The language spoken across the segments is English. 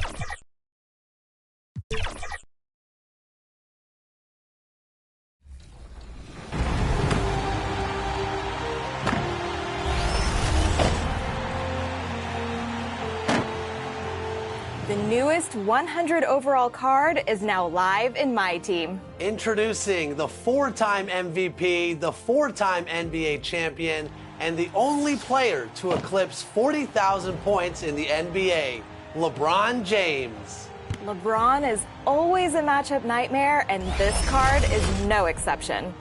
The newest 100 overall card is now live in my team. Introducing the 4-time MVP, the 4-time NBA champion, and the only player to eclipse 40,000 points in the NBA, LeBron James. LeBron is always a matchup nightmare, and this card is no exception.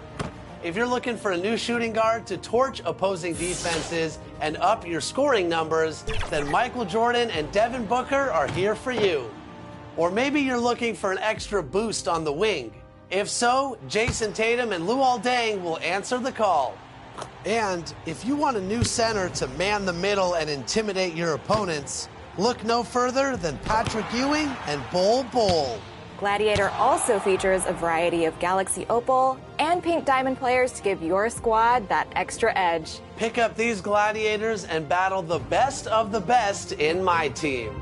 If you're looking for a new shooting guard to torch opposing defenses and up your scoring numbers, then Michael Jordan and Devin Booker are here for you. Or maybe you're looking for an extra boost on the wing. If so, Jason Tatum and Luol Deng will answer the call. And if you want a new center to man the middle and intimidate your opponents, look no further than Patrick Ewing and Bol Bol. Gladiator also features a variety of Galaxy Opal and Pink Diamond players to give your squad that extra edge. Pick up these Gladiators and battle the best of the best in my team.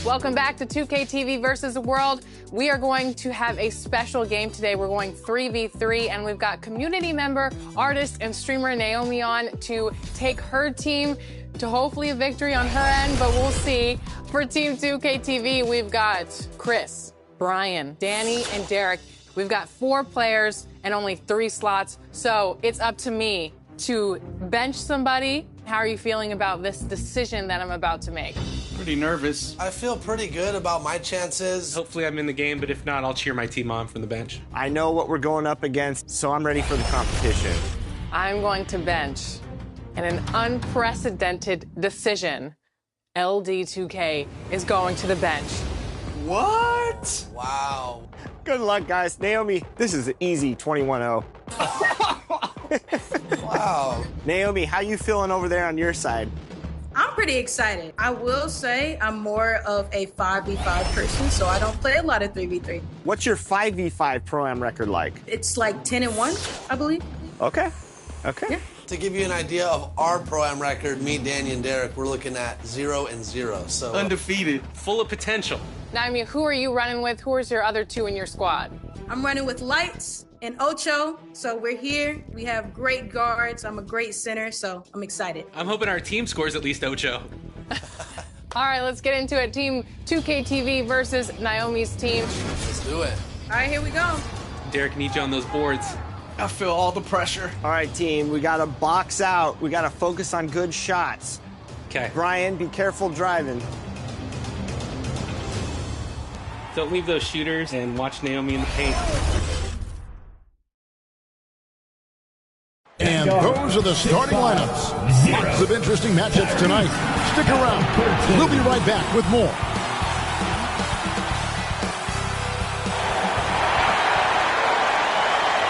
Welcome back to 2K TV versus the World. We are going to have a special game today. We're going 3v3, and we've got community member, artist, and streamer Naomi on to take her team to hopefully a victory on her end, but we'll see. For Team 2K TV, we've got Chris, Brian, Danny, and Derek. We've got 4 players and only 3 slots, so it's up to me to bench somebody. How are you feeling about this decision that I'm about to make? Pretty nervous. I feel pretty good about my chances. Hopefully I'm in the game, but if not, I'll cheer my team on from the bench. I know what we're going up against, so I'm ready for the competition. I'm going to bench. In an unprecedented decision, LD2K is going to the bench. What? Wow. Good luck, guys. Naomi, this is an easy 21-0. Wow. Naomi, how you feeling over there on your side? I'm pretty excited. I will say I'm more of a 5v5 person, so I don't play a lot of 3v3. What's your 5v5 Pro-Am record like? It's like 10-1, I believe. Okay. Okay. Yeah. To give you an idea of our Pro-Am record, me, Danny, and Derek, we're looking at 0-0. So undefeated, full of potential. Naomi, who are you running with? Who is your other 2 in your squad? I'm running with Lights and Ocho, so we're here. We have great guards. I'm a great center, so I'm excited. I'm hoping our team scores at least Ocho. All right, let's get into it. Team 2K TV versus Naomi's team. Let's do it. All right, here we go. Derek, need you on those boards. I feel all the pressure. All right, team, we got to box out. We got to focus on good shots. Okay. Brian, be careful driving. Don't leave those shooters and watch Naomi in the paint. And those are the starting lineups. Lots of interesting matchups tonight. Stick around. We'll be right back with more.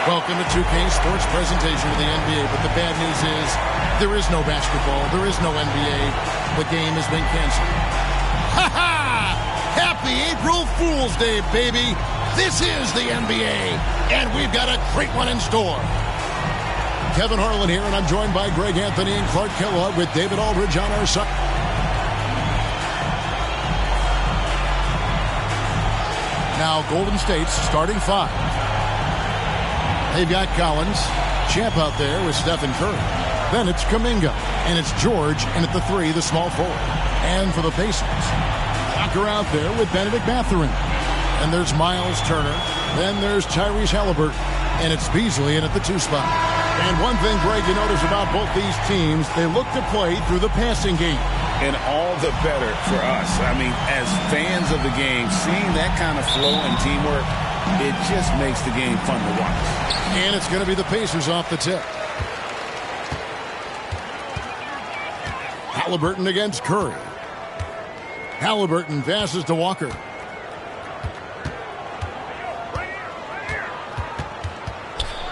Welcome to 2K Sports presentation of the NBA, but the bad news is there is no basketball, there is no NBA. The game has been canceled. Ha ha! Happy April Fool's Day, baby! This is the NBA, and we've got a great one in store. Kevin Harlan here, and I'm joined by Greg Anthony and Clark Kellogg with David Aldridge on our side. Now Golden State's starting 5. They've got Collins, Champ out there with Stephen Curry. Then it's Kuminga, and it's George, and at the 3, the small forward. And for the Pacers, Tucker out there with Benedict Mathurin. And there's Miles Turner. Then there's Tyrese Halliburton, and it's Beasley in at the 2 spot. And one thing, Greg, you notice about both these teams, they look to play through the passing game. And all the better for us. I mean, as fans of the game, seeing that kind of flow and teamwork, it just makes the game fun to watch. And it's going to be the Pacers off the tip. Halliburton against Curry. Halliburton passes to Walker.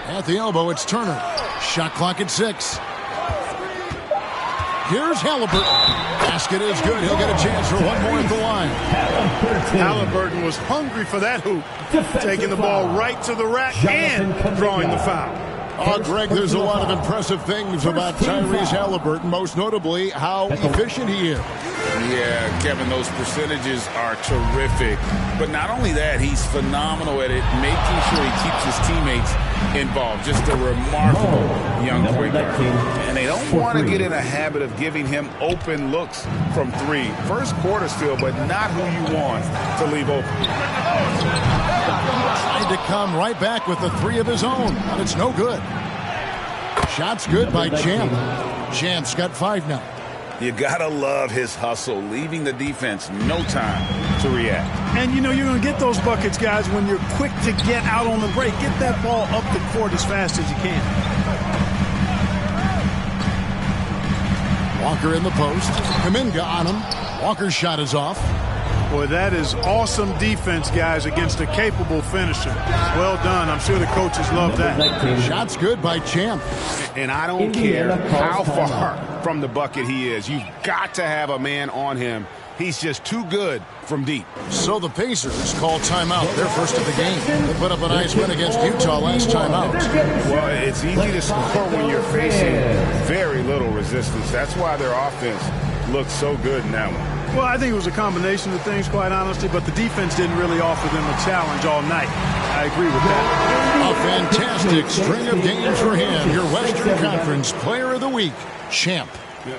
At the elbow, it's Turner. Shot clock at 6. Here's Halliburton. Basket is good. He'll get a chance for one more at the line. Halliburton was hungry for that hoop, taking the ball right to the rack and drawing the foul. Oh, Greg, there's a lot of impressive things about Tyrese Halliburton, most notably how efficient he is. Yeah, Kevin, those percentages are terrific. But not only that, he's phenomenal at it, making sure he keeps his teammates involved. Just a remarkable young point guard. And they don't want to get in a habit of giving him open looks from three. First quarter still, but not who you want to leave open. Tried to come right back with the three of his own, but it's no good. Shot's good by Champ. Champ's got 5 now. You gotta love his hustle, leaving the defense no time to react. And you know you're going to get those buckets, guys, when you're quick to get out on the break. Get that ball up the court as fast as you can. Walker in the post. Kuminga on him. Walker's shot is off. Boy, that is awesome defense, guys, against a capable finisher. Well done. I'm sure the coaches love that. Shot's good by Champ. And I don't care how far from the bucket he is. You've got to have a man on him. He's just too good from deep. So the Pacers call timeout, their first of the game. They put up a nice win against Utah last time out. Well, it's easy to score when you're facing very little resistance. That's why their offense looked so good in that one. Well, I think it was a combination of things, quite honestly, but the defense didn't really offer them a challenge all night. I agree with that. A fantastic string of games for him. Your Western Conference Player of the Week, Champ.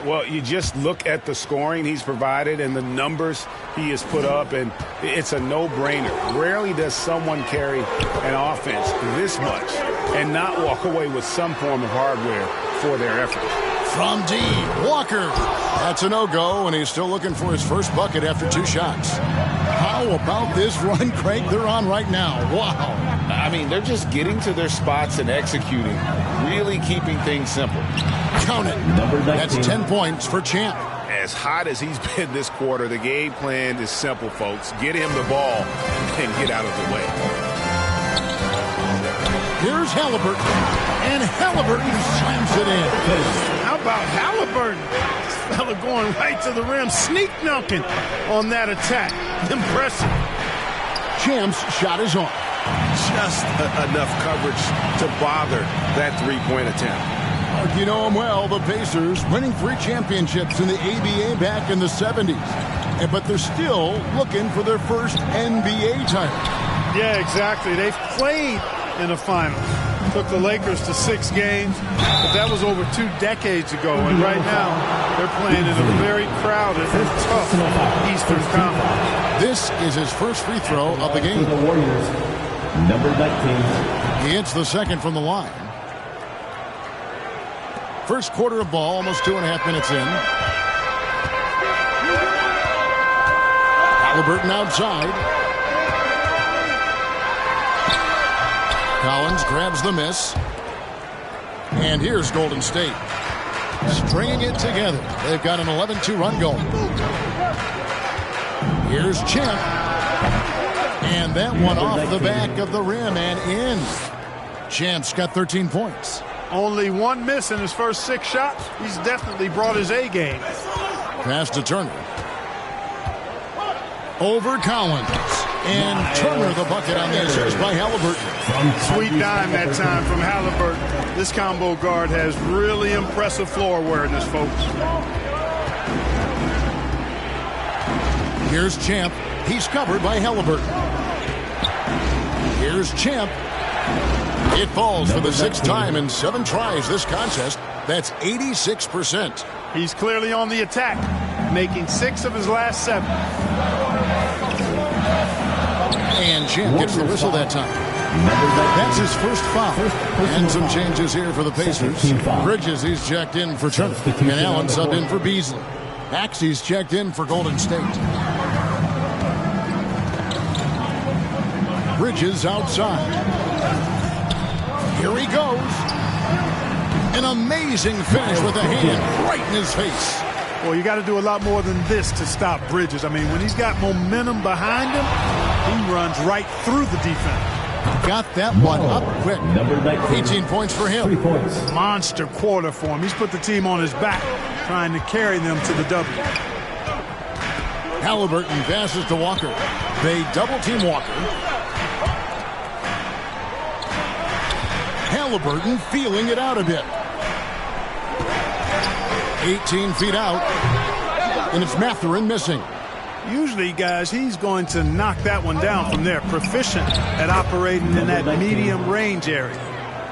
Well, you just look at the scoring he's provided and the numbers he has put up, and it's a no-brainer. Rarely does someone carry an offense this much and not walk away with some form of hardware for their effort. From deep, Walker. That's a no-go, and he's still looking for his first bucket after 2 shots. How about this run, Craig, they're on right now? Wow. I mean, they're just getting to their spots and executing, really keeping things simple. Count it. That's 10 points for Champ. As hot as he's been this quarter, the game plan is simple, folks. Get him the ball and get out of the way. Here's Halliburton, and Halliburton slams it in. How about Halliburton? This fella going right to the rim, sneak dunking on that attack. Impressive. Champ's shot is on. Just enough coverage to bother that three-point attempt. You know them well, the Pacers, winning 3 championships in the ABA back in the 70s. But they're still looking for their first NBA title. Yeah, exactly. They've played in the finals. Took the Lakers to 6 games, but that was over 2 decades ago. And right now, they're playing in a very crowded and tough Eastern Conference. This is his first free throw of the game. The Warriors, number 19. He hits the second from the line. First quarter of ball, almost 2.5 minutes in. Halliburton outside. Collins grabs the miss. And here's Golden State. Stringing it together. They've got an 11-2 run going. Here's Champ. And that one off the back of the rim and in. Champ's got 13 points. Only 1 miss in his first 6 shots. He's definitely brought his A game. Pass to Turner. Over Collins. And Turner the bucket on the assist by Halliburton. Sweet dime that time from Halliburton. This combo guard has really impressive floor awareness, folks. Here's Champ. He's covered by Halliburton. Here's Champ. It falls for the 6th time in 7 tries this contest. That's 86%. He's clearly on the attack, making 6 of his last 7. And Champ gets the whistle that time. That's his first foul. And some changes here for the Pacers. Bridges, he's checked in for Turner. And Allen sub in for Beasley. Axie's checked in for Golden State. Bridges outside. Here he goes. An amazing finish with a hand right in his face. Well, you got to do a lot more than this to stop Bridges. I mean, when he's got momentum behind him, he runs right through the defense. Got that one up quick. 18 points for him. 3 points. Monster quarter for him. He's put the team on his back, trying to carry them to the W. Halliburton passes to Walker. They double-team Walker. Halliburton feeling it out a bit. 18 feet out, and it's Mathurin missing. Usually, guys, he's going to knock that one down from there. Proficient at operating in that medium range area.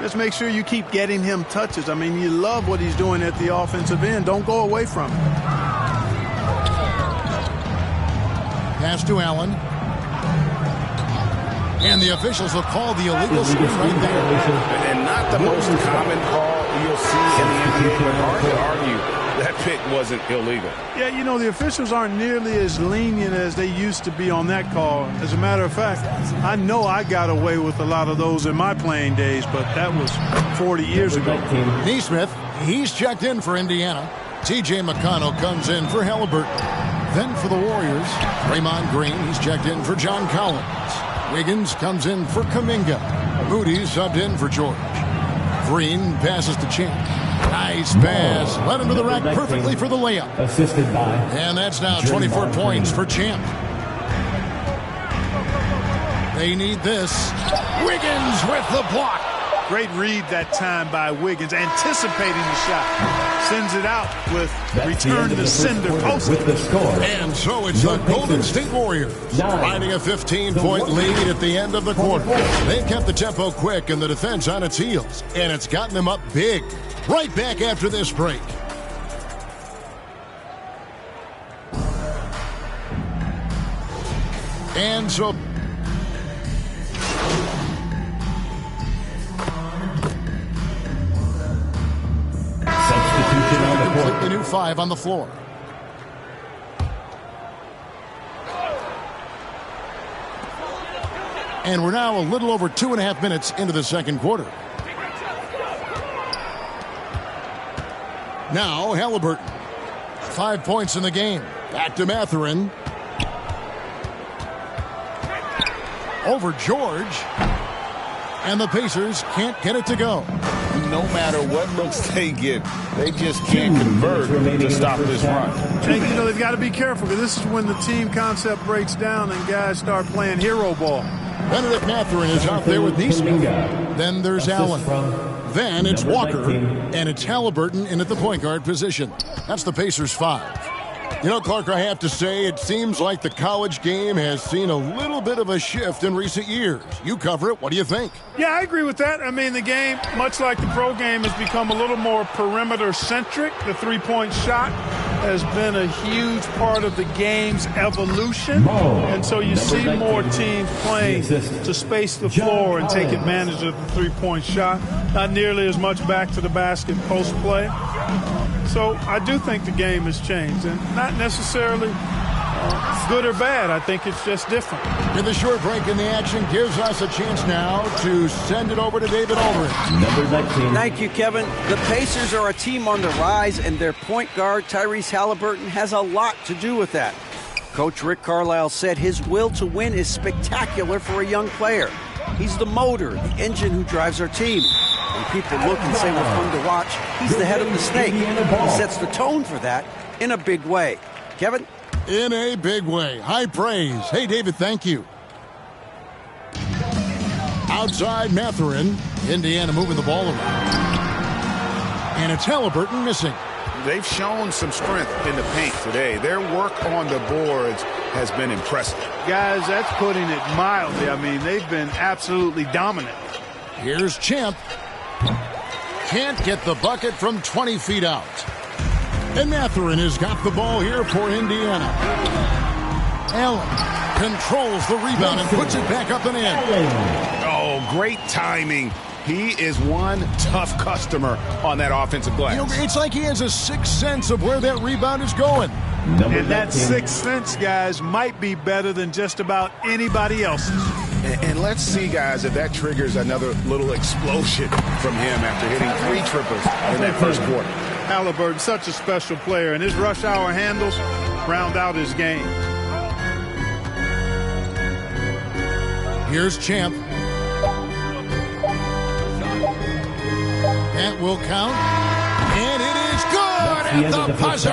Just make sure you keep getting him touches. I mean, you love what he's doing at the offensive end. Don't go away from it. Pass to Allen. And the officials will call the illegal screen right there. And not the most common call you'll see in the NBA, but hard to argue that pick wasn't illegal. Yeah, you know, the officials aren't nearly as lenient as they used to be on that call. As a matter of fact, I know I got away with a lot of those in my playing days, but that was 40 years ago. Neesmith, he's checked in for Indiana. T.J. McConnell comes in for Halliburton. Then for the Warriors, Draymond Green, he's checked in for John Collins. Wiggins comes in for Kuminga. Moody subbed in for George. Green passes to Champ. Nice pass. Led him to the rack perfectly for the layup. Assisted by. And that's now 24 points for Champ. They need this. Wiggins with the block. Great read that time by Wiggins, anticipating the shot. Sends it out with return to sender post. And so it's the Golden State Warriors riding a 15-point lead at the end of the quarter. They've kept the tempo quick and the defense on its heels, and it's gotten them up big. Right back after this break. And so completely new 5 on the floor. And we're now a little over 2.5 minutes into the second quarter. Now Halliburton. 5 points in the game. Back to Mathurin. Over George. And the Pacers can't get it to go. No matter what looks they get, they just can't convert to stop this run. And, you know, they've got to be careful because this is when the team concept breaks down and guys start playing hero ball. Benedict Mathurin is out there with Neesmith. Then there's Allen. Then it's Walker, and it's Halliburton in at the point guard position. That's the Pacers 5. You know, Clark, I have to say, it seems like the college game has seen a little bit of a shift in recent years. You cover it. What do you think? Yeah, I agree with that. I mean, the game, much like the pro game, has become a little more perimeter-centric. The three-point shot has been a huge part of the game's evolution. And so you see more teams playing to space the floor and take advantage of the three-point shot. Not nearly as much back to the basket post play. So I do think the game has changed, and not necessarily good or bad. I think it's just different. And the short break in the action gives us a chance now to send it over to David Aldridge. Number 19. Thank you, Kevin. The Pacers are a team on the rise, and their point guard, Tyrese Halliburton, has a lot to do with that. Coach Rick Carlisle said his will to win is spectacular for a young player. He's the motor, the engine who drives our team. When people look and say we're fun to watch, he's the head of the snake. He sets the tone for that in a big way. Kevin? In a big way. High praise. Hey, David, thank you. Outside Mathurin. Indiana moving the ball around. And it's Halliburton missing. They've shown some strength in the paint today. Their work on the boards has been impressive. Guys, that's putting it mildly. I mean, they've been absolutely dominant. Here's Champ. Can't get the bucket from 20 feet out. And Mathurin has got the ball here for Indiana. Allen controls the rebound and puts it back up and in. Oh, great timing. He is one tough customer on that offensive glass. You know, it's like he has a sixth sense of where that rebound is going. And that sixth sense, guys, might be better than just about anybody else's. And let's see, guys, if that triggers another little explosion from him after hitting 3 triples in that first quarter. Halliburton, such a special player, and his rush hour handles round out his game. Here's Champ. That will count. And it is good at the buzzer.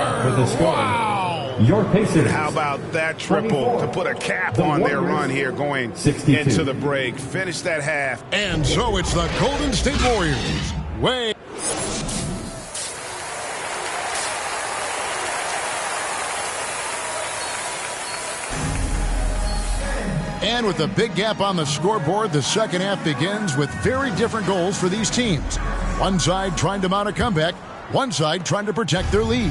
Wow. Your Pacers. And how about that triple to put a cap on their run here going 62. Into the break. Finish that half. And so it's the Golden State Warriors. And with a big gap on the scoreboard, the second half begins with very different goals for these teams. One side trying to mount a comeback, one side trying to protect their lead.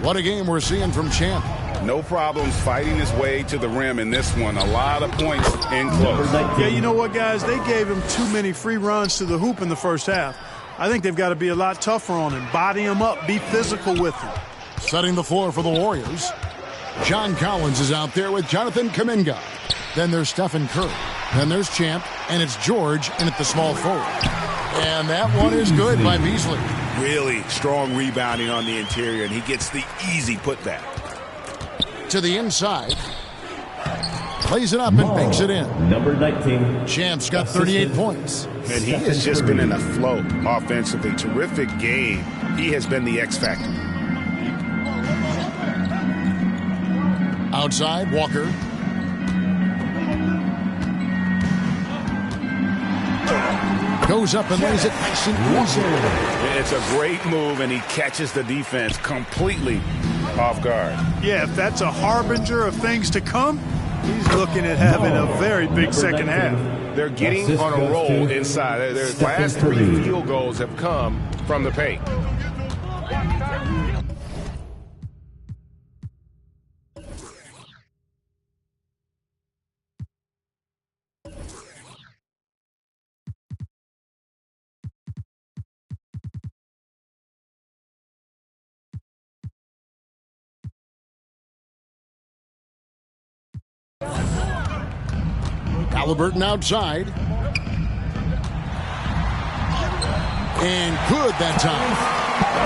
What a game we're seeing from Champ. No problems fighting his way to the rim in this one. A lot of points in close. Yeah, you know what, guys? They gave him too many free runs to the hoop in the first half. I think they've got to be a lot tougher on him. Body him up. Be physical with him. Setting the floor for the Warriors. John Collins is out there with Jonathan Kuminga. Then there's Stephen Curry. Then there's Champ. And it's George in at the small forward. And that one is good by Beasley. Really strong rebounding on the interior, and he gets the easy putback. To the inside. Plays it up and banks it in. Number 19. Champ's got 38 points. And he has just been in a flow offensively. Terrific game. He has been the X factor. Outside, Walker. Goes up and lays it nice and easy. It's a great move, and he catches the defense completely off guard. Yeah, if that's a harbinger of things to come, he's looking at having a very big second half. They're getting on a roll inside. Their last 3 field goals have come from the paint. Halliburton outside. And good that time.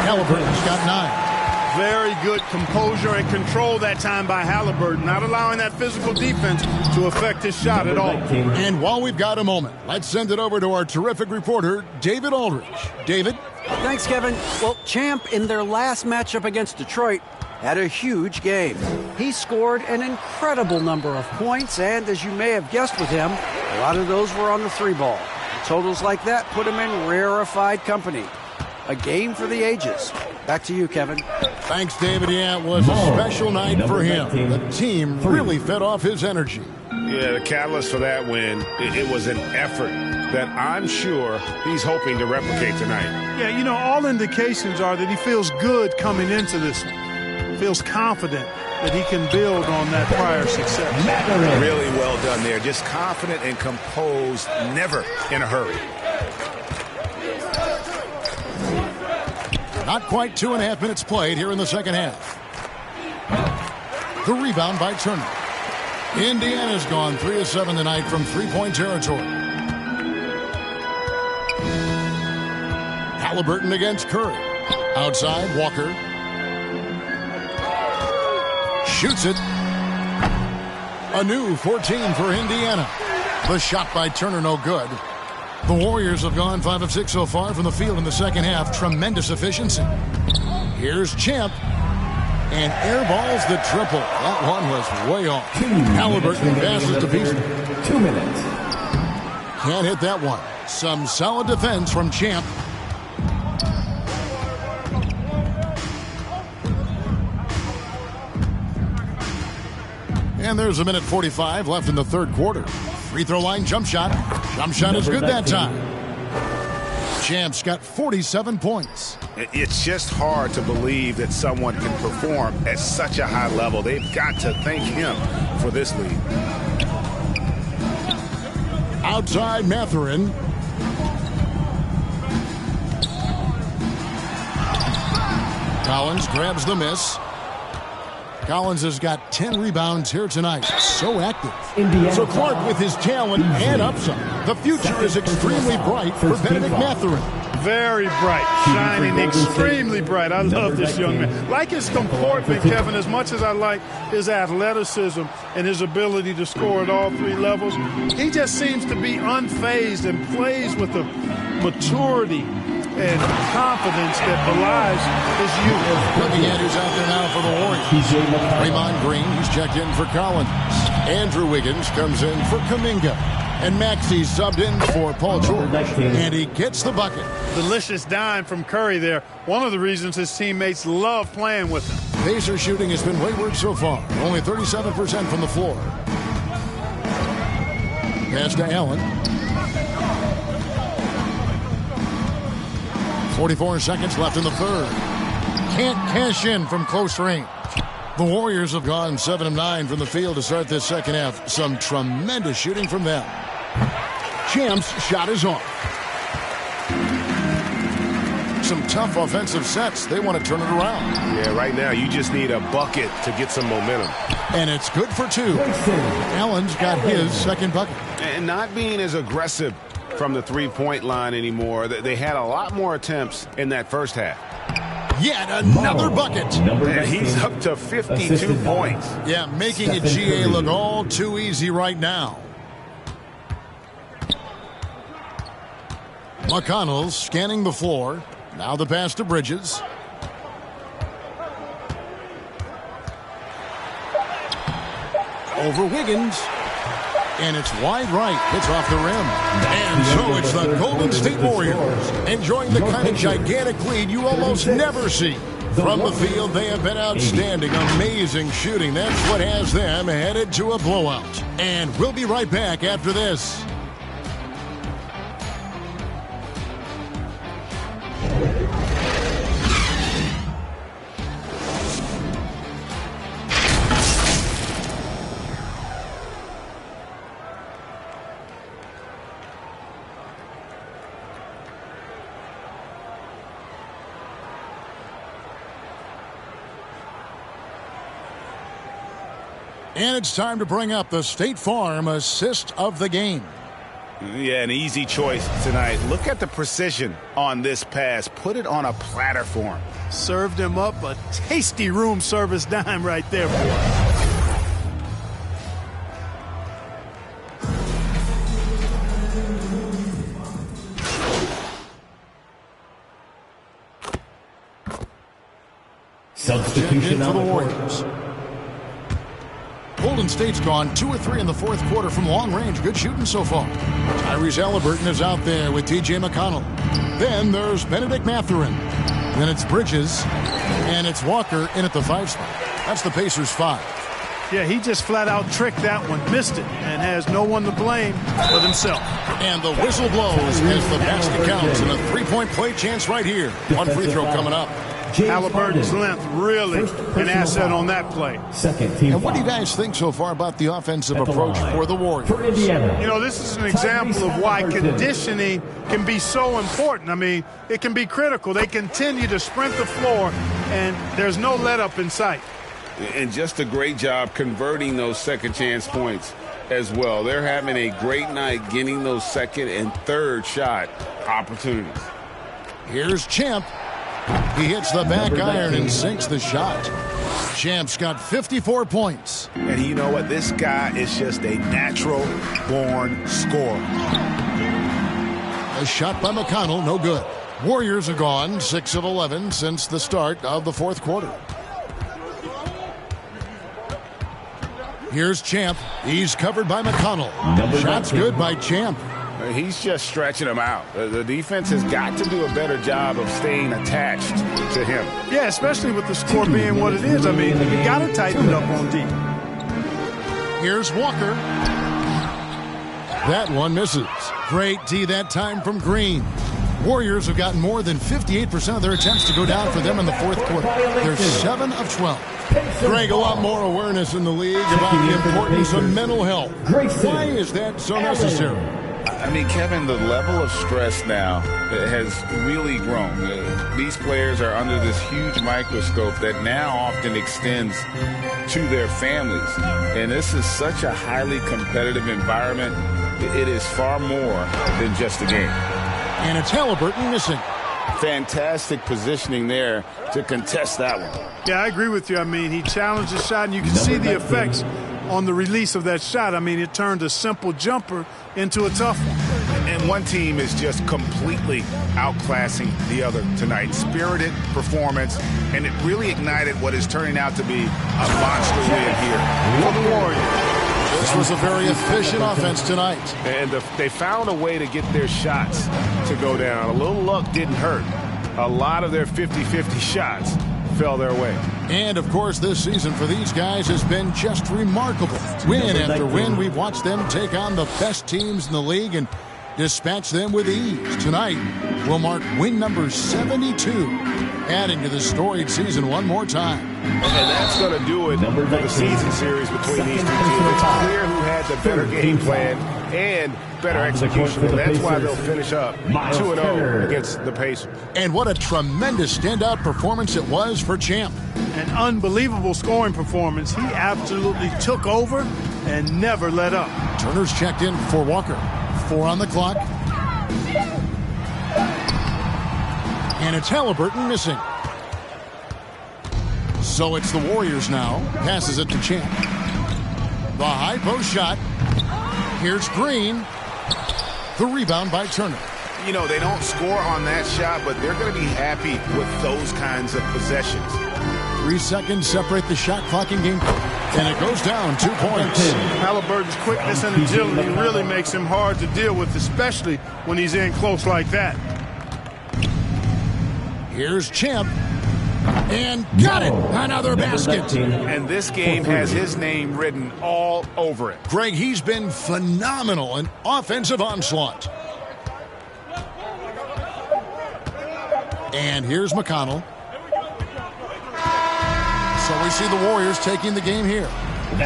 Halliburton's got 9. Very good composure and control that time by Halliburton, not allowing that physical defense to affect his shot at all. And while we've got a moment, let's send it over to our terrific reporter, David Aldridge. David? Thanks, Kevin. Well, Champ, in their last matchup against Detroit, had a huge game. He scored an incredible number of points, and as you may have guessed with him, a lot of those were on the 3-ball. Totals like that put him in rarefied company. A game for the ages. Back to you, Kevin. Thanks, David. Yeah, it was a special night for him. The team really fed off his energy. Yeah, the catalyst for that win, it was an effort that I'm sure he's hoping to replicate tonight. Yeah, you know, all indications are that he feels good coming into this one. Feels confident that he can build on that prior success. Really well done there. Just confident and composed, never in a hurry. Not quite 2.5 minutes played here in the second half. The rebound by Turner. Indiana's gone 3 of 7 tonight from 3-point territory. Halliburton against Curry. Outside, Walker. Shoots it. A new 14 for Indiana. The shot by Turner, no good. The Warriors have gone 5 of 6 so far from the field in the second half. Tremendous efficiency. Here's Champ. And airballs the triple. That one was way off. Halliburton passes to Beasley. 2 minutes. Can't hit that one. Some solid defense from Champ. And there's 1:45 left in the third quarter. Free throw line jump shot. Jump shot is good that time. Champ's got 47 points. It's just hard to believe that someone can perform at such a high level. They've got to thank him for this lead. Outside Mathurin. Collins grabs the miss. Collins has got 10 rebounds here tonight. So active. So Clark with his talent and upside. The future is extremely bright for Benedict Mathurin. Very bright, shining, extremely bright. I love this young man. Like his comportment, Kevin, as much as I like his athleticism and his ability to score at all 3 levels, he just seems to be unfazed and plays with a maturity and confidence that belies his youth. Looking at who's out there now for the Warriors. Raymond Green, he's checked in for Collins. Andrew Wiggins comes in for Kuminga. And Maxey's subbed in for Paul George. And he gets the bucket. Delicious dime from Curry there. One of the reasons his teammates love playing with him. Pacer shooting has been wayward so far. Only 37% from the floor. Pass to Allen. 44 seconds left in the third. Can't cash in from close range. The Warriors have gone 7 of 9 from the field to start this second half. Some tremendous shooting from them. Champ's shot is off. Some tough offensive sets. They want to turn it around. Yeah, right now you just need a bucket to get some momentum. And it's good for two. Allen's got his second bucket. And not being as aggressive from the three-point line anymore. They had a lot more attempts in that first half. Yet another bucket. And he's up to 52 points. Yeah, making it GA look all too easy right now. McConnell scanning the floor. Now the pass to Bridges. Over Wiggins. And it's wide right. It's off the rim. And so it's the Golden State Warriors enjoying the kind of gigantic lead you almost never see. From the field, they have been outstanding. Amazing shooting. That's what has them headed to a blowout. And we'll be right back after this. And it's time to bring up the State Farm assist of the game. Yeah, an easy choice tonight. Look at the precision on this pass. Put it on a platter for him. Served him up a tasty room service dime right there, boy. Substitution for the Warriors. Golden State's gone 2 of 3 in the fourth quarter from long range. Good shooting so far. Tyrese Halliburton is out there with T.J. McConnell. Then there's Benedict Mathurin. Then it's Bridges. And it's Walker in at the 5 spot. That's the Pacers' 5. Yeah, he just flat out tricked that one, missed it, and has no one to blame but himself. And the whistle blows as the basket counts, and a 3-point play chance right here. One free throw coming up. Halliburton's length really an asset on that play. And what do you guys think so far about the offensive approach for the Warriors? You know, this is an example of why conditioning can be so important. I mean, it can be critical. They continue to sprint the floor, and there's no let-up in sight. And just a great job converting those second chance points as well. They're having a great night getting those second and third shot opportunities. Here's Champ. He hits the back iron and sinks the shot. Champ's got 54 points. And you know what? This guy is just a natural-born scorer. A shot by McConnell, no good. Warriors are gone 6 of 11 since the start of the fourth quarter. Here's Champ. He's covered by McConnell. Shot's good by Champ. He's just stretching him out. The defense has got to do a better job of staying attached to him. Yeah, especially with the score being what it is. I mean, you got to tighten it up on D. Here's Walker. That one misses. Great D that time from Green. Warriors have gotten more than 58% of their attempts to go down for them in the fourth quarter. They're 7 of 12. Greg, a lot more awareness in the league about the importance of mental health. Why is that so necessary? I mean, Kevin, the level of stress now has really grown. These players are under this huge microscope that now often extends to their families. And this is such a highly competitive environment. It is far more than just a game. And it's Halliburton missing. Fantastic positioning there to contest that one. Yeah, I agree with you. I mean, he challenged the shot, and you can see the effects on the release of that shot. I mean, it turned a simple jumper into a tough one. And one team is just completely outclassing the other tonight. Spirited performance, and it really ignited what is turning out to be a monster win here for the Warriors. This was a very efficient offense tonight. And they found a way to get their shots to go down. A little luck didn't hurt. A lot of their 50-50 shots fell their way. And, of course, this season for these guys has been just remarkable. Win after win, we've watched them take on the best teams in the league and dispatch them with ease. Tonight will mark win number 72, adding to the storied season one more time. And that's going to do it for the season series between these two teams. It's clear who had the better game plan and better execution, and that's why they'll finish up 2-0 against the Pacers. And what a tremendous standout performance it was for Champ. An unbelievable scoring performance. He absolutely took over and never let up. Turner's checked in for Walker. 4 on the clock. And it's Halliburton missing. So it's the Warriors now. Passes it to Champ. The high post shot. Here's Green. The rebound by Turner. You know, they don't score on that shot, but they're going to be happy with those kinds of possessions. 3 seconds separate the shot clock in game. And it goes down 2 points. Halliburton's quickness and agility really makes him hard to deal with, especially when he's in close like that. Here's Champ. And got it. Another basket. And this game has his name written all over it. Greg, he's been phenomenal in offensive onslaught. And here's McConnell. So we see the Warriors taking the game here.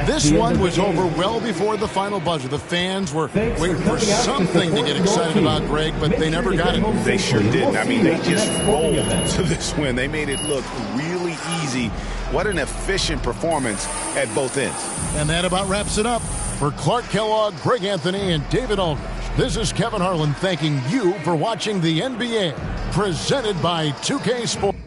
This one was over well before the final buzzer. The fans were waiting for something to get excited about, Greg, but they never got it. They sure didn't. I mean, they just rolled to this win. They made it look really easy. What an efficient performance at both ends. And that about wraps it up. For Clark Kellogg, Greg Anthony, and David Aldridge, this is Kevin Harlan thanking you for watching the NBA, presented by 2K Sports.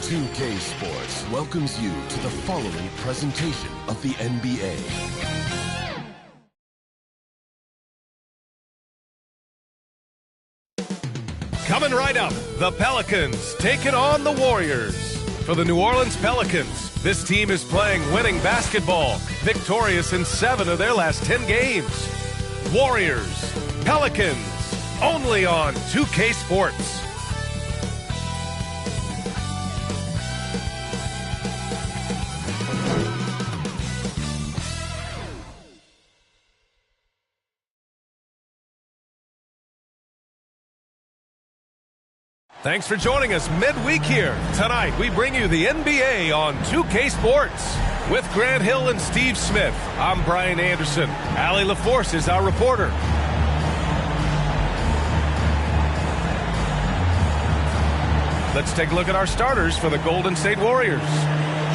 .2K Sports welcomes you to the following presentation of the NBA. Coming right up, the Pelicans taking on the Warriors. For the New Orleans Pelicans, this team is playing winning basketball, victorious in 7 of their last 10 games. Warriors, Pelicans, only on 2K Sports. Thanks for joining us midweek here. Tonight, we bring you the NBA on 2K Sports. With Grant Hill and Steve Smith, I'm Brian Anderson. Allie LaForce is our reporter. Let's take a look at our starters for the Golden State Warriors.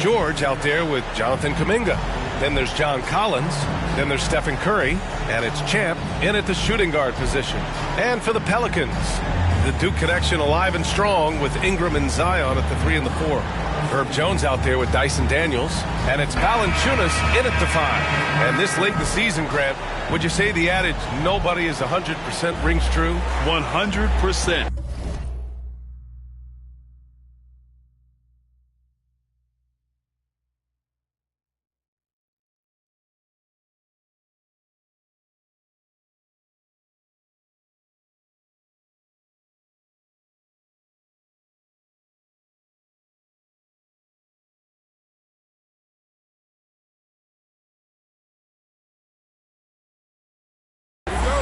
George out there with Jonathan Kuminga. Then there's John Collins. Then there's Stephen Curry. And it's Champ in at the shooting guard position. And for the Pelicans, The Duke connection alive and strong with Ingram and Zion at the 3 and the 4. Herb Jones out there with Dyson Daniels. And it's Valanciunas in at the 5. And this late in the season, Grant, would you say the adage, nobody is 100% rings true? 100%.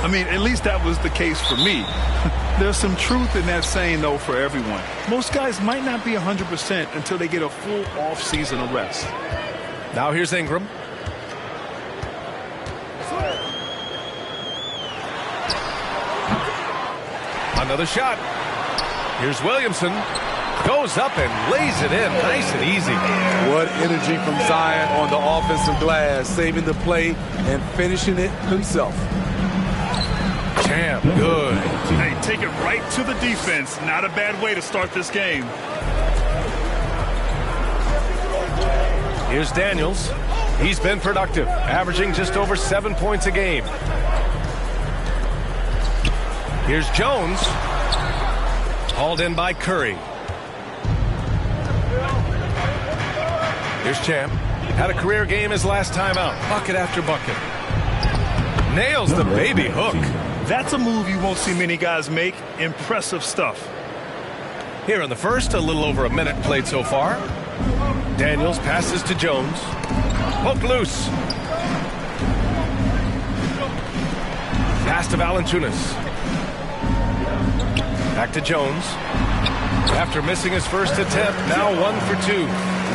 I mean, at least that was the case for me. There's some truth in that saying, though, for everyone. Most guys might not be 100% until they get a full off-season of rest. Now here's Ingram. Another shot. Here's Williamson. Goes up and lays it in nice and easy. What energy from Zion on the offensive glass, saving the play and finishing it himself. Champ, good. Hey, take it right to the defense. Not a bad way to start this game. Here's Daniels. He's been productive, averaging just over 7 points a game. Here's Jones. Hauled in by Curry. Here's Champ. Had a career game his last time out. Bucket after bucket. Nails the baby hook. That's a move you won't see many guys make. Impressive stuff. Here in the first, a little over a minute played so far. Daniels passes to Jones. Hook loose. Pass to Valanciunas. Back to Jones. After missing his first attempt, now 1 for 2.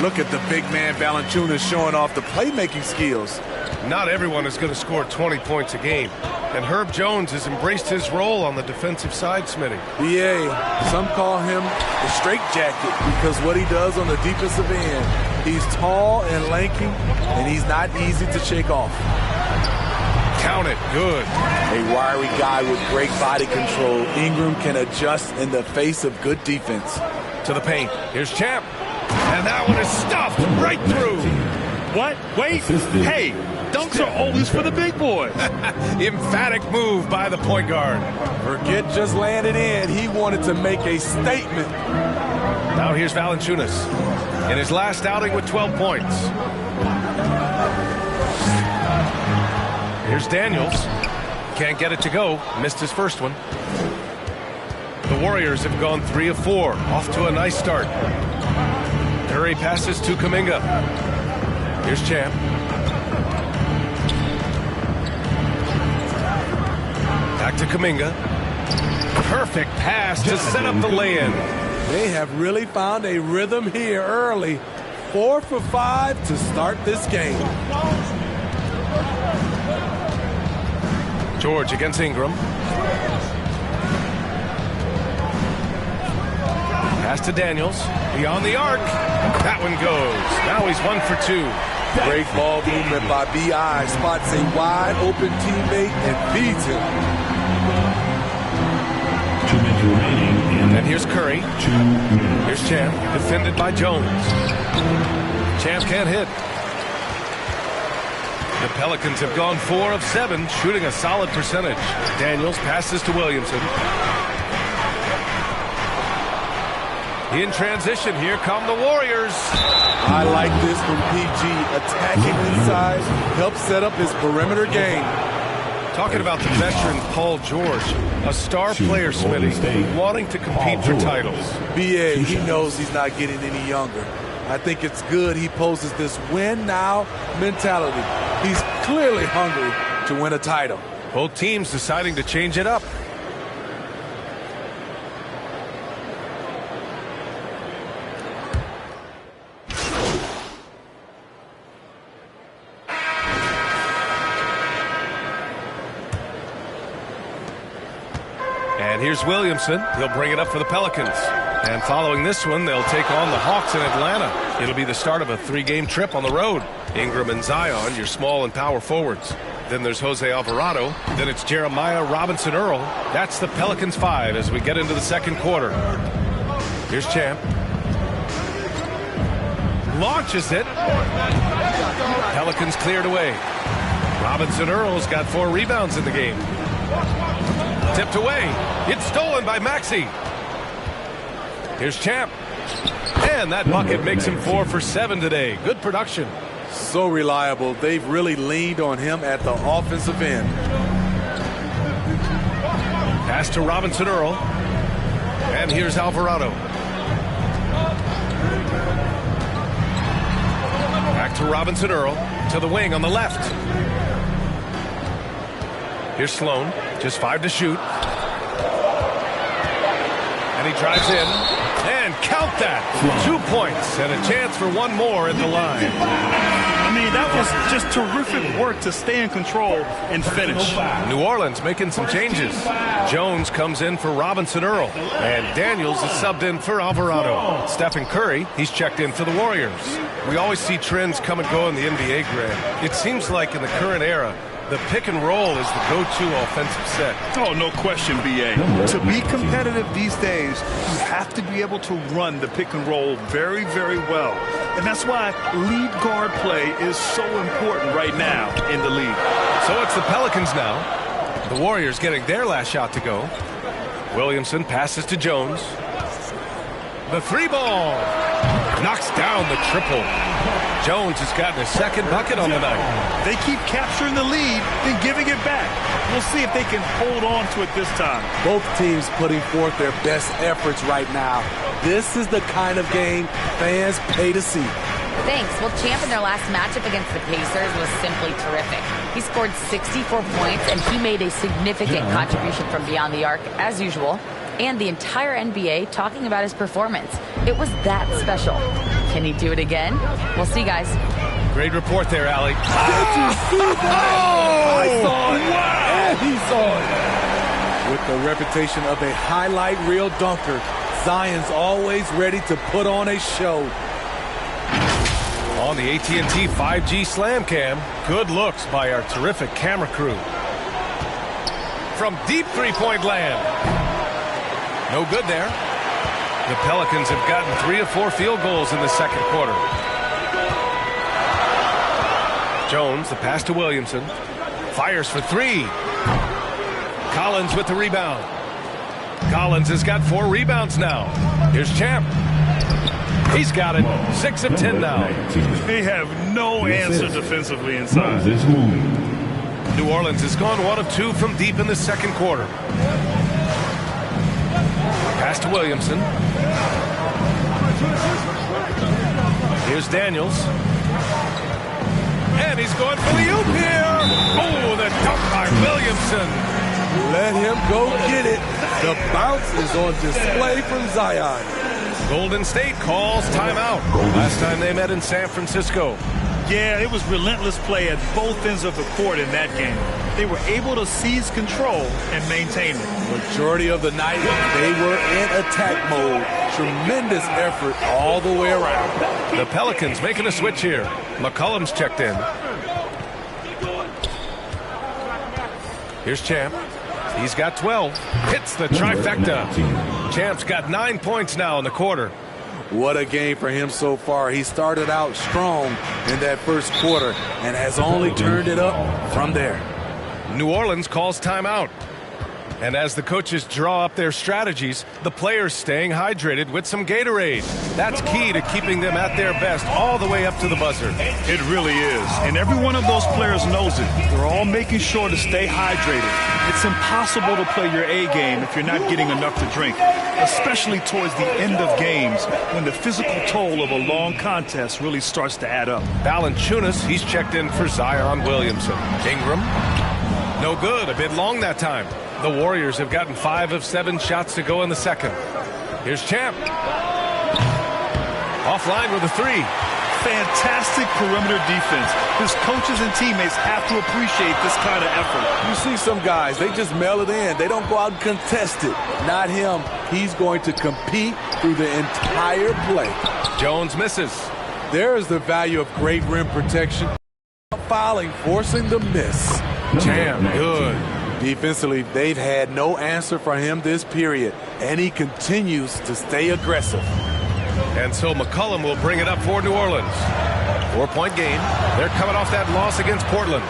Look at the big man Valanciunas showing off the playmaking skills. Not everyone is going to score 20 points a game. And Herb Jones has embraced his role on the defensive side, Smitty. BA, some call him the straitjacket because what he does on the defensive end, he's tall and lanky, and he's not easy to shake off. Count it, good. A wiry guy with great body control. Ingram can adjust in the face of good defense. To the paint. Here's Champ. And that one is stuffed right through. What? Wait. Hey, dunks are always for the big boys. Emphatic move by the point guard. Forget just laying it in. He wanted to make a statement. Now here's Valanciunas in his last outing with 12 points. Here's Daniels. Can't get it to go. Missed his first one. The Warriors have gone 3 of 4. Off to a nice start. Curry passes to Kuminga. Here's Champ. Back to Kuminga. Perfect pass to set up the lay-in. They have really found a rhythm here early. 4 for 5 to start this game. George against Ingram. Pass to Daniels. Beyond the arc. That one goes. Now he's 1 for 2. Great ball movement by B.I. Spots a wide open teammate and feeds him. 2 minutes remaining. And here's Curry. 2 minutes. Here's Champ. Defended by Jones. Champ can't hit. The Pelicans have gone 4 of 7, shooting a solid percentage. Daniels passes to Williamson. In transition, here come the Warriors. I like this from PG. Attacking inside, helps set up his perimeter game. Talking about the veteran Paul George, a star player, Smitty, wanting to compete for titles. B.A., he knows he's not getting any younger. I think it's good he poses this win-now mentality. He's clearly hungry to win a title. Both teams deciding to change it up. And here's Williamson. He'll bring it up for the Pelicans. And following this one, they'll take on the Hawks in Atlanta. It'll be the start of a 3-game trip on the road. Ingram and Zion, your small and power forwards. Then there's Jose Alvarado. Then it's Jeremiah Robinson-Earl. That's the Pelicans 5 as we get into the second quarter. Here's Champ. Launches it. Pelicans cleared away. Robinson-Earl's got 4 rebounds in the game. Tipped away. It's stolen by Maxey. Here's Champ. And that bucket makes him 4 for 7 today. Good production. So reliable. They've really leaned on him at the offensive end. Pass to Robinson-Earl. And here's Alvarado. Back to Robinson-Earl. To the wing on the left. Here's Sloan. Just 5 to shoot. And he drives in. And count that. 2 points and a chance for 1 more at the line. I mean, that was just terrific work to stay in control and finish. New Orleans making some changes. Jones comes in for Robinson-Earl. And Daniels is subbed in for Alvarado. Stephen Curry, he's checked in for the Warriors. We always see trends come and go in the NBA, Graham. It seems like in the current era, the pick and roll is the go-to offensive set. Oh, no question, B.A. To be competitive these days, you have to be able to run the pick and roll very, very well. And that's why lead guard play is so important right now in the league. So it's the Pelicans now. The Warriors getting their last shot to go. Williamson passes to Jones. The 3-ball. Knocks down the triple. Jones has gotten his second bucket on the night. They keep capturing the lead, then giving it back. We'll see if they can hold on to it this time. Both teams putting forth their best efforts right now. This is the kind of game fans pay to see. Thanks. Well, Champ in their last matchup against the Pacers was simply terrific. He scored 64 points, and he made a significant contribution from beyond the arc, as usual. And the entire NBA talking about his performance. It was that special. Can he do it again? We'll see, guys. Great report there, Allie. Did you see that? Oh! I saw it. Wow! And he saw it. With the reputation of a highlight reel dunker, Zion's always ready to put on a show. On the AT&T 5G Slam Cam, good looks by our terrific camera crew. From deep three-point land. No good there. The Pelicans have gotten 3 of 4 field goals in the second quarter. Jones, the pass to Williamson. Fires for 3. Collins with the rebound. Collins has got 4 rebounds now. Here's Champ. He's got it. 6 of 10 now. They have no answer defensively inside. New Orleans has gone 1 of 2 from deep in the second quarter. Pass to Williamson. Here's Daniels. And he's going for the oop here. Oh, the dunk by Williamson. Let him go get it. The bounce is on display from Zion. Golden State calls timeout. Last time they met in San Francisco. Yeah, it was relentless play at both ends of the court in that game. They were able to seize control and maintain it. Majority of the night, they were in attack mode. Tremendous effort all the way around. The Pelicans making a switch here. McCollum's checked in. Here's Champ. He's got 12. Hits the trifecta. Champ's got 9 points now in the quarter. What a game for him so far. He started out strong in that first quarter and has only turned it up from there. New Orleans calls timeout. And as the coaches draw up their strategies, the players staying hydrated with some Gatorade. That's key to keeping them at their best all the way up to the buzzer. It really is. And every one of those players knows it. They're all making sure to stay hydrated. It's impossible to play your A game if you're not getting enough to drink, especially towards the end of games when the physical toll of a long contest really starts to add up. Valanciunas, he's checked in for Zion Williamson. Ingram, no good, a bit long that time. The Warriors have gotten 5 of 7 shots to go in the second. Here's Champ. Offline with a 3. Fantastic perimeter defense. His coaches and teammates have to appreciate this kind of effort. You see some guys, they just mail it in. They don't go out and contest it. Not him. He's going to compete through the entire play. Jones misses. There's the value of great rim protection. Fouling, forcing the miss. Champ, good. Defensively, they've had no answer for him this period, and he continues to stay aggressive. And so McCollum will bring it up for New Orleans. 4-point game. They're coming off that loss against Portland.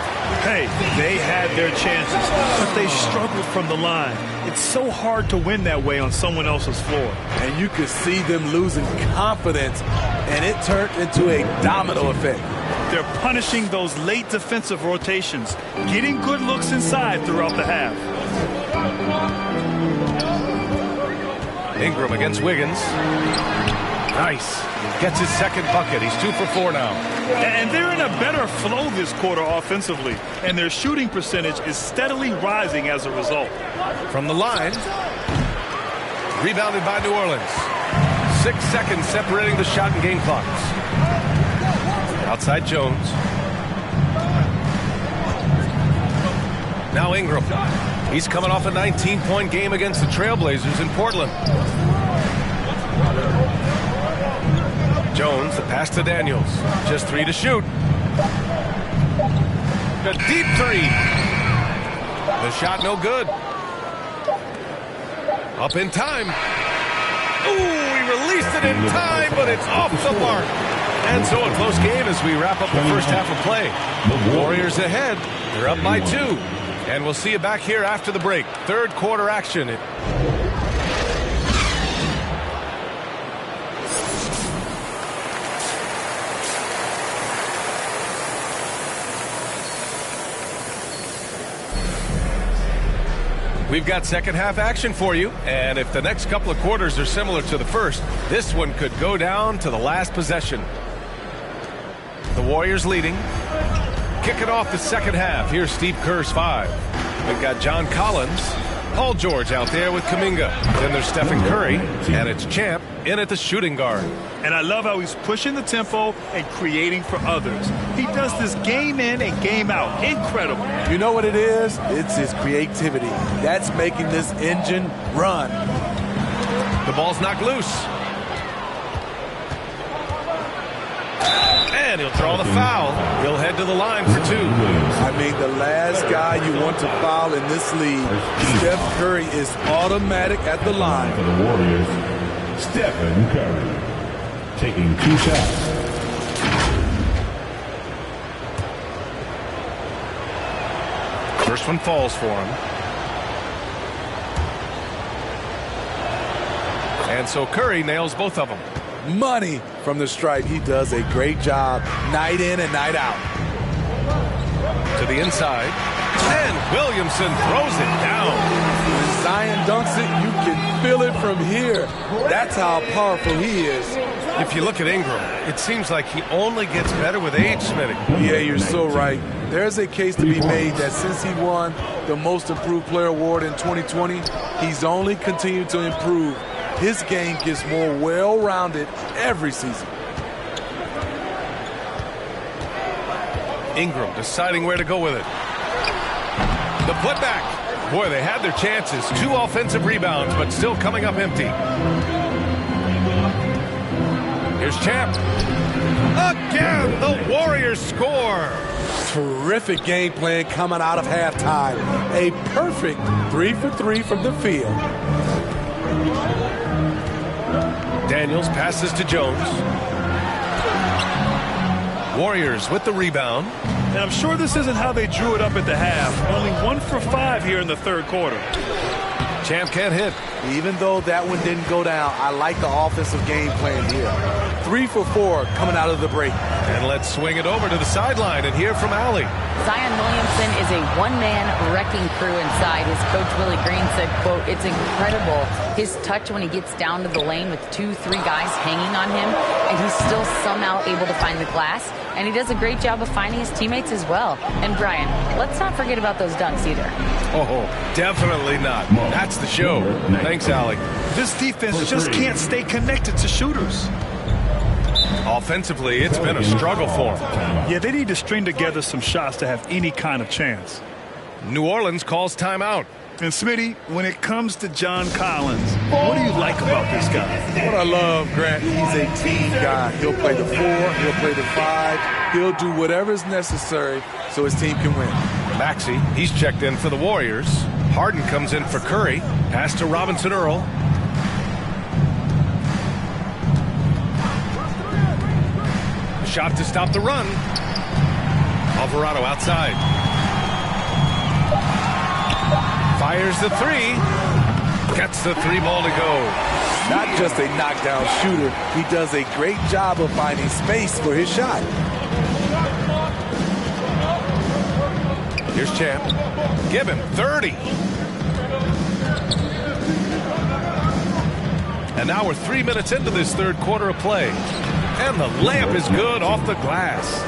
Hey, they had their chances, but they struggled from the line. It's so hard to win that way on someone else's floor. And you could see them losing confidence, and it turned into a domino effect. They're punishing those late defensive rotations, getting good looks inside throughout the half. Ingram against Wiggins. Nice. Gets his second bucket. He's 2 for 4 now. And they're in a better flow this quarter offensively, and their shooting percentage is steadily rising as a result. From the line. Rebounded by New Orleans. 6 seconds separating the shot and game clocks. Outside Jones. Now Ingram. He's coming off a 19-point game against the Trailblazers in Portland. Jones, the pass to Daniels. Just 3 to shoot. A deep 3. The shot no good. Up in time. Ooh, he released it in time, but it's off the mark. And so a close game as we wrap up the first half of play. The Warriors ahead. They're up by 2. And we'll see you back here after the break. Third quarter action. We've got second half action for you, and if the next couple of quarters are similar to the first, this one could go down to the last possession. The Warriors leading. Kicking off the second half. Here's Steve Kerr's 5. We've got John Collins, Paul George out there with Kuminga. Then there's Stephen Curry, and it's Champ in at the shooting guard. And I love how he's pushing the tempo and creating for others. He does this game in and game out. Incredible. You know what it is? It's his creativity. That's making this engine run. The ball's knocked loose. And he'll draw the foul. He'll head to the line for 2. I mean, the last guy you want to foul in this league, Steph Curry, is automatic at the line. For the Warriors, Stephen Curry, taking 2 shots. First one falls for him. And so Curry nails both of them. Money from the stripe. He does a great job night in and night out. To the inside. And Williamson throws it down. When Zion dunks it, you can feel it from here. That's how powerful he is. If you look at Ingram, it seems like he only gets better with age, Smitty. Yeah, you're so right. There's a case to be made that since he won the Most Improved Player Award in 2020, he's only continued to improve. His game gets more well-rounded every season. Ingram deciding where to go with it. The putback. Boy, they had their chances. 2 offensive rebounds, but still coming up empty. Here's Champ. Again, the Warriors score. Terrific game plan coming out of halftime. A perfect 3 for 3 from the field. Daniels passes to Jones. Warriors with the rebound. And I'm sure this isn't how they drew it up at the half. Only 1 for 5 here in the third quarter. Champ can't hit. Even though that one didn't go down, I like the offensive game plan here. 3 for 4 coming out of the break. And let's swing it over to the sideline and hear from Allie. Zion Williamson is a one-man wrecking crew inside. His coach, Willie Green, said, quote, "It's incredible his touch when he gets down to the lane with 2-3 guys hanging on him, and he's still somehow able to find the glass. And he does a great job of finding his teammates as well." And Brian, let's not forget about those dunks either. Oh, definitely not. That's the show. Thanks, Allie. This defense just can't stay connected to shooters. Offensively, it's been a struggle for them. Yeah, they need to string together some shots to have any kind of chance. New Orleans calls timeout. And Smitty, when it comes to John Collins, what do you like about this guy? What I love, Grant, he's a team guy. He'll play the 4, he'll play the 5, he'll do whatever is necessary so his team can win. Maxey, he's checked in for the Warriors. Harden comes in for Curry. Pass to Robinson Earl. Shot to stop the run. Alvarado outside. Fires the 3. Gets the 3 ball to go. Not just a knockdown shooter, he does a great job of finding space for his shot. Here's Champ. Give him 30. And now we're 3 minutes into this third quarter of play. And the layup is good off the glass.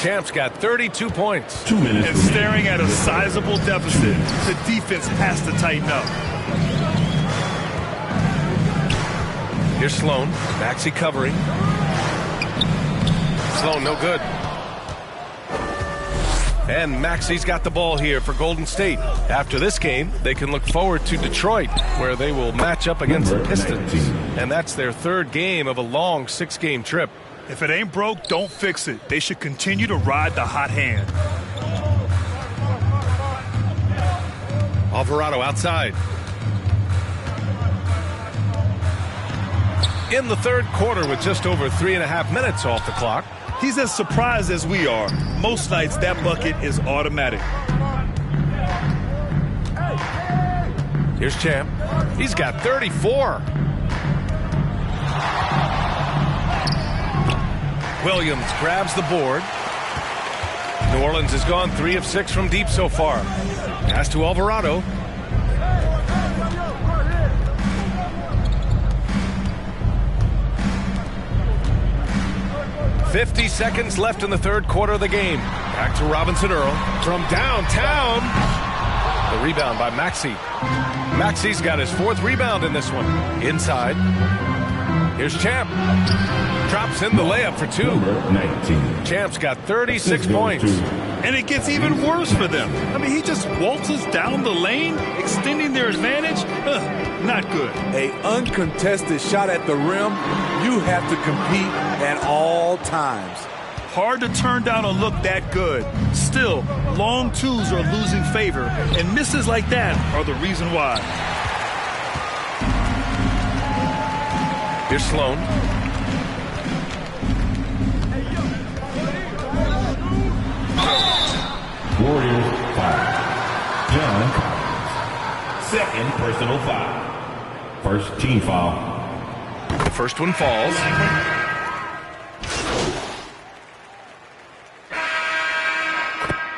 Champ's got 32 points. 2 minutes. And staring at a sizable deficit, the defense has to tighten up. Here's Sloan. Maxey covering. Sloan no good. And Maxey's got the ball here for Golden State. After this game, they can look forward to Detroit, where they will match up against the Pistons. And that's their third game of a long 6-game trip. If it ain't broke, don't fix it. They should continue to ride the hot hand. Alvarado outside. In the third quarter with just over 3.5 minutes off the clock. He's as surprised as we are. Most nights that bucket is automatic. Here's Champ. He's got 34. Williams grabs the board. New Orleans has gone 3 of 6 from deep so far. Pass to Alvarado. "50 seconds left in the third quarter of the game. Back to Robinson Earl from downtown. The rebound by Maxey. Maxey's got his 4th rebound in this one. Inside. Here's Champ. Drops in the layup for 2. Number 19. Champ's got 36 points. And it gets even worse for them. I mean, he just waltzes down the lane, extending their advantage. Not good. A uncontested shot at the rim, you have to compete at all times. Hard to turn down a look that good. Still, long 2s are losing favor, and misses like that are the reason why. Here's Sloan. Warriors 5. John Collins. 2nd personal foul. 1st team foul. The first one falls.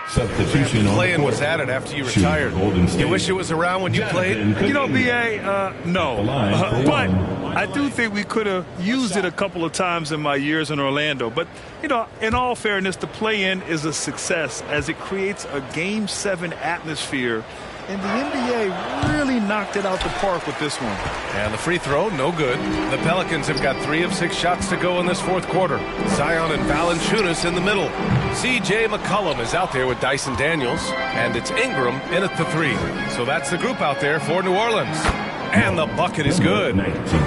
Substitution on Playing the was added after you retired. You wish it was around when you played? You know, B.A., no. But I do think we could have used it a couple of times in my years in Orlando. But, you know, in all fairness, the play-in is a success as it creates a Game 7 atmosphere. And the NBA really knocked it out the park with this one. And the free throw, no good. The Pelicans have got 3 of 6 shots to go in this fourth quarter. Zion and Valanciunas in the middle. C.J. McCollum is out there with Dyson Daniels. And it's Ingram in at the 3. So that's the group out there for New Orleans. And the bucket is good.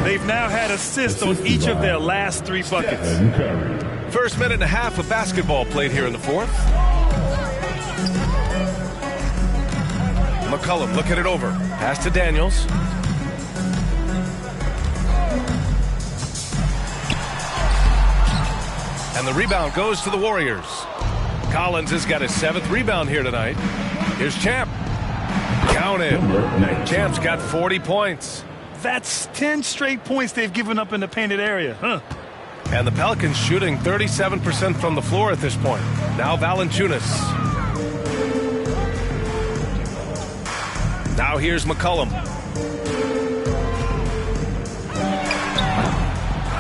They've now had assists on each of their last 3 buckets. First minute and a half of basketball played here in the fourth. McCollum looking it over. Pass to Daniels. And the rebound goes to the Warriors. Collins has got his 7th rebound here tonight. Here's Champ. Count him. Champ's got 40 points. That's 10 straight points they've given up in the painted area. And the Pelicans shooting 37% from the floor at this point. Now Valanciunas. Now here's McCollum.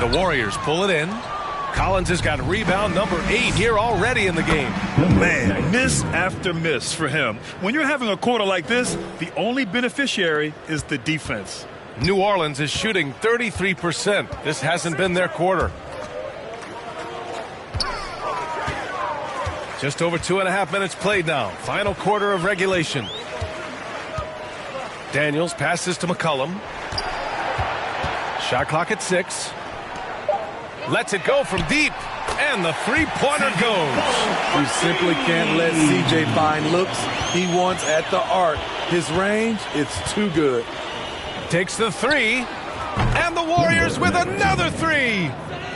The Warriors pull it in. Collins has got rebound number 8 here already in the game. Man, miss after miss for him. When you're having a quarter like this, the only beneficiary is the defense. New Orleans is shooting 33%. This hasn't been their quarter. Just over 2.5 minutes played now. Final quarter of regulation. Daniels passes to McCollum. Shot clock at 6. Lets it go from deep. And the three-pointer goes. You simply can't let CJ find looks he wants at the arc. His range, it's too good. Takes the 3. And the Warriors with another 3.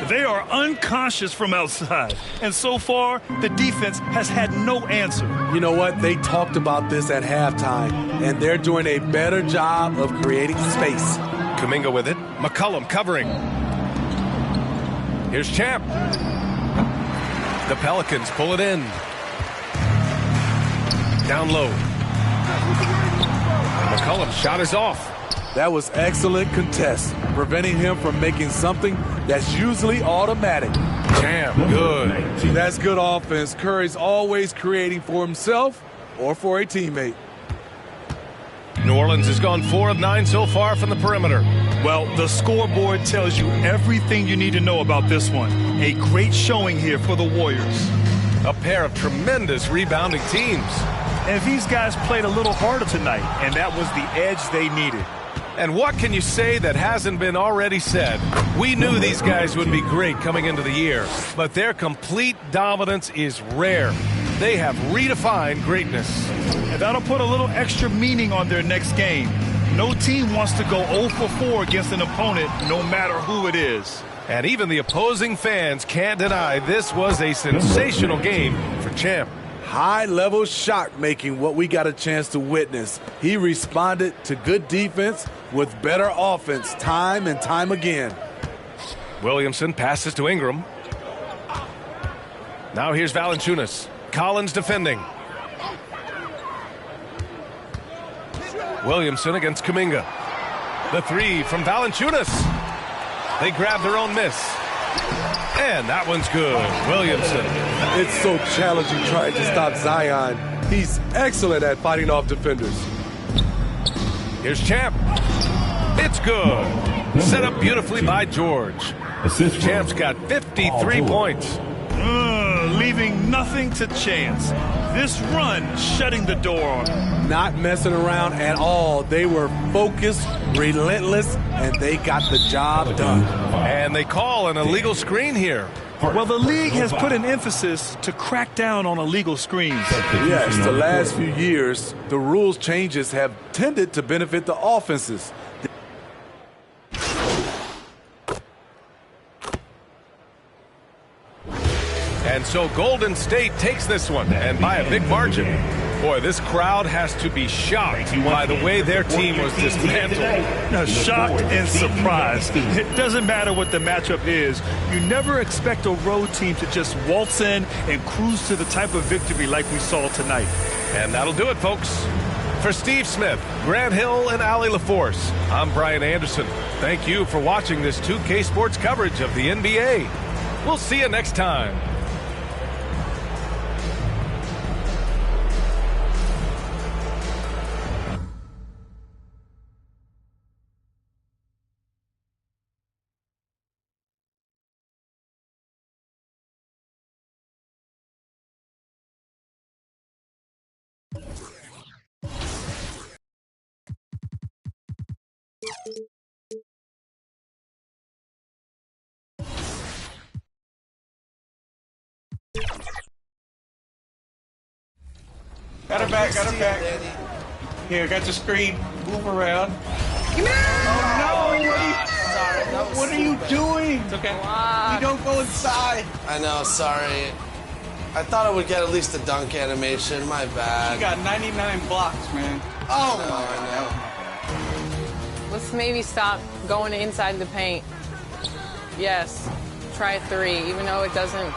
They are unconscious from outside. And so far, the defense has had no answer. You know what? They talked about this at halftime, and they're doing a better job of creating space. Kuminga with it. McCollum covering. Here's Champ. The Pelicans pull it in. Down low. McCollum's shot is off. That was excellent contest, preventing him from making something that's usually automatic. Champ, good. That's good offense. Curry's always creating for himself or for a teammate. New Orleans has gone 4 of 9 so far from the perimeter. Well, the scoreboard tells you everything you need to know about this one. A great showing here for the Warriors. A pair of tremendous rebounding teams. And these guys played a little harder tonight, and that was the edge they needed. And what can you say that hasn't been already said? We knew these guys would be great coming into the year, but their complete dominance is rare. They have redefined greatness. And that'll put a little extra meaning on their next game. No team wants to go 0 for 4 against an opponent, no matter who it is. And even the opposing fans can't deny this was a sensational game for Champ. High-level shot making, what we got a chance to witness. He responded to good defense with better offense time and time again. Williamson passes to Ingram. Now here's Valanciunas. Collins defending. Williamson against Kuminga. The 3 from Valanciunas. They grab their own miss. And that one's good. Williamson. It's so challenging trying to stop Zion. He's excellent at fighting off defenders. Here's Champ. It's good. Set up beautifully by George. Champ's got 53 points. Leaving nothing to chance. This run shutting the door on him. Not messing around at all. They were focused, relentless, and they got the job done. And they call an illegal screen here. Well, the league has put an emphasis to crack down on illegal screens. Yes, the last few years, the rules changes have tended to benefit the offenses. And so Golden State takes this one, and by a big margin. Boy, this crowd has to be shocked by the way their team was dismantled. Now, shocked and surprised. It doesn't matter what the matchup is. You never expect a road team to just waltz in and cruise to the type of victory like we saw tonight. And that'll do it, folks. For Steve Smith, Grant Hill, and Allie LaForce, I'm Brian Anderson. Thank you for watching this 2K Sports coverage of the NBA. We'll see you next time. Got her back, got her back. Here, got your screen. Move around. Oh, no! What are you doing? It's okay. You don't go inside. I know, sorry. I thought I would get at least a dunk animation. My bad. You got 99 blocks, man. Oh, my God. Let's maybe stop going inside the paint. Yes. Try 3, even though it doesn't.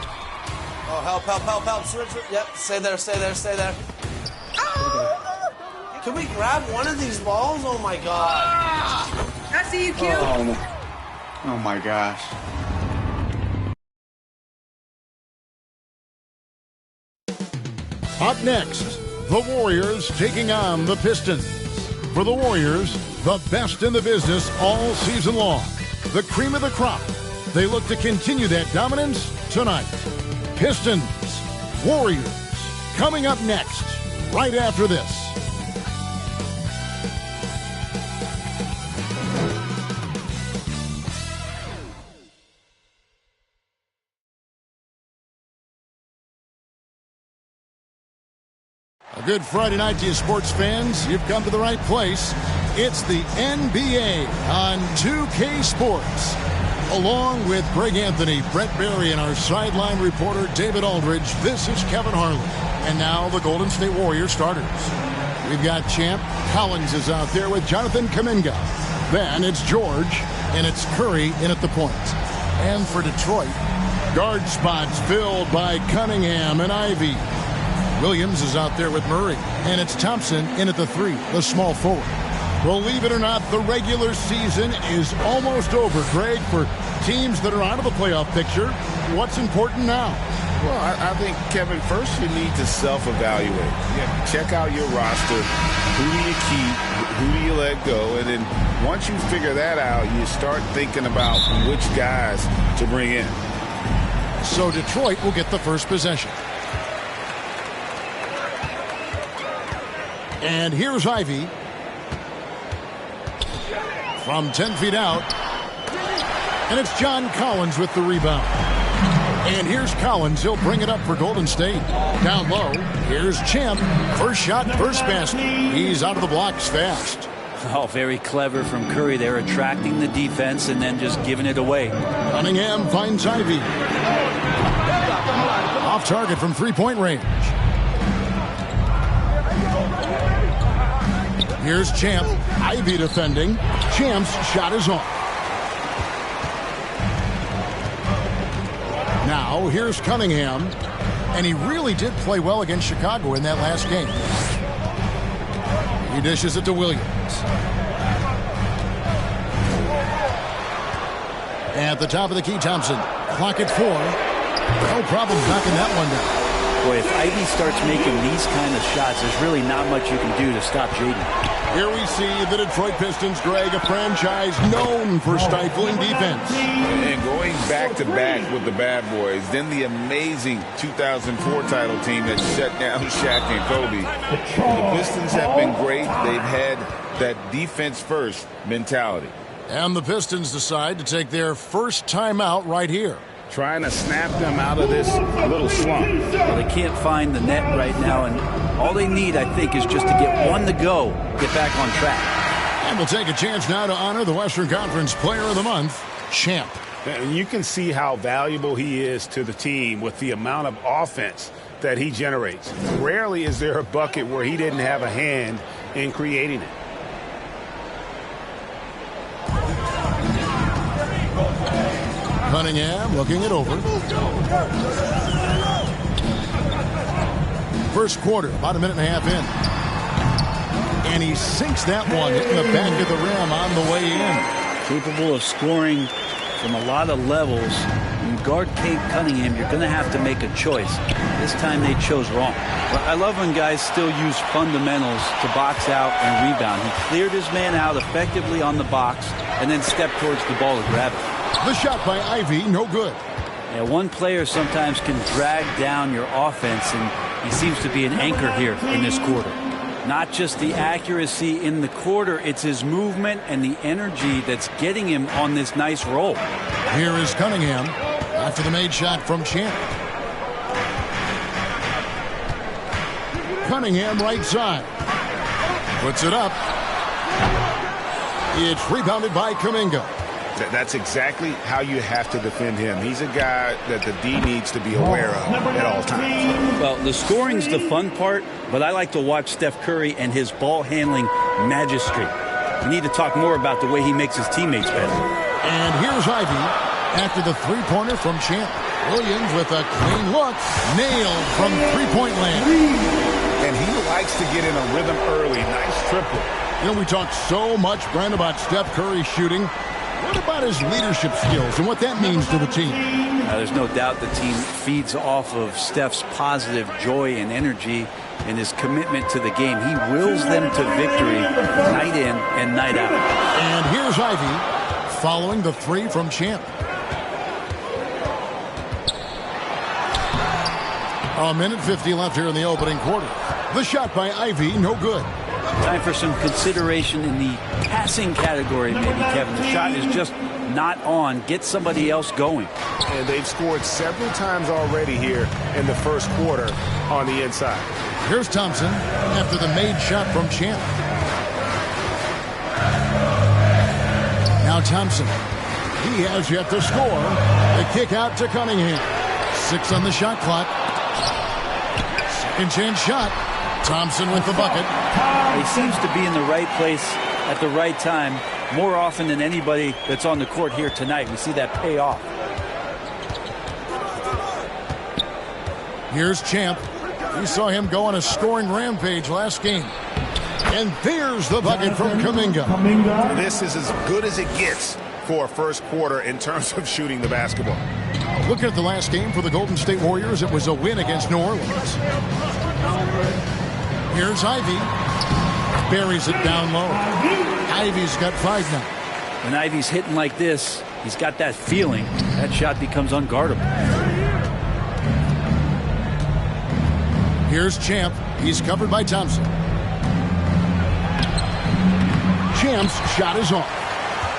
Oh, help, help, help, help. Switch. Yep, stay there, stay there, stay there. Can we grab one of these balls? Oh, my God. I see you, Q. Oh my gosh. Up next, the Warriors taking on the Pistons. For the Warriors, the best in the business all season long. The cream of the crop. They look to continue that dominance tonight. Pistons, Warriors, coming up next, right after this. good Friday night to you, sports fans. You've come to the right place. It's the NBA on 2K Sports. Along with Greg Anthony, Brett Berry, and our sideline reporter, David Aldridge, this is Kevin Harlan. And now the Golden State Warriors starters. We've got Champ. Collins is out there with Jonathan Kuminga. Then it's George, and it's Curry in at the point. And for Detroit, guard spots filled by Cunningham and Ivy. Williams is out there with Murray, and it's Thompson in at the 3, the small forward. Believe it or not, the regular season is almost over, Greg, for teams that are out of the playoff picture. What's important now? Well, I think, Kevin, first you need to self-evaluate. Yeah, check out your roster. Who do you keep? Who do you let go? And then once you figure that out, you start thinking about which guys to bring in. So Detroit will get the first possession. And here's Ivy. From 10 feet out. And it's John Collins with the rebound. And here's Collins. He'll bring it up for Golden State. Down low, here's Champ. First shot, first basket. He's out of the blocks fast. Oh, very clever from Curry there, attracting the defense and then just giving it away. Cunningham finds Ivy. Off target from three-point range. Here's Champ. Ivy defending. Champ's shot is off. Now, here's Cunningham. And he really did play well against Chicago in that last game. He dishes it to Williams. At the top of the key, Thompson. Clock at 4. No problem knocking that one down. Boy, if Ivy starts making these kind of shots, there's really not much you can do to stop Jaden. Here we see the Detroit Pistons, Greg, a franchise known for stifling defense. And going back-to-back with the bad boys, then the amazing 2004 title team that shut down Shaq and Kobe. The Pistons have been great. They've had that defense-first mentality. And the Pistons decide to take their first timeout right here. Trying to snap them out of this little slump. Well, they can't find the net right now, and all they need, I think, is just to get one to go, get back on track. And we'll take a chance now to honor the Western Conference Player of the Month, Champ. And you can see how valuable he is to the team with the amount of offense that he generates. Rarely is there a bucket where he didn't have a hand in creating it. Cunningham looking it over. First quarter, about a minute and a half in. And he sinks that one, hitting the back of the rim on the way in. Capable of scoring from a lot of levels. When you guard Cade Cunningham, you're going to have to make a choice. This time they chose wrong. But I love when guys still use fundamentals to box out and rebound. He cleared his man out effectively on the box and then stepped towards the ball to grab it. The shot by Ivy, no good. Yeah, one player sometimes can drag down your offense, and he seems to be an anchor here in this quarter. Not just the accuracy in the quarter, it's his movement and the energy that's getting him on this nice roll. Here is Cunningham after the made shot from Champ. Cunningham right side. Puts it up. It's rebounded by Kuminga. That's exactly how you have to defend him. He's a guy that the D needs to be aware of at all times. Well, the scoring's the fun part, but I like to watch Steph Curry and his ball handling magistry. We need to talk more about the way he makes his teammates better. And here's Ivy after the three-pointer from Champ. Williams with a clean look. Nailed from three-point land. And he likes to get in a rhythm early. Nice triple. You know, we talk so much, Brent, about Steph Curry shooting. What about his leadership skills and what that means to the team? There's no doubt the team feeds off of Steph's positive joy and energy and his commitment to the game. He wills them to victory night in and night out. And here's Ivy following the three from Champ. A minute 50 left here in the opening quarter. The shot by Ivy, no good. Time for some consideration in the passing category, maybe, Kevin. The shot is just not on. Get somebody else going. And they've scored several times already here in the first quarter on the inside. Here's Thompson after the made shot from Champ. Now Thompson. He has yet to score. The kick out to Cunningham. 6 on the shot clock. Second chance shot. Thompson with the bucket. He seems to be in the right place at the right time more often than anybody that's on the court here tonight. We see that pay off. Here's Champ. We saw him go on a scoring rampage last game. And there's the bucket from Kuminga. This is as good as it gets for a first quarter in terms of shooting the basketball. Looking at the last game for the Golden State Warriors, it was a win against New Orleans. Here's Ivy. Buries it down low. Ivy's got 5 now. When Ivy's hitting like this, he's got that feeling. That shot becomes unguardable. Here's Champ. He's covered by Thompson. Champ's shot is off.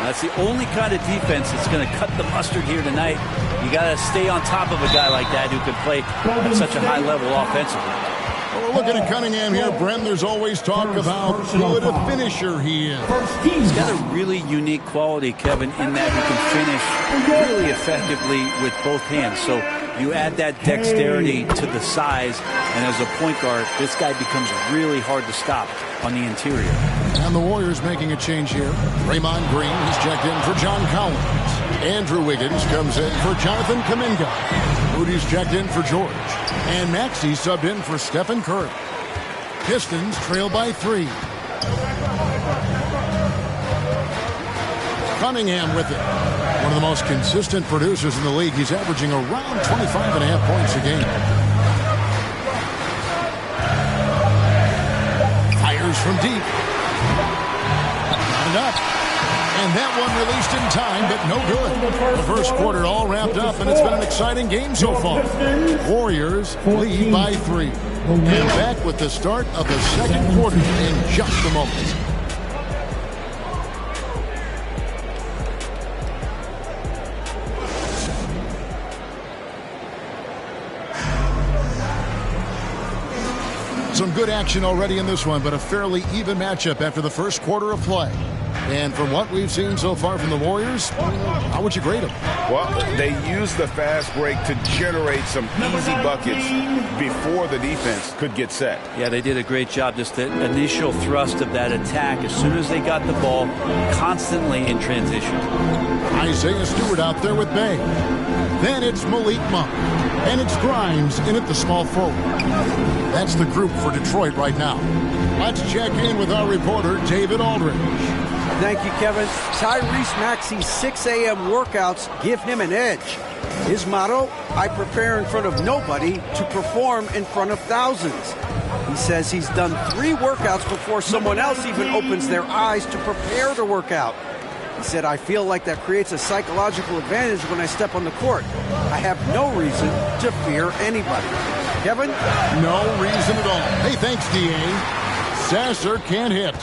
That's the only kind of defense that's going to cut the mustard here tonight. You got to stay on top of a guy like that who can play at such a high level offensively. Well, we're looking at Cunningham here, Brent. There's always talk of how good a finisher he is. He's got a really unique quality, Kevin, in that he can finish really effectively with both hands. So you add that dexterity to the size, and as a point guard, this guy becomes really hard to stop on the interior. And the Warriors making a change here. Draymond Green, he's checked in for John Collins. Andrew Wiggins comes in for Jonathan Kuminga. Moody's checked in for George. And Maxey subbed in for Stephen Curry. Pistons trail by 3. Cunningham with it. One of the most consistent producers in the league. He's averaging around 25.5 points a game. Fires from deep. Not enough. And that one released in time, but no good. The first quarter all wrapped up, and it's been an exciting game so far. Warriors lead by 3. And back with the start of the second quarter in just a moment. Some good action already in this one, but a fairly even matchup after the first quarter of play. And from what we've seen so far from the Warriors, how would you grade them? Well, they used the fast break to generate some easy buckets before the defense could get set. Yeah, they did a great job. Just the initial thrust of that attack, as soon as they got the ball, constantly in transition. Isaiah Stewart out there with Bay. Then it's Malik Monk. And it's Grimes in at the small forward. That's the group for Detroit right now. Let's check in with our reporter, David Aldridge. Thank you, Kevin. Tyrese Maxey's 6 a.m. workouts give him an edge. His motto, I prepare in front of nobody to perform in front of thousands. He says he's done 3 workouts before someone else even opens their eyes to prepare to work out. He said, I feel like that creates a psychological advantage when I step on the court. I have no reason to fear anybody. Kevin? No reason at all. Hey, thanks, D.A. Sasser can't hit.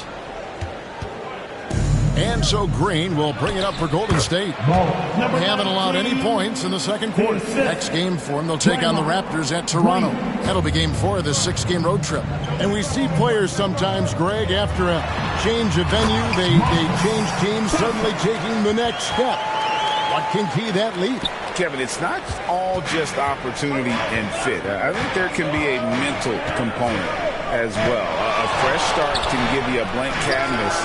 And so Green will bring it up for Golden State. They haven't allowed any points in the second quarter. Next game for them, they'll take on the Raptors at Toronto. That'll be game 4 of this 6-game road trip. And we see players sometimes, Greg, after a change of venue, they change teams, suddenly taking the next step. What can key that lead? Kevin, it's not all just opportunity and fit. I think there can be a mental component as well. A fresh start can give you a blank canvas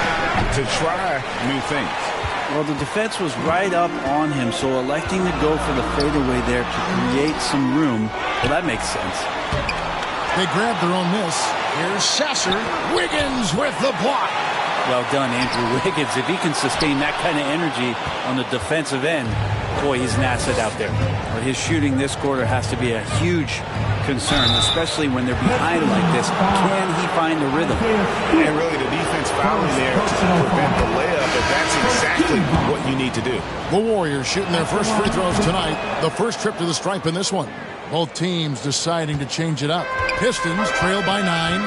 to try new things. Well, the defense was right up on him, so electing to go for the fadeaway there to create some room, well, that makes sense. They grabbed their own miss. Here's Sasser. Wiggins with the block. Well done, Andrew Wiggins. If he can sustain that kind of energy on the defensive end, boy, he's an asset out there. But his shooting this quarter has to be a huge concern, especially when they're behind like this. Can he find the rhythm? And really, the defense fouling there to prevent the layup, but that's exactly what you need to do. The Warriors shooting their first free throws tonight. The first trip to the stripe in this one. Both teams deciding to change it up. Pistons trail by 9.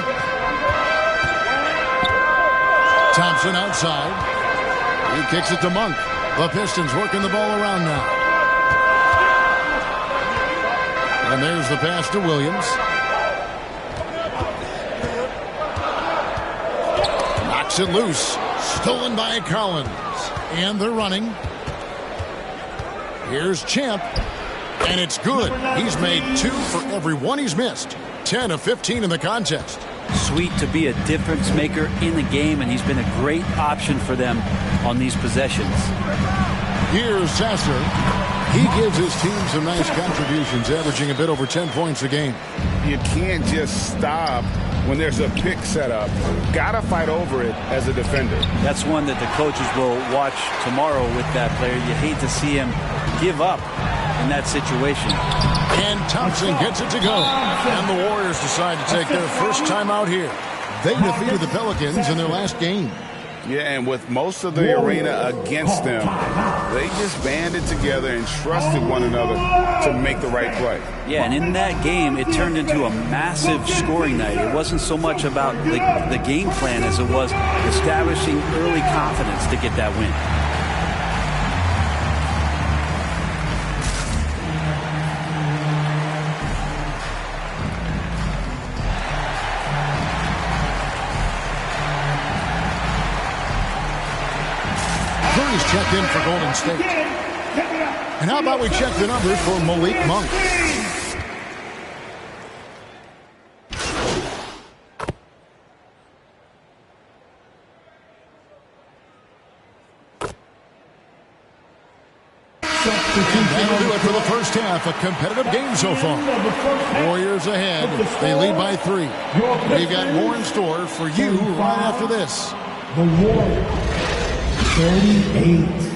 Thompson outside. He kicks it to Monk. The Pistons working the ball around now. And there's the pass to Williams. Kicks it loose. Stolen by Collins. And they're running. Here's Champ. And it's good. He's made 2 for every one he's missed. 10 of 15 in the contest. Sweet to be a difference maker in the game, and he's been a great option for them on these possessions. Here's Sasser. He gives his team some nice contributions, averaging a bit over 10 points a game. You can't just stop when there's a pick set up. Gotta fight over it as a defender. That's one that the coaches will watch tomorrow with that player. You hate to see him give up in that situation. And Thompson gets it to go. And the Warriors decide to take their first time out here. They defeated the Pelicans in their last game. Yeah, and with most of the arena against them, they just banded together and trusted one another to make the right play. Yeah, and in that game, it turned into a massive scoring night. It wasn't so much about the game plan as it was establishing early confidence to get that win. Curry's checked in for Golden State. And how about we check the numbers for Malik Monk? That'll do it for the first half. A competitive game so far. Warriors ahead. They lead by 3. We've got more in store for you right after this. The Warriors 38.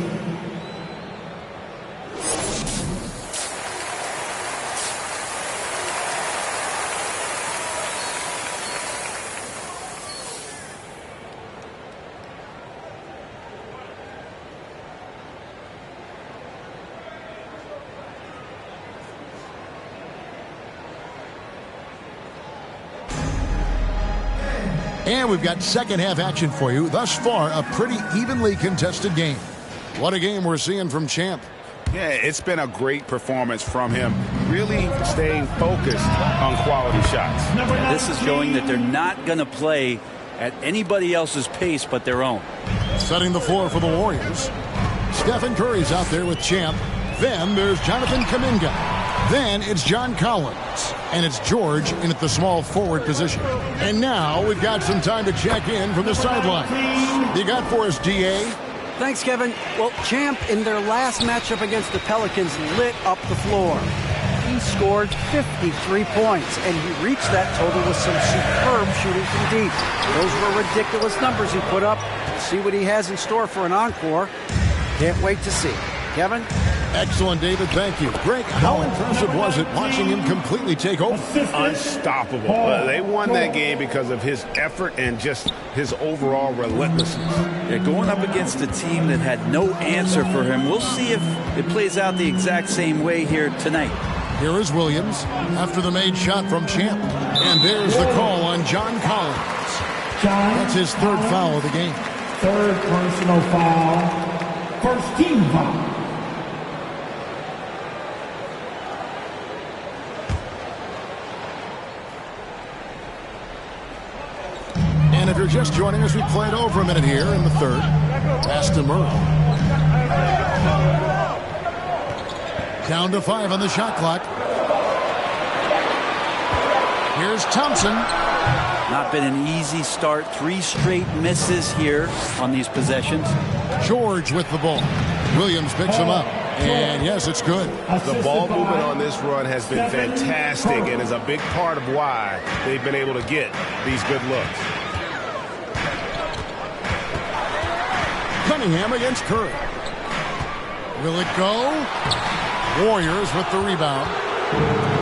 And we've got second half action for you. Thus far, a pretty evenly contested game. What a game we're seeing from Champ. Yeah, it's been a great performance from him. Really staying focused on quality shots. This is showing that they're not going to play at anybody else's pace but their own. Setting the floor for the Warriors. Stephen Curry's out there with Champ. Then there's Jonathan Kuminga. Then it's John Collins. And it's George in at the small forward position. And now we've got some time to check in from the sidelines. You got for us, DA? Thanks, Kevin. Well, Champ, in their last matchup against the Pelicans, lit up the floor. He scored 53 points, and he reached that total with some superb shooting from deep. Those were ridiculous numbers he put up. See what he has in store for an encore. Can't wait to see. Kevin? Excellent, David. Thank you. Greg, how impressive was it watching him completely take over? Unstoppable. They won that game because of his effort and just his overall relentlessness. Yeah, going up against a team that had no answer for him. We'll see if it plays out the exact same way here tonight. Here is Williams after the made shot from Champ. And there's the call on John Collins. That's his third foul of the game. Third personal foul. First team foul. And if you're just joining us, we played over a minute here in the third. Pass to Murray. Down to 5 on the shot clock. Here's Thompson. Not been an easy start. 3 straight misses here on these possessions. George with the ball. Williams picks him up. And yes, it's good. The ball movement on this run has been fantastic and is a big part of why they've been able to get these good looks. Cunningham against Curry. Will it go? Warriors with the rebound.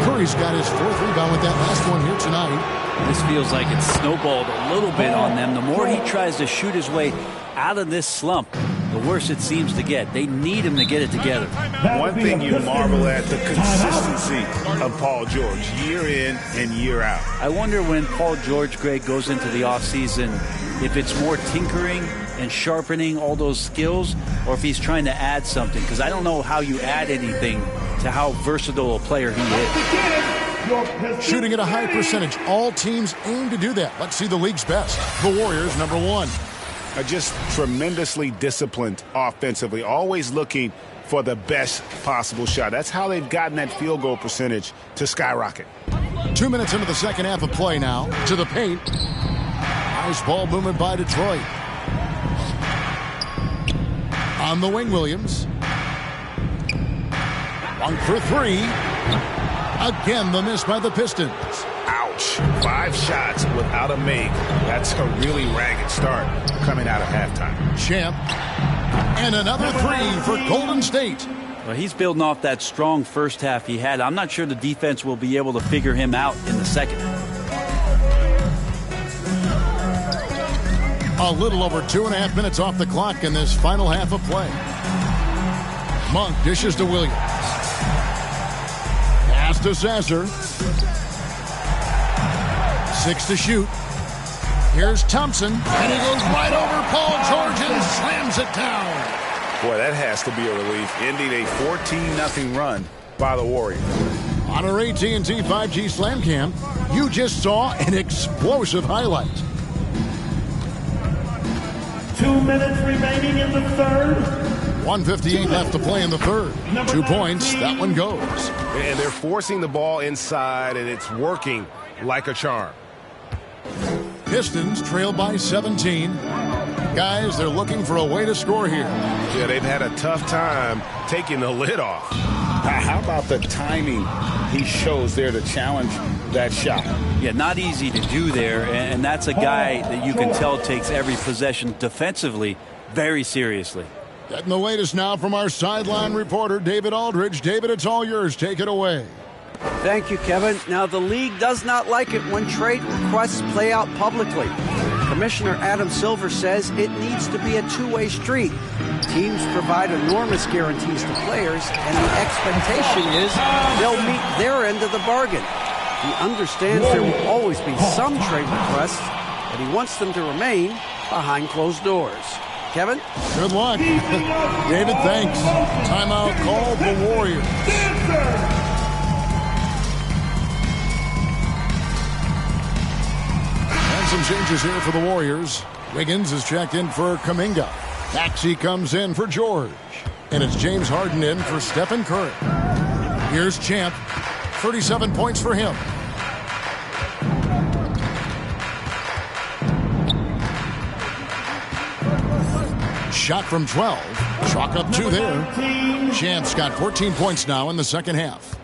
Curry's got his 4th rebound with that last one here tonight. This feels like it's snowballed a little bit on them. The more he tries to shoot his way out of this slump, the worse it seems to get. They need him to get it together. One thing you marvel at, the consistency of Paul George, year in and year out. I wonder when Paul George, Greg, goes into the offseason, if it's more tinkering and sharpening all those skills, or if he's trying to add something, because I don't know how you add anything to how versatile a player he is. Shooting at a high percentage. All teams aim to do that. Let's see the league's best. The Warriors, number 1. are just tremendously disciplined offensively, always looking for the best possible shot. That's how they've gotten that field goal percentage to skyrocket. 2 minutes into the second half of play now. To the paint. Nice ball movement by Detroit. On the wing, Williams. 1 for 3. Again, the miss by the Pistons. Ouch. 5 shots without a make. That's a really ragged start coming out of halftime. Champ. And another 3 for Golden State. Well, he's building off that strong first half he had. I'm not sure the defense will be able to figure him out in the second. A little over 2.5 minutes off the clock in this final half of play. Monk dishes to Williams. Pass to Sasser. 6 to shoot. Here's Thompson, and he goes right over Paul George and slams it down. Boy, that has to be a relief, ending a 14-0 run by the Warriors. On our AT&T 5G Slam Cam, you just saw an explosive highlight. 2 minutes remaining in the third. 1:58 left to play in the third. 2 points, that one goes. And they're forcing the ball inside, and it's working like a charm. Pistons trail by 17. Guys, they're looking for a way to score here. Yeah, they've had a tough time taking the lid off. How about the timing he shows there to challenge that shot? Yeah, not easy to do there, and that's a guy that you can tell takes every possession defensively very seriously. Getting the latest now from our sideline reporter, David Aldridge. David, it's all yours. Take it away. Thank you, Kevin. Now, the league does not like it when trade requests play out publicly. Commissioner Adam Silver says it needs to be a two-way street. Teams provide enormous guarantees to players, and the expectation is they'll meet their end of the bargain. He understands there will always be some trade requests, but he wants them to remain behind closed doors. Kevin? Good luck. David, thanks. Timeout called the Warriors. And some changes here for the Warriors. Wiggins is checked in for Kuminga. Maxey comes in for George. And it's James Harden in for Stephen Curry. Here's Champ. 37 points for him. Shot from 12. Chalk up 2 there. Champ's got 14 points now in the second half.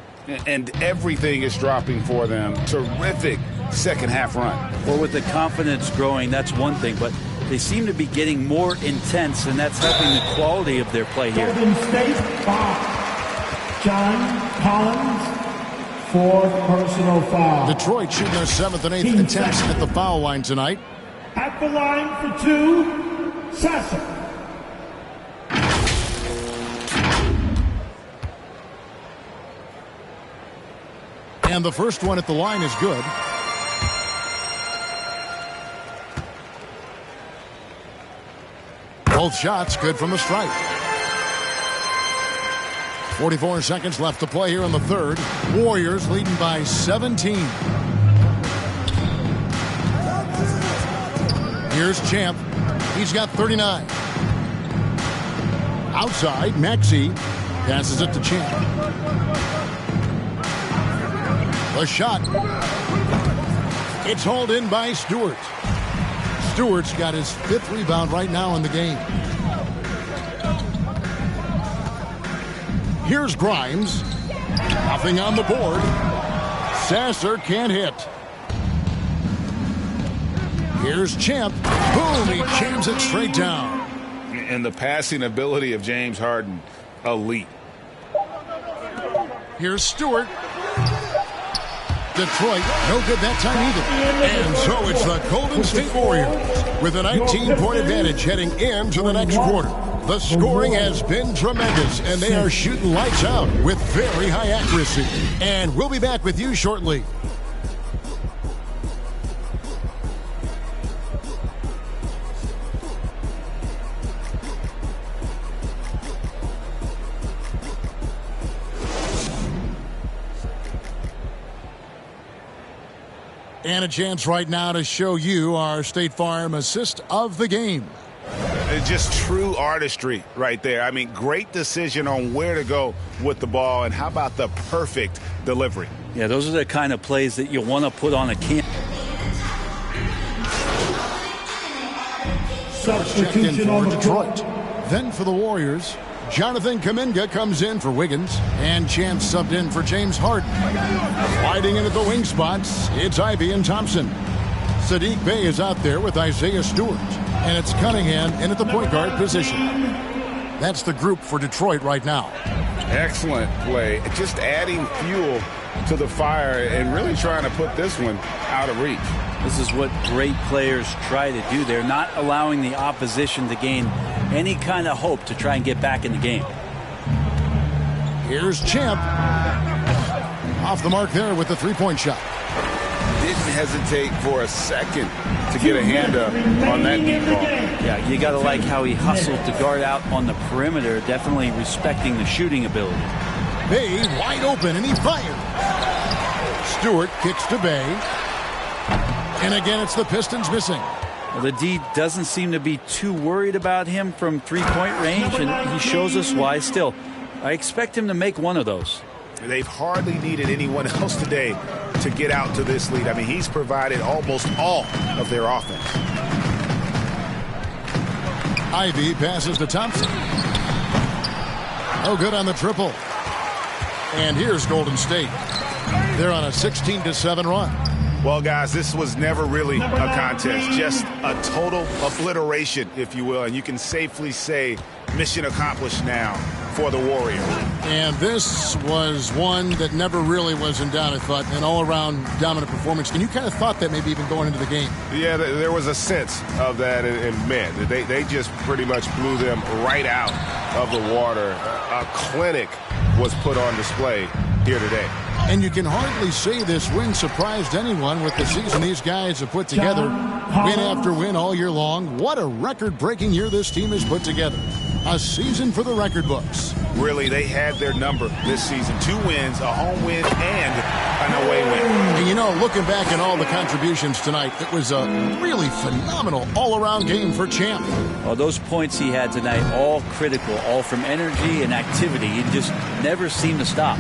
And everything is dropping for them. Terrific second half run. Well, with the confidence growing, that's one thing, but they seem to be getting more intense, and that's helping the quality of their play here. Golden State, John Collins, 4th personal foul. Detroit shooting their 7th and 8th attempts at the foul line tonight. At the line for 2, Sasser. And the first one at the line is good. Both shots good from the stripe. 44 seconds left to play here in the third. Warriors leading by 17. Here's Champ. He's got 39. Outside, Maxey passes it to Champ. The shot. It's hauled in by Stewart. Stewart's got his 5th rebound right now in the game. Here's Grimes. Nothing on the board. Sasser can't hit. Here's Champ. Boom, he jams it straight down. And the passing ability of James Harden, elite. Here's Stewart. Detroit, no good that time either. And so it's the Golden State Warriors with a 19-point advantage heading into the next quarter. The scoring has been tremendous, and they are shooting lights out with very high accuracy. And we'll be back with you shortly. And a chance right now to show you our State Farm assist of the game. It's just true artistry right there. I mean, great decision on where to go with the ball, and how about the perfect delivery? Yeah, those are the kind of plays that you want to put on a camp. Checked in for Detroit. Then for the Warriors, Jonathan Kuminga comes in for Wiggins, and Chance subbed in for James Harden. Sliding into the wing spots, it's Ivy and Thompson. Sadiq Bey is out there with Isaiah Stewart, and it's Cunningham in at the point guard position. That's the group for Detroit right now. Excellent play. Just adding fuel to the fire and really trying to put this one out of reach. This is what great players try to do. They're not allowing the opposition to gain any kind of hope to try and get back in the game. Here's Champ. Off the mark there with the three-point shot. Didn't hesitate for a second to get a hand up on that deep ball. Yeah, you got to like how he hustled to guard out on the perimeter, definitely respecting the shooting ability. Bey wide open, and he fired. Stewart kicks to Bey. And again, it's the Pistons missing. Well, the D doesn't seem to be too worried about him from three-point range, and he shows us why still. I expect him to make one of those. They've hardly needed anyone else today to get out to this lead. I mean, he's provided almost all of their offense. Ivy passes to Thompson. No good on the triple. And here's Golden State. They're on a 16-7 run. Well, guys, this was never really a contest, just a total obliteration, if you will. And you can safely say mission accomplished now for the Warriors. And this was one that never really was in doubt, I thought, an all-around dominant performance. And you kind of thought that maybe even going into the game. Yeah, there was a sense of that. And man, they just pretty much blew them right out of the water. A clinic was put on display here today. And you can hardly say this win surprised anyone with the season these guys have put together. Win after win all year long. What a record-breaking year this team has put together. A season for the record books. Really, they had their number this season. 2 wins, a home win, and an away win. And you know, looking back at all the contributions tonight, it was a really phenomenal all-around game for Champ. Well, those points he had tonight, all critical, all from energy and activity. He just never seemed to stop.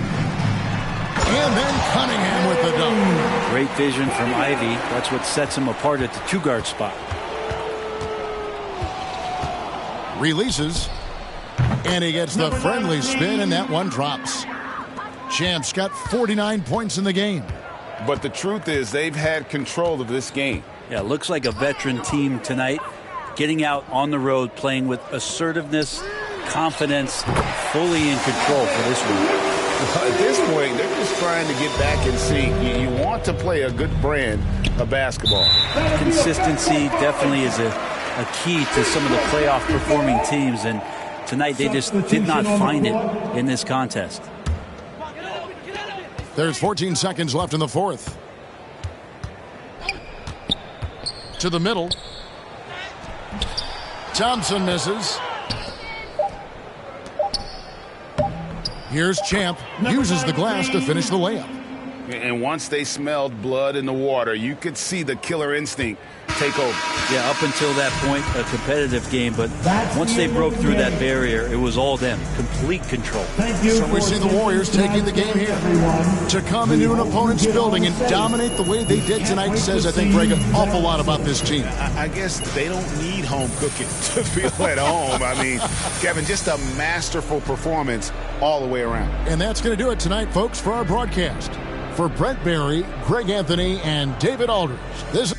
And then Cunningham with the dunk. Great vision from Ivy. That's what sets him apart at the 2-guard spot. Releases. And he gets the friendly spin, and that one drops. Champ's got 49 points in the game. But the truth is, they've had control of this game. Yeah, looks like a veteran team tonight. Getting out on the road, playing with assertiveness, confidence, fully in control for this one. At this point, they're just trying to get back in sync. You want to play a good brand of basketball. Consistency definitely is a key to some of the playoff performing teams, and tonight they just did not find it in this contest. There's 14 seconds left in the fourth. To the middle. Thompson misses. Here's Champ, uses the glass to finish the layup. And once they smelled blood in the water, you could see the killer instinct take over. Yeah, up until that point, a competitive game, but once they broke through that barrier, it was all them. Complete control. So we see the Warriors taking the game here. To come into an opponent's building and dominate the way they did tonight says, I think, Greg, an awful lot about this team. I guess they don't need home cooking to feel at home. I mean, Kevin, just a masterful performance all the way around. And that's going to do it tonight, folks, for our broadcast. For Brent Barry, Greg Anthony, and David Aldridge, this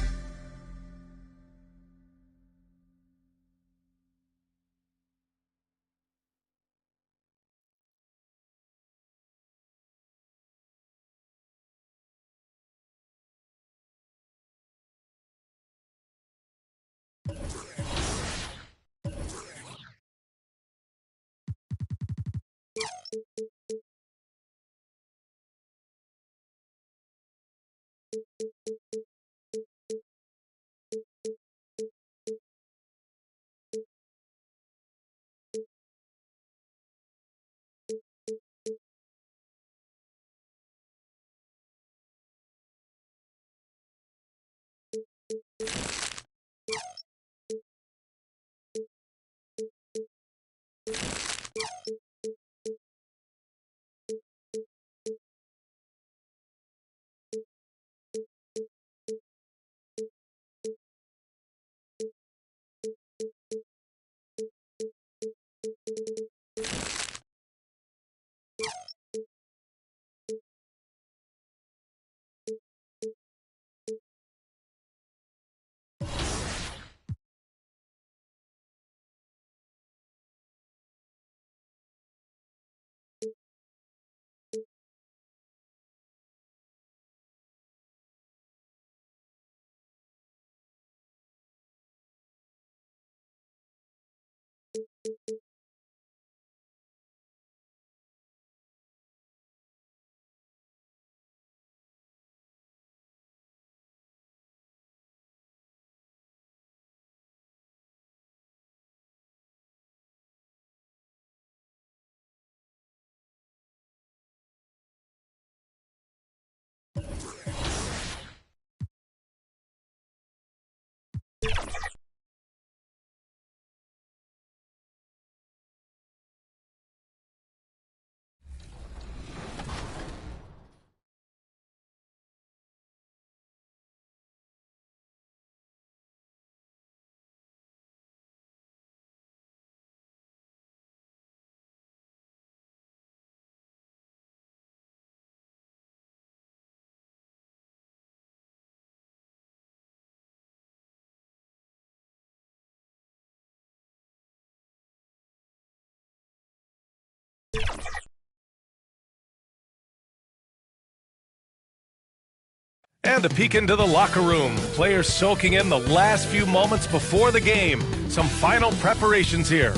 And a peek into the locker room. Players soaking in the last few moments before the game. Some final preparations here.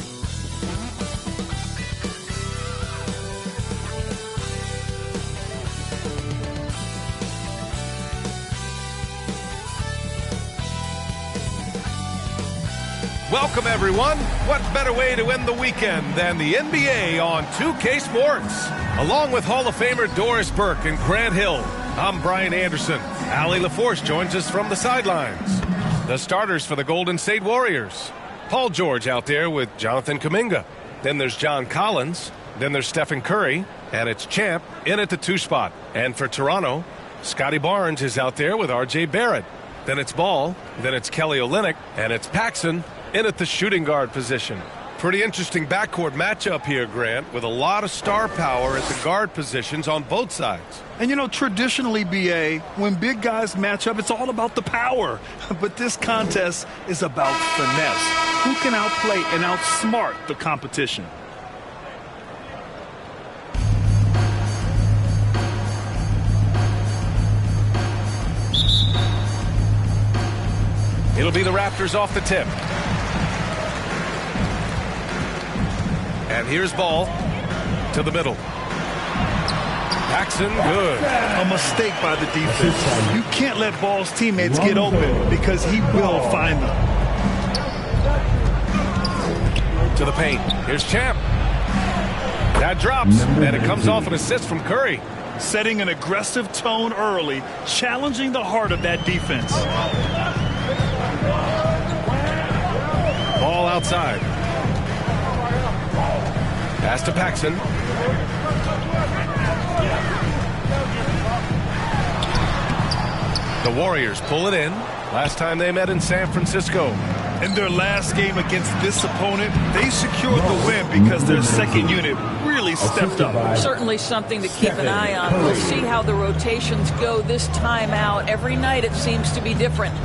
Welcome, everyone. What better way to end the weekend than the NBA on 2K Sports? Along with Hall of Famer Doris Burke and Grant Hill, I'm Brian Anderson. Allie LaForce joins us from the sidelines. The starters for the Golden State Warriors. Paul George out there with Jonathan Kuminga. Then there's John Collins. Then there's Stephen Curry. And it's Champ in at the 2 spot. And for Toronto, Scotty Barnes is out there with R.J. Barrett. Then it's Ball. Then it's Kelly Olynyk. And it's Paxson in at the shooting guard position. Pretty interesting backcourt matchup here, Grant, with a lot of star power at the guard positions on both sides. And, you know, traditionally, BA, when big guys match up, it's all about the power. But this contest is about finesse. Who can outplay and outsmart the competition? It'll be the Raptors off the tip. And here's Ball to the middle. Paxson, good. A mistake by the defense. You can't let Ball's teammates get open because he will find them. To the paint. Here's Champ. That drops, and it comes off an assist from Curry. Setting an aggressive tone early, challenging the heart of that defense. Ball outside. Pass to Paxson. The Warriors pull it in. Last time they met in San Francisco. In their last game against this opponent, they secured the win because their second unit really stepped up. Certainly something to keep an eye on. We'll see how the rotations go this time out. Every night it seems to be different.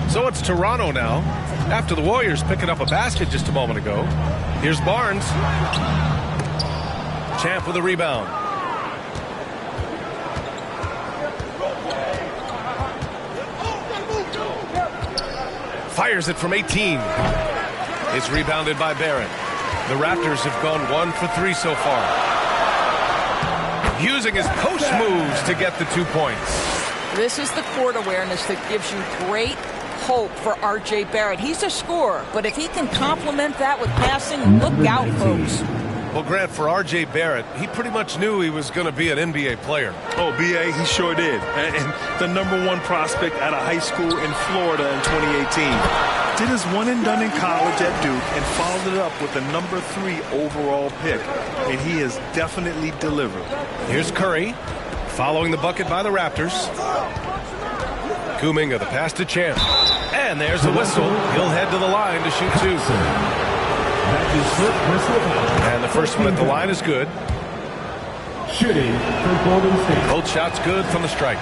So it's Toronto now. After the Warriors picking up a basket just a moment ago. Here's Barnes. Champ with a rebound. Fires it from 18. It's rebounded by Barrett. The Raptors have gone 1 for 3 so far. Using his post moves to get the 2 points. This is the court awareness that gives you great hope for R.J. Barrett. He's a scorer, but if he can complement that with passing, look out, folks. Well, Grant, for R.J. Barrett, he pretty much knew he was going to be an NBA player. Oh, B.A., he sure did. And the #1 prospect out of high school in Florida in 2018. Did his one and done in college at Duke and followed it up with the #3 overall pick. And he has definitely delivered. Here's Curry, following the bucket by the Raptors. Kuminga, the pass to Champ. And there's the whistle. He'll head to the line to shoot 2. And the first one at the line is good. Shooting for Golden State. Both shots good from the strike.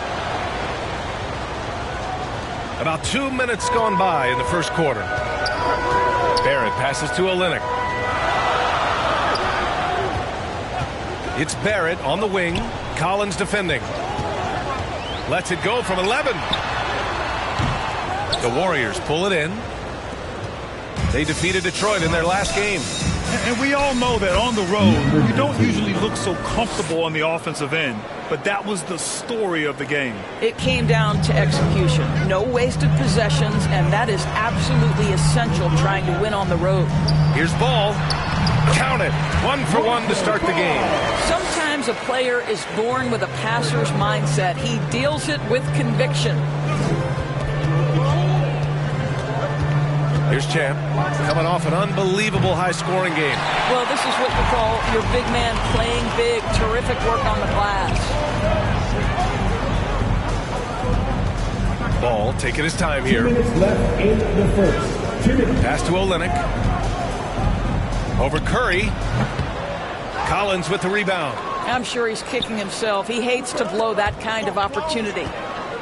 About 2 minutes gone by in the first quarter. Barrett passes to Olynyk. It's Barrett on the wing. Collins defending. Lets it go from 11. The Warriors pull it in. They defeated Detroit in their last game. And we all know that on the road, you don't usually look so comfortable on the offensive end. But that was the story of the game. It came down to execution. No wasted possessions, and that is absolutely essential trying to win on the road. Here's ball. Count it. 1 for 1 to start the game. Sometimes a player is born with a passer's mindset. He deals it with conviction. Here's Champ, coming off an unbelievable high-scoring game. Well, this is what you call your big man playing big. Terrific work on the glass. Ball taking his time here. 2 minutes left in the first. 2 minutes. Pass to Olynyk. Over Curry. Collins with the rebound. I'm sure he's kicking himself. He hates to blow that kind of opportunity.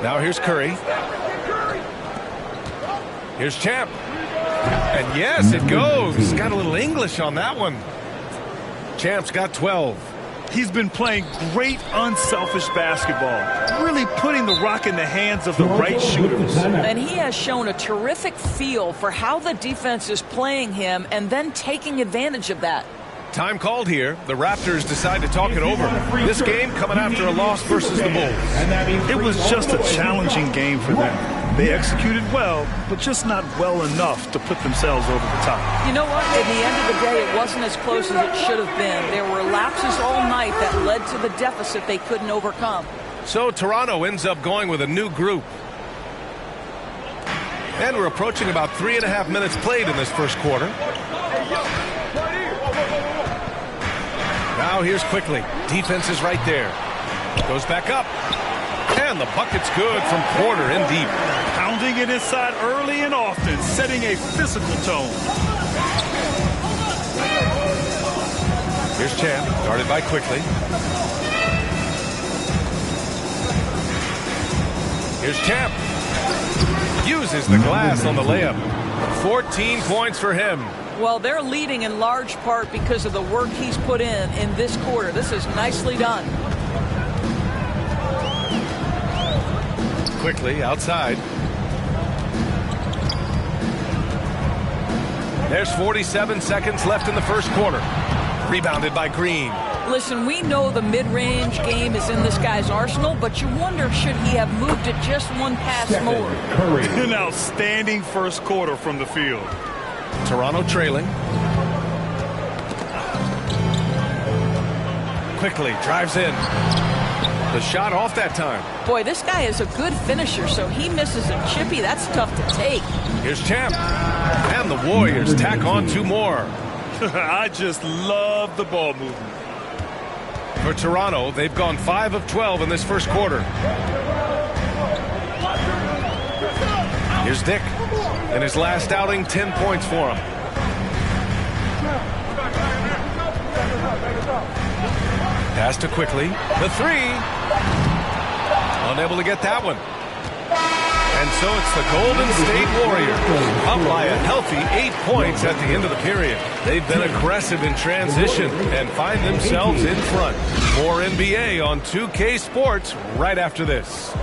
Now here's Curry. Here's Champ. And yes, it goes. Got a little English on that one. Champ's got 12. He's been playing great unselfish basketball, really putting the rock in the hands of the right shooters. And he has shown a terrific feel for how the defense is playing him and then taking advantage of that. Time called here. The Raptors decide to talk it over. This game coming after a loss versus the Bulls. It was just a challenging game for them. They executed well, but just not well enough to put themselves over the top. You know what? At the end of the day, it wasn't as close as it should have been. There were lapses all night that led to the deficit they couldn't overcome. So Toronto ends up going with a new group. And we're approaching about 3.5 minutes played in this first quarter. Now here's Quickly. Defense is right there. Goes back up. And the bucket's good from Porter in deep. Pounding it inside early and often, setting a physical tone. Here's Champ, guarded by Quickly. Here's Champ. Uses the glass on the layup. 14 points for him. Well, they're leading in large part because of the work he's put in this quarter. This is nicely done. Quickly outside. There's 47 seconds left in the first quarter. Rebounded by Green. Listen, we know the mid-range game is in this guy's arsenal, but you wonder, should he have moved it just one pass more? An outstanding first quarter from the field. Toronto trailing. Quickly drives in. The shot off that time. Boy, this guy is a good finisher, so he misses a chippy. That's tough to take. Here's Champ. And the Warriors tack on 2 more. I just love the ball movement. For Toronto, they've gone 5 of 12 in this first quarter. Here's Dick. In his last outing, 10 points for him. Pass to Quickly. The 3. Unable to get that one. And so it's the Golden State Warriors up by a healthy 8 points at the end of the period. They've been aggressive in transition and find themselves in front. More NBA on 2K Sports right after this.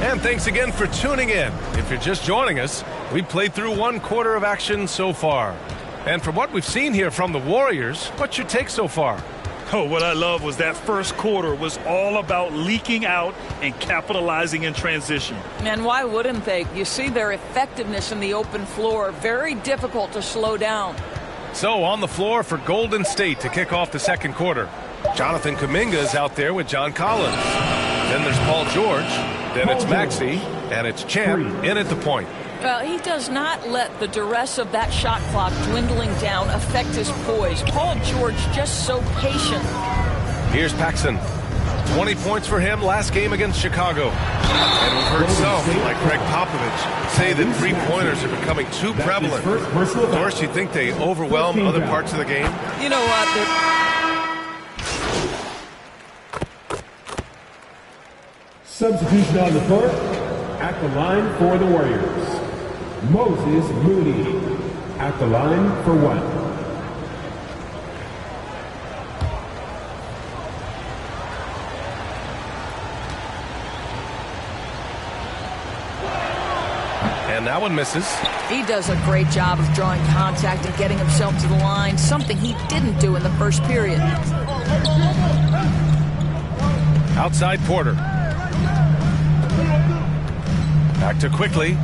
And thanks again for tuning in. If you're just joining us, we've played through 1 quarter of action so far. And from what we've seen here from the Warriors, what's your take so far? Oh, what I love was that first quarter was all about leaking out and capitalizing in transition. And why wouldn't they? You see their effectiveness in the open floor. Very difficult to slow down. So on the floor for Golden State to kick off the second quarter. Jonathan Kuminga is out there with John Collins. Then there's Paul George. Then it's Maxey. And it's Champ in at the point. Well, he does not let the duress of that shot clock dwindling down affect his poise. Paul George just so patient. Here's Paxson. 20 points for him last game against Chicago. And we've heard some, like Greg Popovich, say that 3-pointers are becoming too prevalent. Doris, you think they overwhelm other parts of the game? You know what? Substitution on the court. At the line for the Warriors, Moses Moody. At the line for 1. And that one misses. He does a great job of drawing contact and getting himself to the line, something he didn't do in the first period. Outside Porter. Back to Quickly.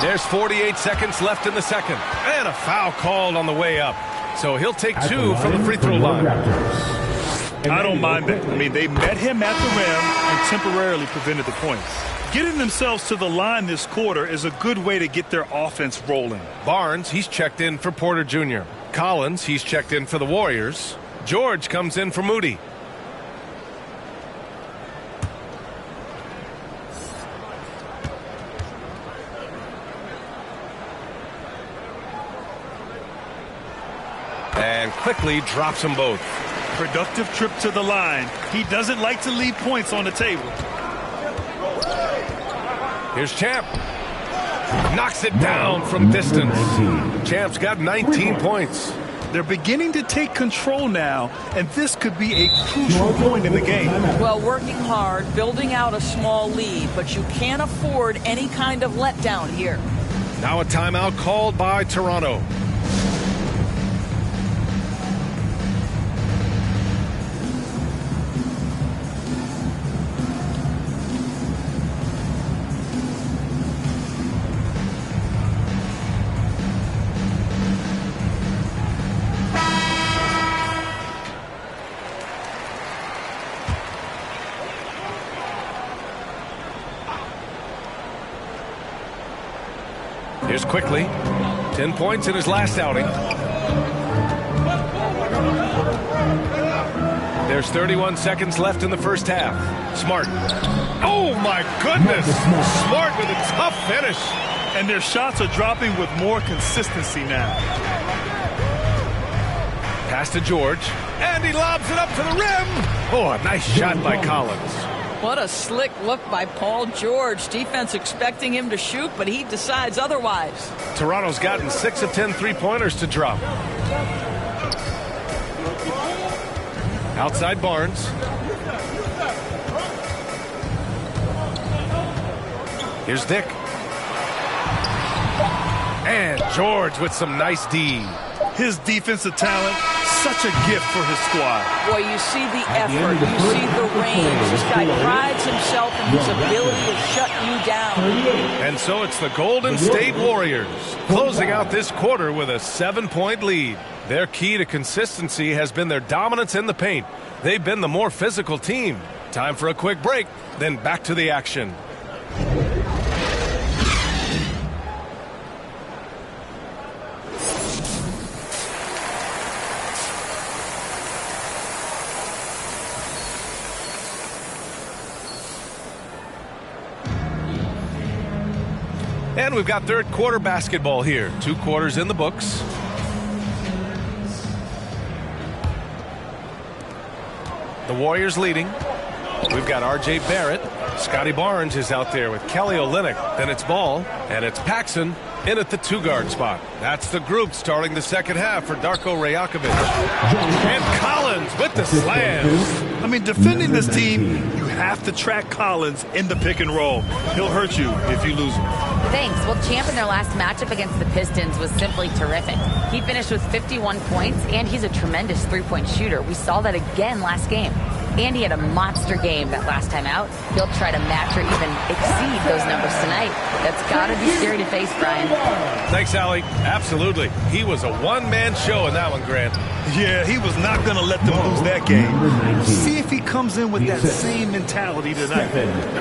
There's 48 seconds left in the second. And a foul called on the way up. So he'll take 2 from the free throw line. I don't mind that. I mean, they met him at the rim and temporarily prevented the points. Getting themselves to the line this quarter is a good way to get their offense rolling. Barnes, he's checked in for Porter Jr. Collins, he's checked in for the Warriors. George comes in for Moody. And Quickly drops them both. Productive trip to the line. He doesn't like to leave points on the table. Here's Champ. Knocks it down from distance. Champ's got 19 points. They're beginning to take control now, and this could be a crucial point in the game. Well, working hard, building out a small lead, but you can't afford any kind of letdown here. Now a timeout called by Toronto. Here's Quickly. 10 points in his last outing. There's 31 seconds left in the first half. Smart. Oh, my goodness. Smart with a tough finish. And their shots are dropping with more consistency now. Pass to George. And he lobs it up to the rim. Oh, a nice shot by Collins. What a slick look by Paul George. Defense expecting him to shoot, but he decides otherwise. Toronto's gotten 6 of 10 three-pointers to drop. Outside Barnes. Here's Dick. And George with some nice D. His defensive talent, such a gift for his squad. Boy, you see the effort, you see the range. This guy prides himself in his ability to shut you down. And so it's the Golden State Warriors closing out this quarter with a 7-point lead. Their key to consistency has been their dominance in the paint. They've been the more physical team. Time for a quick break, then back to the action. And we've got third quarter basketball here. 2 quarters in the books. The Warriors leading. We've got R.J. Barrett. Scotty Barnes is out there with Kelly Olynyk. Then it's Ball, and it's Paxson in at the 2-guard spot. That's the group starting the second half for Darko Rajakovic. And Collins with the slam. I mean, defending this team, you have to track Collins in the pick and roll. He'll hurt you if you lose him. Thanks. Well, Champ in their last matchup against the Pistons was simply terrific. He finished with 51 points, and he's a tremendous three-point shooter. We saw that again last game. And he had a monster game that last time out. He'll try to match or even exceed those numbers tonight. That's got to be scary to face, Brian. Thanks, Allie. Absolutely. He was a one-man show in that one, Grant. Yeah, he was not going to let them lose that game. See if he comes in with that same mentality tonight.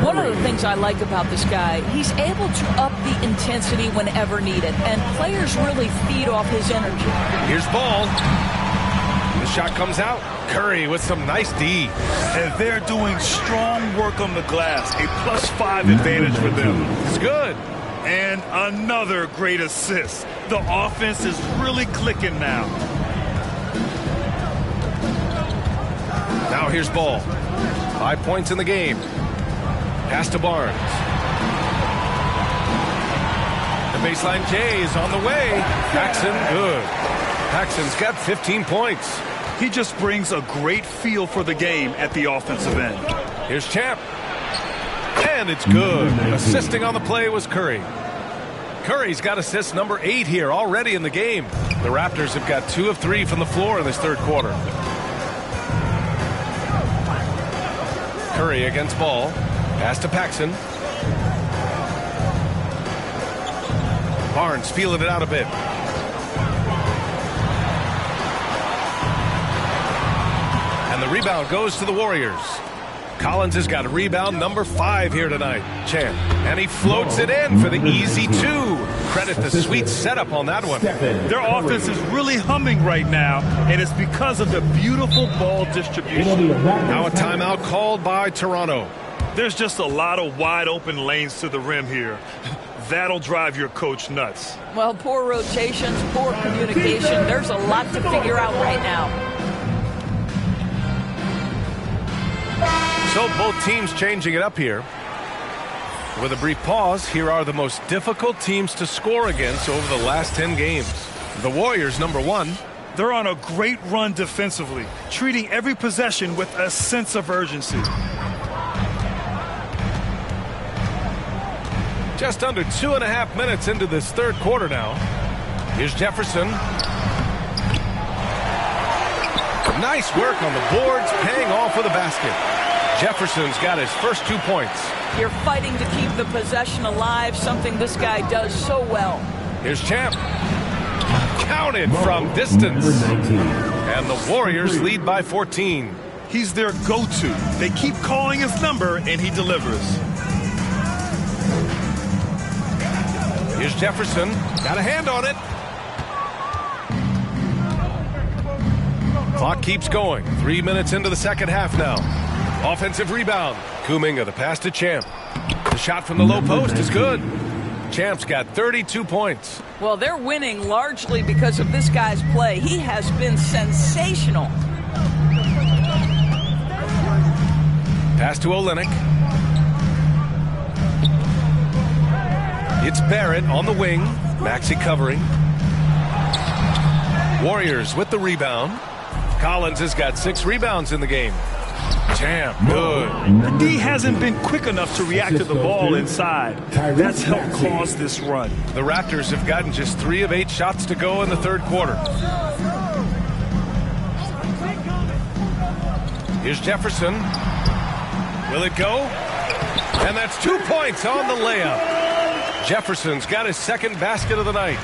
One of the things I like about this guy, he's able to up the intensity whenever needed, and players really feed off his energy. Here's Ball. The shot comes out. Curry with some nice D. And they're doing strong work on the glass. A +5 advantage for them. It's good. And another great assist. The offense is really clicking now. Now here's Ball. 5 points in the game. Pass to Barnes. The baseline J is on the way. Paxson, good. Paxson's got 15 points. He just brings a great feel for the game at the offensive end. Here's Champ. And it's good. Assisting on the play was Curry. Curry's got assist number 8 here already in the game. The Raptors have got 2 of 3 from the floor in this third quarter. Curry against Ball. Pass to Paxson. Barnes feeling it out a bit. And the rebound goes to the Warriors. Collins has got rebound number 5 here tonight. Champ. And he floats it in for the easy 2. Credit the sweet setup on that one. Their offense is really humming right now, and it's because of the beautiful ball distribution. Now a timeout called by Toronto. There's just a lot of wide open lanes to the rim here. That'll drive your coach nuts. Well, poor rotations, poor communication. There's a lot to figure out right now. So both teams changing it up here. With a brief pause, here are the most difficult teams to score against over the last 10 games. The Warriors, number 1. They're on a great run defensively, treating every possession with a sense of urgency. Just under 2.5 minutes into this third quarter now. Here's Jefferson. Nice work on the boards, paying off with a basket. Jefferson's got his first 2 points. You're fighting to keep the possession alive, something this guy does so well. Here's Champ. Counted from distance. And the Warriors lead by 14. He's their go-to. They keep calling his number, and he delivers. Here's Jefferson. Got a hand on it. Clock keeps going. 3 minutes into the second half now. Offensive rebound. Kuminga, the pass to Champ. The shot from the low post is good. Champ's got 32 points. Well, they're winning largely because of this guy's play. He has been sensational. Pass to Olynyk. It's Barrett on the wing. Maxey covering. Warriors with the rebound. Collins has got 6 rebounds in the game. Champ, good. The D hasn't been quick enough to react to the ball inside. That's helped cause this run. The Raptors have gotten just 3 of 8 shots to go in the third quarter. Here's Jefferson. Will it go? And that's 2 points on the layup. Jefferson's got his second basket of the night.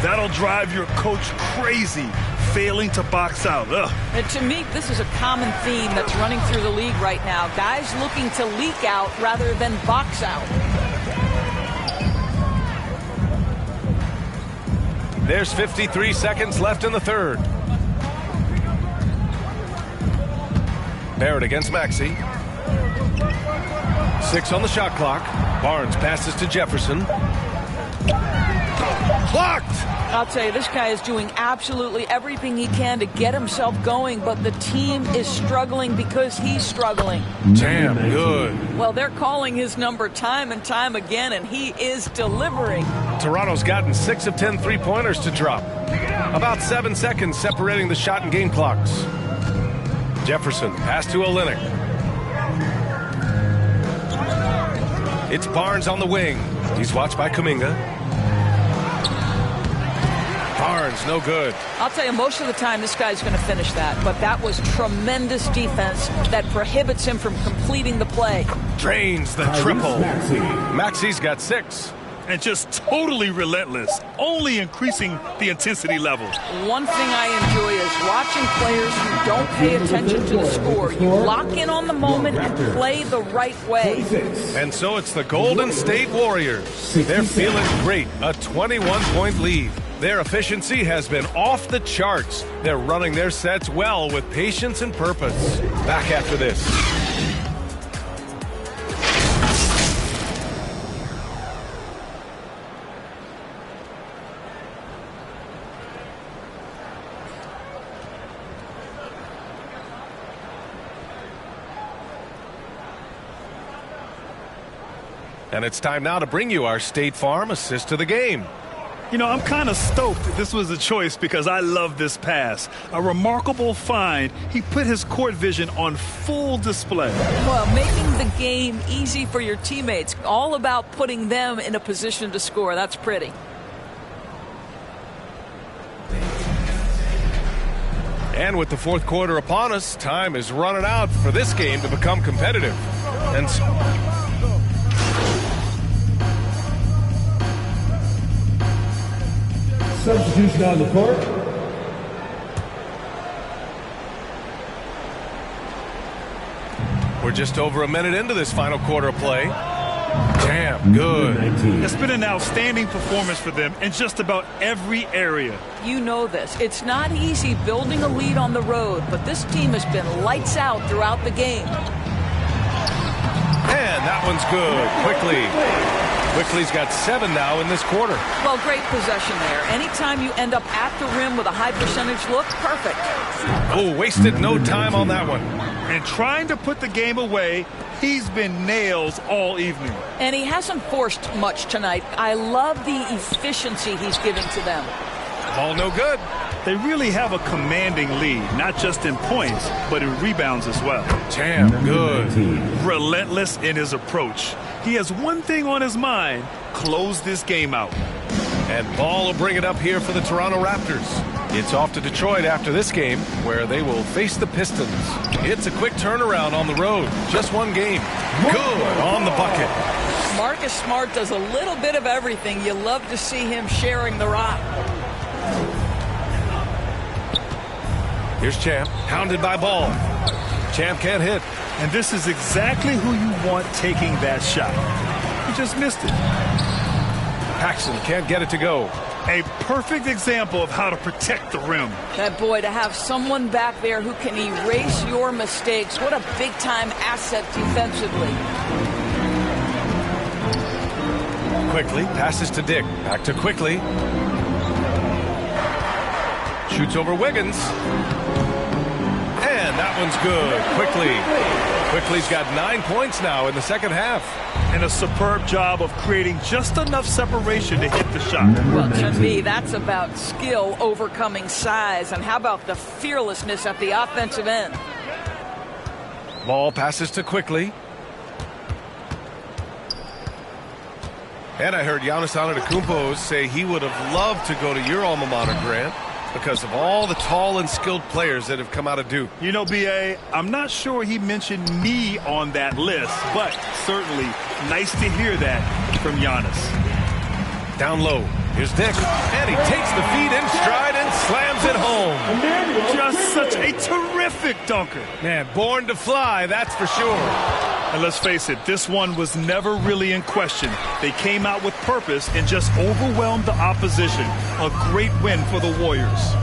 That'll drive your coach crazy, failing to box out. And to me, this is a common theme that's running through the league right now. Guys looking to leak out rather than box out. There's 53 seconds left in the third. Barrett against Maxey. 6 on the shot clock. Barnes passes to Jefferson. Blocked! I'll tell you, this guy is doing absolutely everything he can to get himself going, but the team is struggling because he's struggling. Damn good. Well, they're calling his number time and time again, and he is delivering. Toronto's gotten 6 of 10 3-pointers to drop. About 7 seconds separating the shot and game clocks. Jefferson, pass to Olynyk. It's Barnes on the wing. He's watched by Kuminga. Barnes, no good. I'll tell you, most of the time this guy's going to finish that, but that was tremendous defense that prohibits him from completing the play. Drains the triple. Maxey's got 6. And just totally relentless, only increasing the intensity level. One thing I enjoy is watching players who don't pay attention to the score. You lock in on the moment and play the right way. And so it's the Golden State Warriors. They're feeling great, a 21-point lead. Their efficiency has been off the charts. They're running their sets well with patience and purpose. Back after this. And it's time now to bring you our State Farm assist to the game. You know, I'm kind of stoked that this was a choice because I love this pass. A remarkable find. He put his court vision on full display. Well, making the game easy for your teammates. All about putting them in a position to score. That's pretty. And with the fourth quarter upon us, time is running out for this game to become competitive. And substitution on the court. we're just over a minute into this final quarter of play. Damn good. It's been an outstanding performance for them in just about every area. You know this. It's not easy building a lead on the road, but this team has been lights out throughout the game. And that one's good. Quickly's got 7 now in this quarter. Well, great possession there. Anytime you end up at the rim with a high percentage look, perfect. Oh, wasted no time on that one. And trying to put the game away, he's been nails all evening. And he hasn't forced much tonight. I love the efficiency he's giving to them. Ball no good. They really have a commanding lead, not just in points, but in rebounds as well. Damn good. Relentless in his approach. He has one thing on his mind: close this game out. And Ball will bring it up here for the Toronto Raptors. It's off to Detroit after this game, where they will face the Pistons. It's a quick turnaround on the road. Just one game. Good on the bucket. Marcus Smart does a little bit of everything. You love to see him sharing the rock. Here's Champ, hounded by Ball. Champ can't hit. And this is exactly who you want taking that shot. He just missed it. Paxson can't get it to go. A perfect example of how to protect the rim. That boy, to have someone back there who can erase your mistakes. What a big-time asset defensively. Quickly passes to Dick. Back to Quickly. Shoots over Wiggins. And that one's good. Quickly's got 9 points now in the second half. And a superb job of creating just enough separation to hit the shot. Well, to me, that's about skill overcoming size. And how about the fearlessness at the offensive end? Ball passes to Quickly. And I heard Giannis Antetokounmpo say he would have loved to go to your alma mater, Grant, because of all the tall and skilled players that have come out of Duke. You know, B.A., I'm not sure he mentioned me on that list, but certainly nice to hear that from Giannis. Down low. Here's Dick. And he takes the feed in stride and slams it home. Just such a terrific dunker. Man, born to fly, that's for sure. And let's face it, this one was never really in question. They came out with purpose and just overwhelmed the opposition. A great win for the Warriors.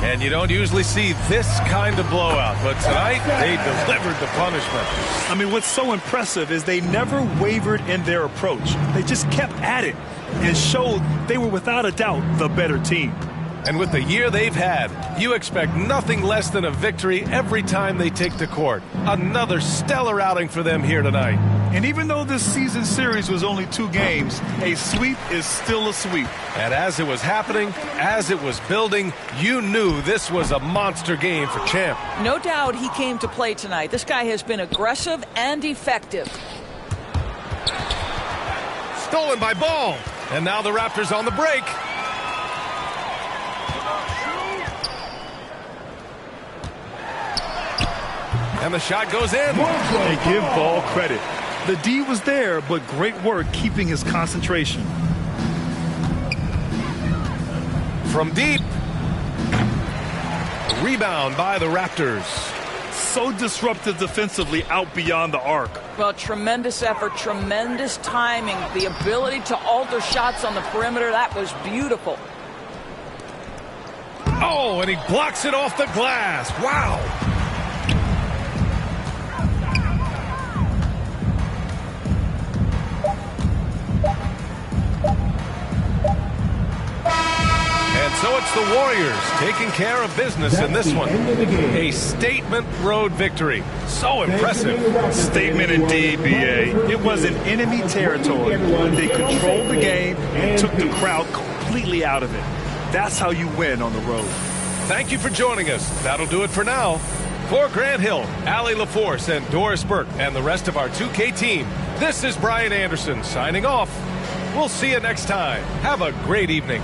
And you don't usually see this kind of blowout, but tonight they delivered the punishment. I mean, what's so impressive is they never wavered in their approach. They just kept at it and showed they were without a doubt the better team. And with the year they've had, you expect nothing less than a victory every time they take the court. Another stellar outing for them here tonight. And even though this season series was only 2 games, a sweep is still a sweep. And as it was happening, as it was building, you knew this was a monster game for Champ. No doubt he came to play tonight. This guy has been aggressive and effective. Stolen by Ball. And now the Raptors on the break. And the shot goes in. They give Ball credit. The D was there, but great work keeping his concentration. From deep. Rebound by the Raptors. So disruptive defensively out beyond the arc. Well, tremendous effort, tremendous timing. The ability to alter shots on the perimeter, that was beautiful. Oh, and he blocks it off the glass. Wow. And so it's the Warriors taking care of business in this one. A statement road victory. So impressive. Statement indeed, B.A. It was in enemy territory. They controlled the game and took the crowd completely completely out of it. That's how you win on the road. Thank you for joining us. That'll do it for now. For Grant Hill, Allie LaForce, and Doris Burke, and the rest of our 2K team, this is Brian Anderson signing off. We'll see you next time. Have a great evening.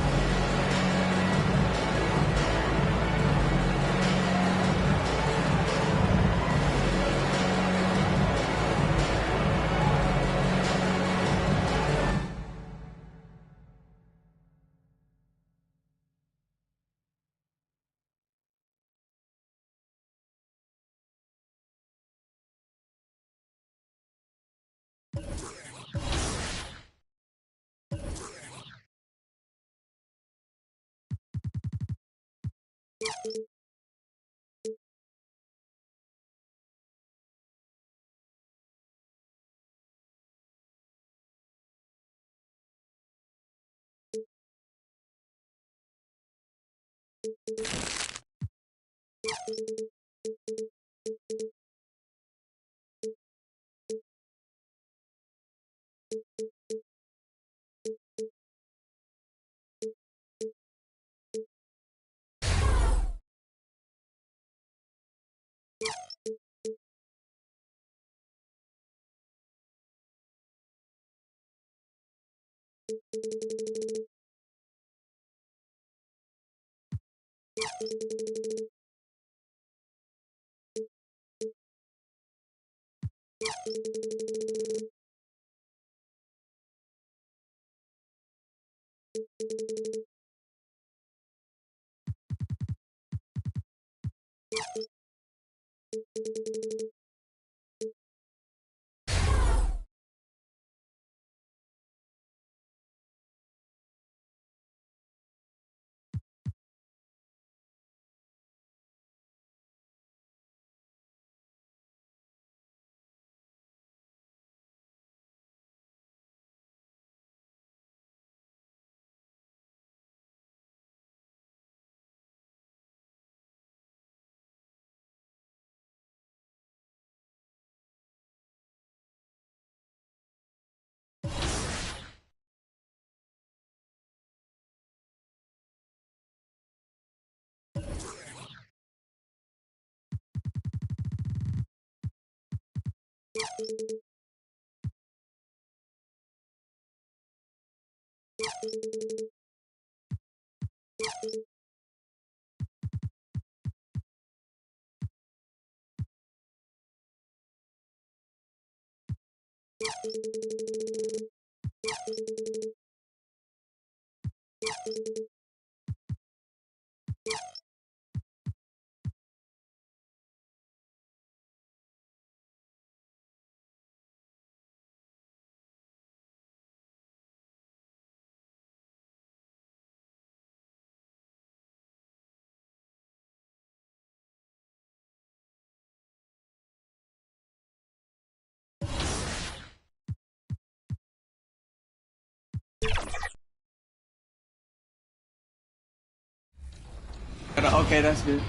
Okay, that's good.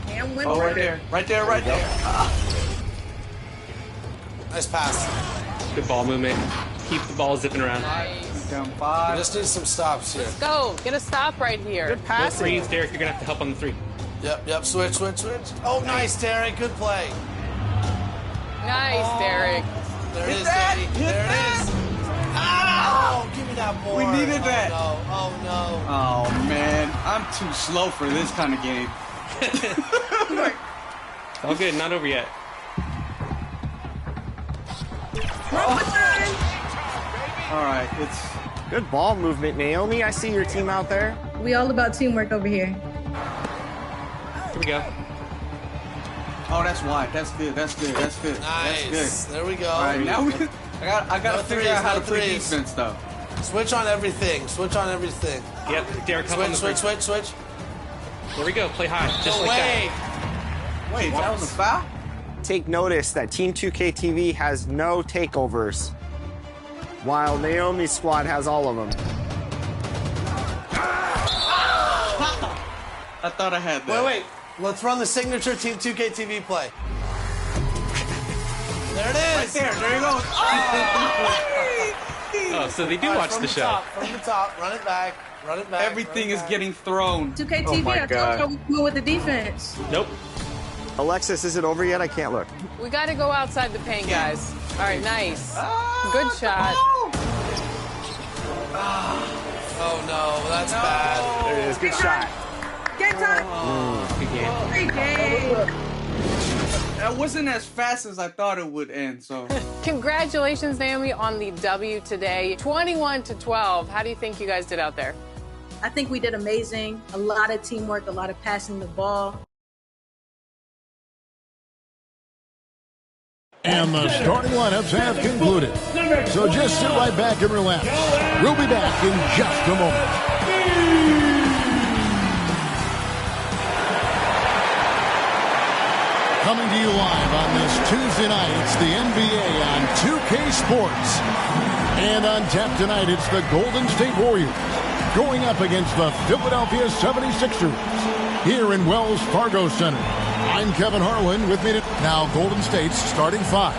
And Oh, right there. Right there, right there. Nice pass. Good ball movement. Keep the ball zipping around. Down 5. We just need some stops here. Go. Get a stop right here. Good pass. No threes, Derek. You're going to have to help on the 3. Yep. Switch. Oh, nice, Derek. Good play. Nice, Derek. There it is, Danny. There it is. Oh, give me that board. We needed that. Oh, no. Oh, man. I'm too slow for this kind of game. All good. Not over yet. All right, it's good ball movement, Naomi. I see your team out there. We all about teamwork over here. Here we go. Oh, that's wide. That's good. That's good. Nice. That's good. There we go. All right, now I got to figure out how to play defense, though. Switch on everything. Yep, Derek, help on the 3. Switch. There we go. Play high. Just like that. Wait, that was a foul? Take notice that Team 2K TV has no takeovers, while Naomi's squad has all of them. I thought I had that. Wait. Let's run the signature Team 2K TV play. There it is. Right there you go. Oh, so they do watch the show. From the top, run it back. Run it back. Everything is getting thrown. 2K Oh TV, my I told God. you we coming with the defense. Nope. Alexis, is it over yet? I can't look. We got to go outside the paint, guys. All right, nice. Good shot. Oh no, that's bad. There it is. Good shot. Game time. Good game. Great game. That wasn't as fast as I thought it would end, so. Congratulations, Naomi, on the W today. 21-12. How do you think you guys did out there? I think we did amazing. A lot of teamwork, a lot of passing the ball. And the starting lineups have concluded. So just sit right back and relax. We'll be back in just a moment. Coming to you live on this Tuesday night, it's the NBA on 2K Sports. And on tap tonight, it's the Golden State Warriors going up against the Philadelphia 76ers here in Wells Fargo Center. I'm Kevin Harlan. With me now, Golden State's starting five.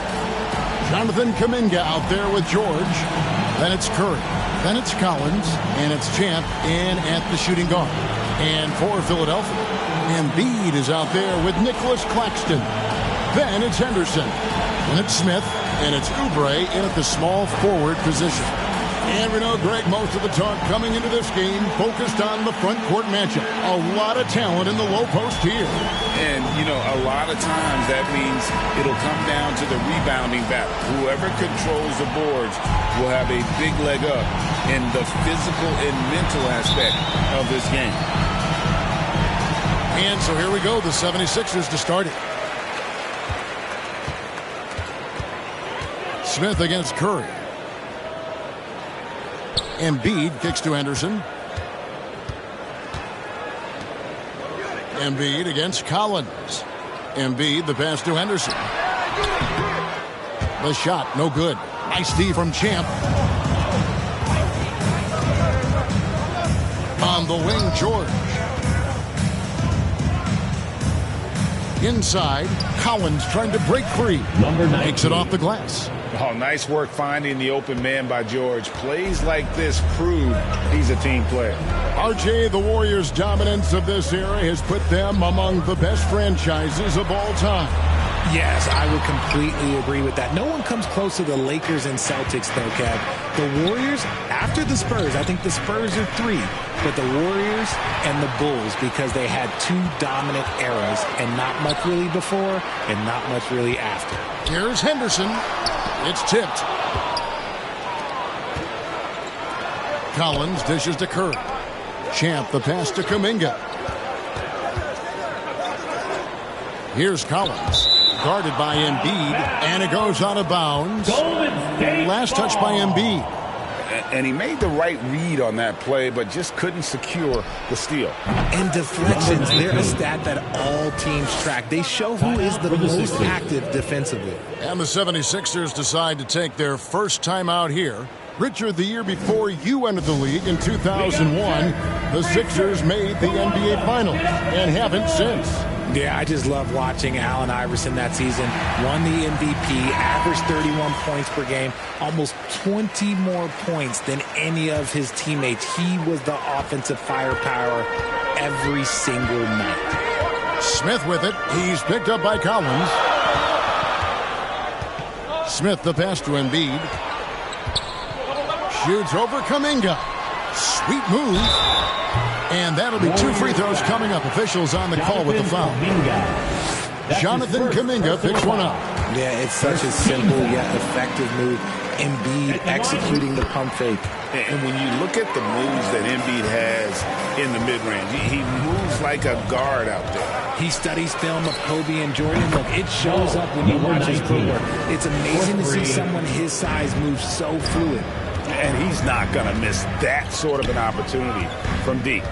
Jonathan Kuminga out there with George. Then it's Curry. Then it's Collins. And it's Champ in at the shooting guard. And for Philadelphia, Embiid is out there with Nicholas Claxton. Then it's Henderson. Then it's Smith. And it's Oubre in at the small forward position. And we know, Greg, most of the talk coming into this game focused on the front court matchup. A lot of talent in the low post here. And, you know, a lot of times that means it'll come down to the rebounding battle. Whoever controls the boards will have a big leg up in the physical and mental aspect of this game. And so here we go, the 76ers to start it. Smith against Curry. Embiid kicks to Henderson. Embiid against Collins. Embiid, the pass to Henderson. The shot, no good. Nice D from Champ. On the wing, George. Inside, Collins trying to break free. Makes it off the glass. Oh, nice work finding the open man by George. Plays like this prove he's a team player. RJ, the Warriors' dominance of this era has put them among the best franchises of all time. Yes, I would completely agree with that. No one comes close to the Lakers and Celtics, though, Kev. The Warriors, after the Spurs, I think the Spurs are 3, but the Warriors and the Bulls, because they had 2 dominant eras and not much really before and not much really after. Here's Henderson. It's tipped. Collins dishes to Curry. Champ, the pass to Kuminga. Here's Collins. Guarded by Embiid, and it goes out of bounds. Last touch by Embiid. And he made the right read on that play, but just couldn't secure the steal. And deflections, they're a stat that all teams track. They show who is the most active defensively. And the 76ers decide to take their first time out here. Richard, the year before you entered the league in 2001, the Sixers made the NBA Finals and haven't since. Yeah, I just love watching Allen Iverson that season. Won the MVP, averaged 31 points per game, almost 20 more points than any of his teammates. He was the offensive firepower every single night. Smith with it. He's picked up by Collins. Smith the pass to Embiid. Shoots over Kuminga. Sweet move. And that'll be 2 free throws coming up. Officials on the call with the foul. Jonathan Kuminga picks one up. Yeah, it's such a simple yet effective move. Embiid executing the pump fake. And when you look at the moves that Embiid has in the mid-range, he moves like a guard out there. He studies film of Kobe and Jordan. Look, it shows up when you watch his footwork. It's amazing to see someone his size move so fluid. And he's not going to miss that sort of an opportunity from deep.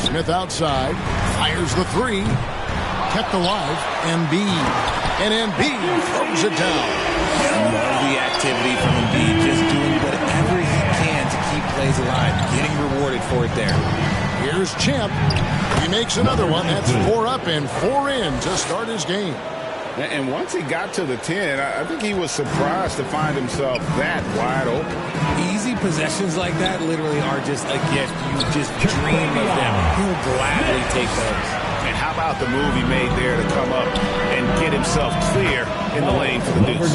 Smith outside, fires the 3, kept alive, Embiid, and Embiid throws it down. Love the activity from Embiid, just doing whatever he can to keep plays alive, getting rewarded for it there. Here's Champ. He makes another one. That's 4 up and 4 in to start his game. And once he got to the 10, I think he was surprised to find himself that wide open. Easy possessions like that literally are just a gift. You just dream of them. He'll gladly take those. And how about the move he made there to come up and get himself clear in the lane for the deuce?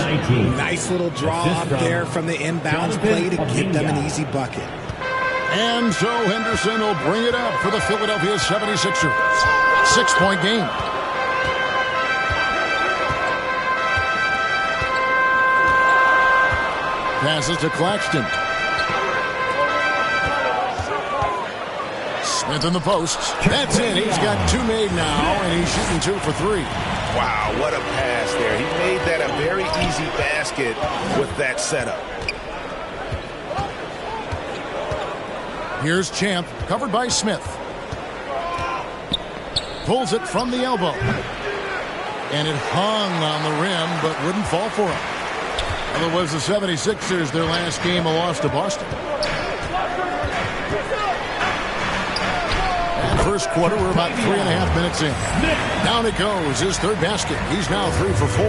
Nice little draw up there from the inbounds play to get them an easy bucket. And so Henderson will bring it up for the Philadelphia 76ers. 6-point game. Passes to Claxton. Smith in the posts. That's in. He's got 2 made now, and he's shooting 2 for 3. Wow, what a pass there. He made that a very easy basket with that setup. Here's Champ, covered by Smith. Pulls it from the elbow. And it hung on the rim, but wouldn't fall for him. Otherwise, the 76ers, their last game, a loss to Boston. And first quarter, we're about 3.5 minutes in. Down it goes, his third basket. He's now 3 for 4.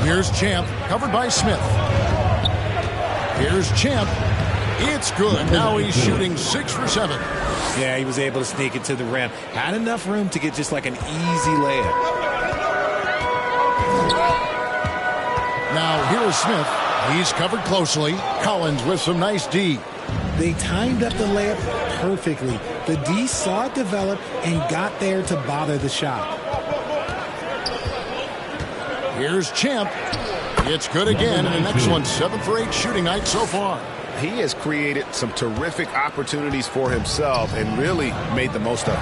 Here's Champ, covered by Smith. Here's Champ. It's good. Now he's shooting 6 for 7. Yeah, he was able to sneak it to the rim. Had enough room to get just like an easy layup. Now here is Smith. He's covered closely. Collins with some nice D. They timed up the layup perfectly. The D saw it develop and got there to bother the shot. Here's Champ. It's good again, and an excellent 7 for 8 shooting night so far. He has created some terrific opportunities for himself and really made the most of it.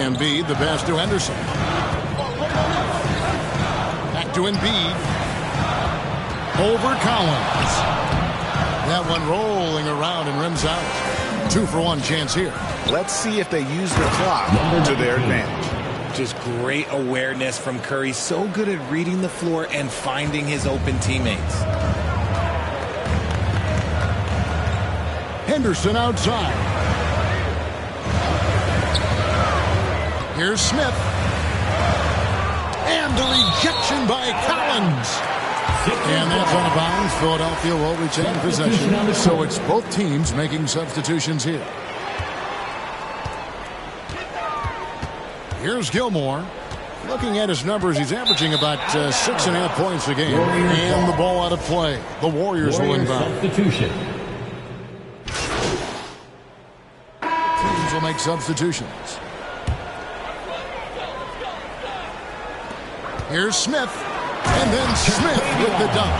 Embiid, the pass to Henderson. Back to Embiid. Over Collins. That one rolling around and rims out. 2 for 1 chance here. Let's see if they use the clock to their advantage. Just great awareness from Curry. So good at reading the floor and finding his open teammates. Henderson outside. Here's Smith. And the rejection by Collins. And that's out of bounds. Philadelphia will retain possession. So it's both teams making substitutions here. Here's Gilmore. Looking at his numbers, he's averaging about 6.5 points a game. And the ball out of play. The Warriors will inbound. Substitution. Teams will make substitutions. Here's Smith. And then Smith with the dunk.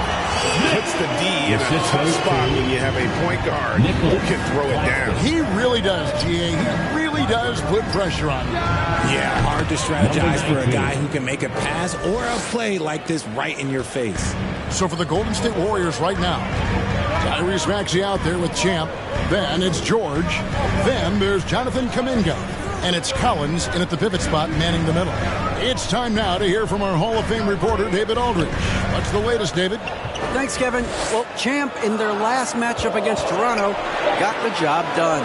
Puts the D in a tough spot when you have a point guard who can throw it down. He really does, G.A. He really does put pressure on him. Yeah, hard to strategize for a guy who can make a pass or a play like this right in your face. So for the Golden State Warriors right now, Tyrese Maxey out there with Champ. Then it's George. Then there's Jonathan Kuminga. And it's Collins in at the pivot spot manning the middle. It's time now to hear from our Hall of Fame reporter, David Aldridge. What's the latest, David? Thanks, Kevin. Well, Champ, in their last matchup against Toronto, got the job done.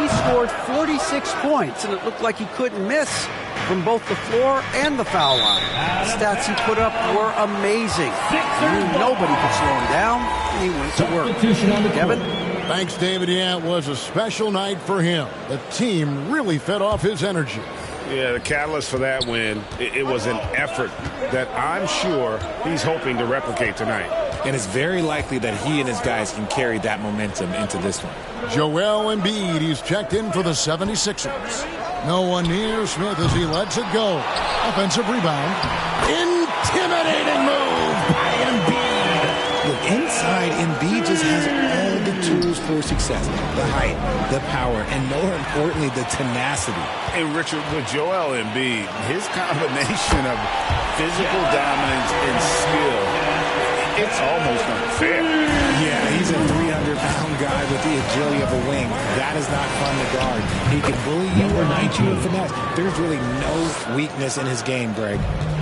He scored 46 points, and it looked like he couldn't miss from both the floor and the foul line. The stats he put up were amazing. He knew nobody could slow him down, and he went to work. Kevin? Thanks, David. Yeah, it was a special night for him. The team really fed off his energy. Yeah, the catalyst for that win, it was an effort that I'm sure he's hoping to replicate tonight. And it's very likely that he and his guys can carry that momentum into this one. Joel Embiid, he's checked in for the 76ers. No one near Smith as he lets it go. Offensive rebound. Intimidating move by Embiid. Look, inside, Embiid just has all the tools for success. The height, the power, and more importantly, the tenacity. And Richard, with Joel Embiid, his combination of physical dominance and skill, it's almost unfair. Yeah, he's a 300-pound guy with the agility of a wing. That is not fun to guard. He can bully you or beat you with finesse. There's really no weakness in his game, Greg.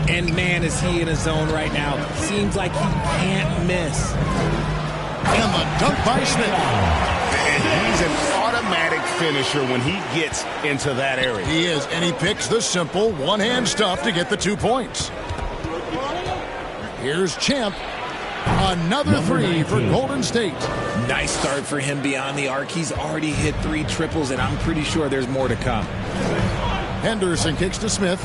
And man, is he in his zone right now. Seems like he can't miss. And the dunk by Smith. And he's an automatic automatic finisher when he gets into that area. He is, and he picks the simple one-hand stuff to get the 2 points. Here's Champ. Another three for Golden State. Nice start for him beyond the arc. He's already hit 3 triples, and I'm pretty sure there's more to come. Henderson kicks to Smith.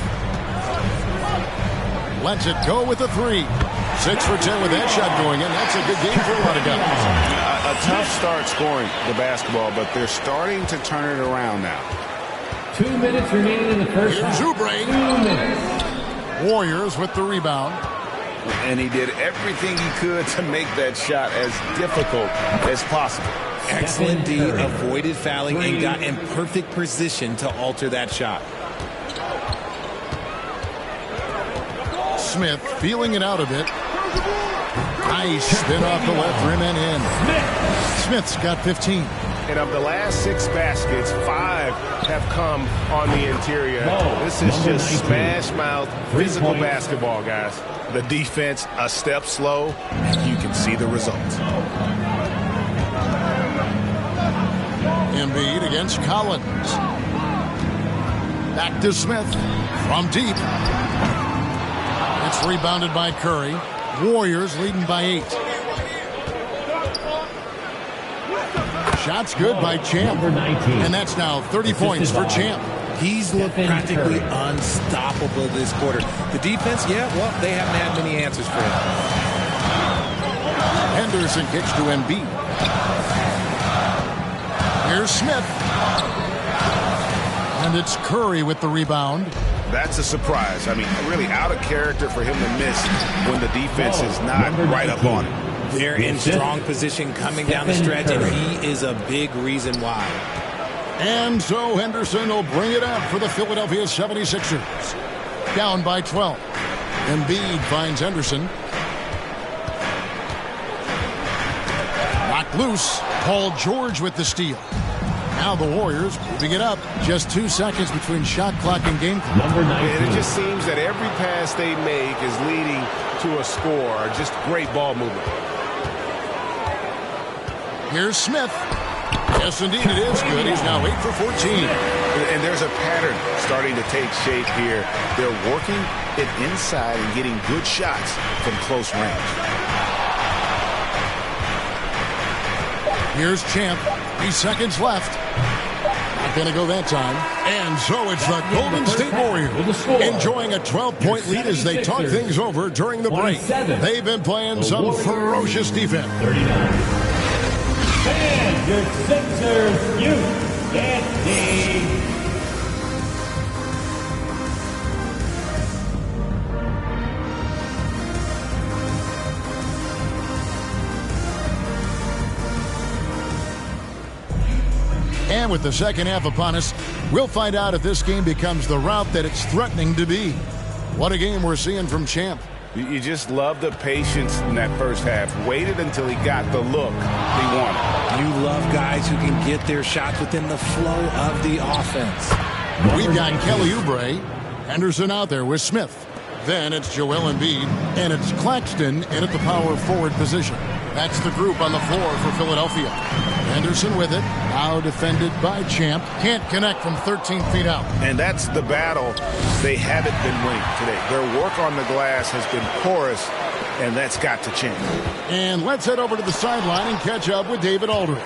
Lets it go with a 3. 6 for 10 with that shot going in. That's a good game for a lot of guys. A tough start scoring the basketball, but they're starting to turn it around now. 2 minutes remaining in the first half. Here's Oubre. Warriors with the rebound. And he did everything he could to make that shot as difficult as possible. Excellent D, avoided fouling, and got in perfect position to alter that shot. Smith feeling it out a bit. Nice spin off the left rim and in. Smith's got 15. And of the last 6 baskets, 5 have come on the interior. This is just smash-mouth, physical basketball, guys. The defense a step slow, and you can see the results. Embiid against Collins. Back to Smith from deep. It's rebounded by Curry. Warriors leading by 8. Shots good by Champ. And that's now 30 points for Champ. He's looked practically unstoppable this quarter. The defense, yeah, well, they haven't had many answers for him. Henderson kicks to Embiid. Here's Smith. And it's Curry with the rebound. That's a surprise. I mean, really out of character for him to miss when the defense is not right up on him. They're in strong position coming down the stretch, and he is a big reason why. And so Henderson will bring it up for the Philadelphia 76ers. Down by 12. Embiid finds Henderson. Knocked loose. Paul George with the steal. Now the Warriors moving it up. Just 2 seconds between shot clock and game clock. And it just seems that every pass they make is leading to a score. Just great ball movement. Here's Smith. Yes, indeed, it is good. He's now 8 for 14. And there's a pattern starting to take shape here. They're working it inside and getting good shots from close range. Here's Champ. 3 seconds left. Not going to go that time. And so it's the Golden State Warriors enjoying a 12-point lead as they talk things over during the break. They've been playing some ferocious defense. And your Sixers youth dance team. And with the second half upon us, we'll find out if this game becomes the rout that it's threatening to be. What a game we're seeing from Champ. You just love the patience in that first half. Waited until he got the look he wanted. You love guys who can get their shots within the flow of the offense. We've got Kelly Oubre. Henderson out there with Smith. Then it's Joel Embiid, and it's Claxton in at the power forward position. That's the group on the floor for Philadelphia. Henderson with it, now defended by Champ. Can't connect from 13 feet out. And that's the battle they haven't been winning today. Their work on the glass has been porous, and that's got to change. And let's head over to the sideline and catch up with David Aldridge.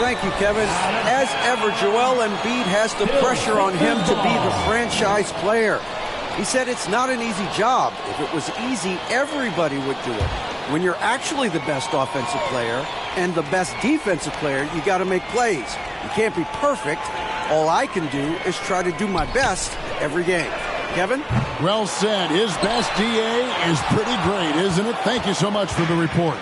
Thank you, Kevin. As ever, Joel Embiid has the pressure on him to be the franchise player. He said it's not an easy job. If it was easy, everybody would do it. When you're actually the best offensive player and the best defensive player, you got to make plays. You can't be perfect. All I can do is try to do my best every game. Kevin? Well said. His best DA is pretty great, isn't it? Thank you so much for the report.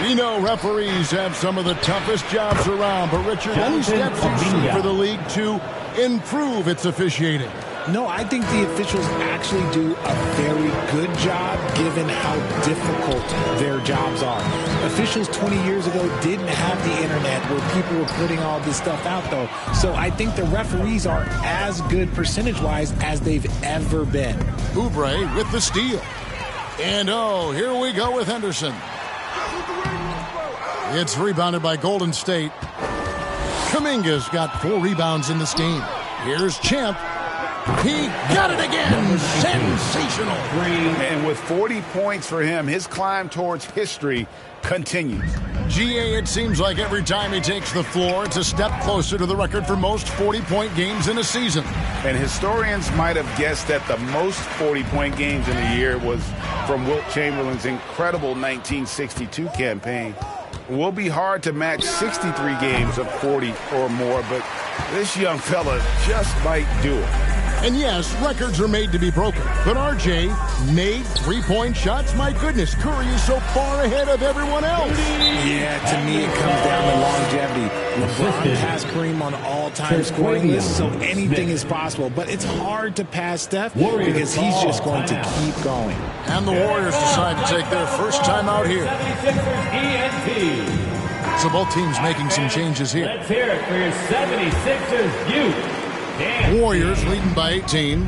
We know referees have some of the toughest jobs around, but Richard, any steps you see for the league to improve its officiating? No, I think the officials actually do a very good job given how difficult their jobs are. Officials 20 years ago didn't have the internet where people were putting all this stuff out, though. So I think the referees are as good percentage-wise as they've ever been. Oubre with the steal. And oh, here we go with Henderson. It's rebounded by Golden State. Kuminga's got 4 rebounds in this game. Here's Champ. He got it again. Sensational. And with 40 points for him, his climb towards history continues. GA, it seems like every time he takes the floor, it's a step closer to the record for most 40-point games in a season. And historians might have guessed that the most 40-point games in a year was from Wilt Chamberlain's incredible 1962 campaign. It will be hard to match 63 games of 40 or more, but this young fella just might do it. And yes, records are made to be broken. But RJ made 3-point shots. My goodness, Curry is so far ahead of everyone else. Yeah, to me it comes down to longevity. LeBron passed Kareem on all-time scoring list, so anything is possible. But it's hard to pass Steph because he's just going to keep going. And the Warriors decide to take their first time out here. So both teams making some changes here. Let's hear it for your 76ers youth. Warriors leading by 18.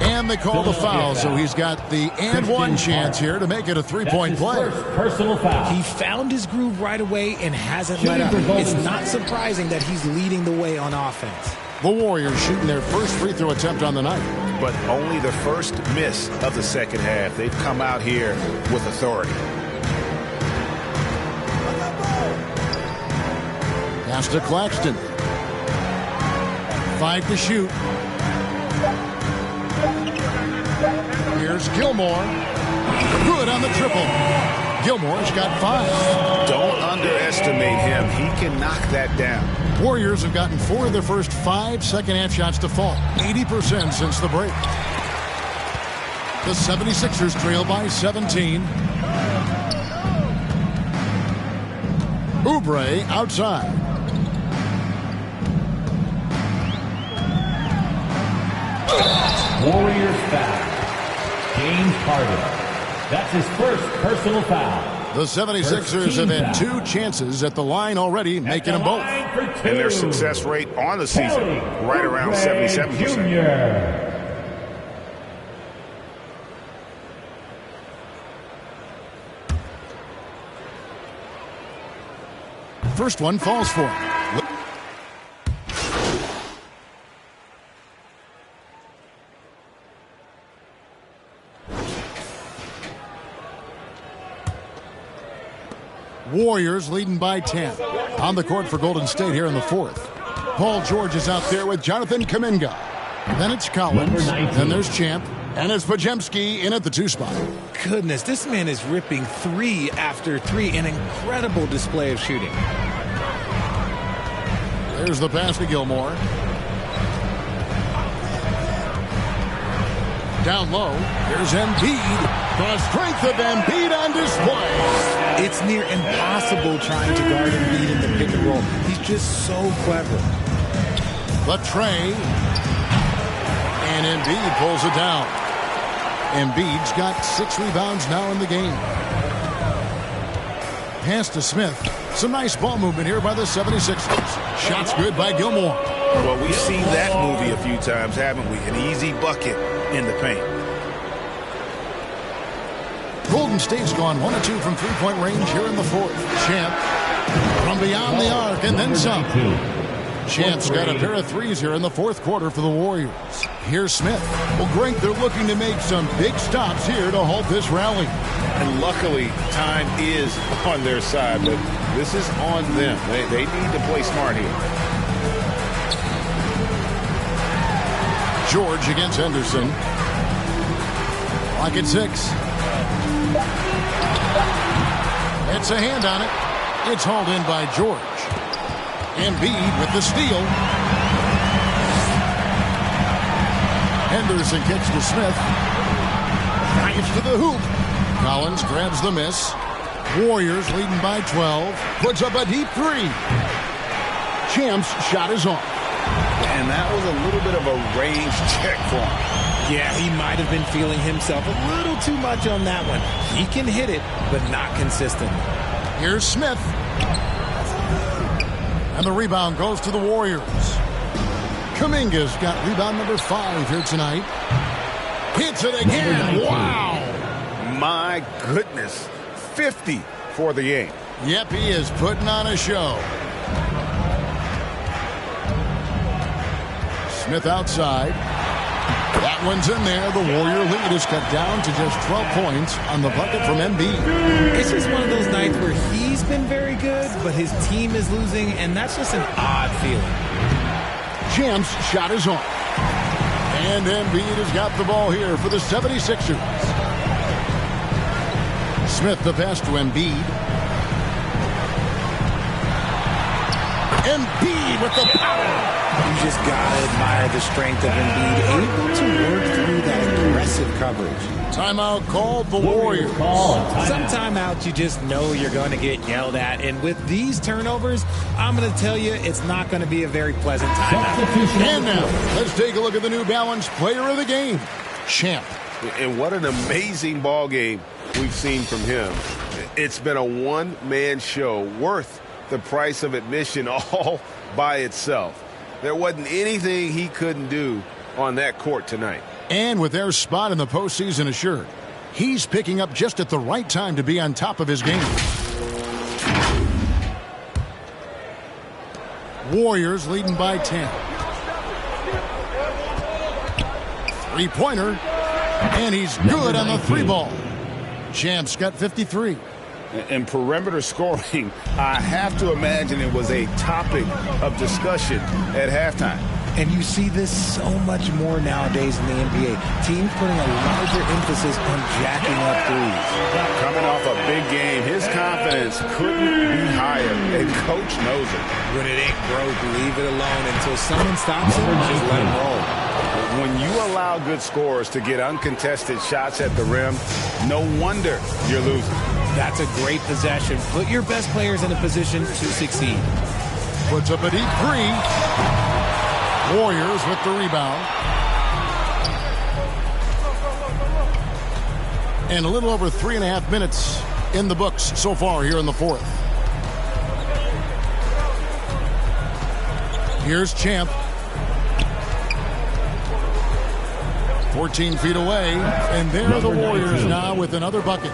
And they call the foul, so he's got the and one chance here to make it a 3-point play. Personal foul. He found his groove right away and hasn't let up. It's not surprising that he's leading the way on offense. The Warriors shooting their first free throw attempt on the night. But only the first miss of the second half. They've come out here with authority. Pass to Claxton. 5 to shoot. Here's Gilmore. Good on the triple. Gilmore's got 5. Don't underestimate him. He can knock that down. Warriors have gotten 4 of their first 5 second-half shots to fall. 80% since the break. The 76ers trail by 17. Oubre outside. Warriors foul. James Harden. That's his first personal foul. The 76ers have had 2 chances at the line already, making them both. And their success rate on the season, right around 77%. First one falls for him. Warriors leading by 10. On the court for Golden State here in the 4th. Paul George is out there with Jonathan Kuminga. Then it's Collins. Then there's Champ. And it's Podziemski in at the 2 spot. Goodness, this man is ripping 3 after 3. An incredible display of shooting. There's the pass to Gilmore. Down low, there's Embiid. The strength of Embiid on display. It's near impossible trying to guard Embiid in the pick and roll. He's just so clever. The tray. And Embiid pulls it down. Embiid's got 6 rebounds now in the game. Pass to Smith. Some nice ball movement here by the 76ers. Shots good by Gilmore. Well, we've seen that movie a few times, haven't we? An easy bucket in the paint. Golden State's gone 1 of 2 from 3-point range here in the 4th. Champ from beyond the arc and then some. Champ's got a pair of 3s here in the 4th quarter for the Warriors. Here's Smith. Well, Grink, they're looking to make some big stops here to halt this rally. And luckily, time is on their side, but this is on them. They need to play smart here. George against Henderson. Clock at 6. It's a hand on it. It's hauled in by George. Embiid with the steal. Henderson kicks to Smith. Drives to the hoop. Collins grabs the miss. Warriors leading by 12. Puts up a deep 3. Champ's shot is on. And that was a little bit of a range check for him. Yeah, he might have been feeling himself a little too much on that one. He can hit it, but not consistently. Here's Smith. And the rebound goes to the Warriors. Kuminga's got rebound number 5 here tonight. Hits it again. Wow. My goodness. 50 for the game. Yep, he is putting on a show. Smith outside. That one's in there. The Warrior lead is cut down to just 12 points on the bucket from Embiid. It's just one of those nights where he's been very good, but his team is losing, and that's just an odd feeling. Jam's shot is on. And Embiid has got the ball here for the 76ers. Smith the pass to Embiid. Embiid with the power. You just gotta admire the strength of Embiid, able to work through that aggressive coverage. Timeout called the Warriors. Some timeouts you just know you're going to get yelled at, and with these turnovers, I'm going to tell you it's not going to be a very pleasant timeout. And now, let's take a look at the New Balance player of the game, Champ. And what an amazing ball game we've seen from him. It's been a one-man show worth the price of admission all by itself. There wasn't anything he couldn't do on that court tonight. And with their spot in the postseason assured, he's picking up just at the right time to be on top of his game. Warriors leading by 10. Three-pointer, and he's good on the three ball. Champ's got 53. And perimeter scoring, I have to imagine it was a topic of discussion at halftime. And you see this so much more nowadays in the NBA. Teams putting a larger emphasis on jacking up threes. Coming off a big game, his confidence couldn't be higher, and coach knows it. When it ain't broke, leave it alone until someone stops him, just let him roll. When you allow good scorers to get uncontested shots at the rim, no wonder you're losing. That's a great possession. Put your best players in a position to succeed. Puts up a deep three. Warriors with the rebound. And a little over 3.5 minutes in the books so far here in the fourth. Here's Champ. 14 feet away, and there are the Warriors now with another bucket.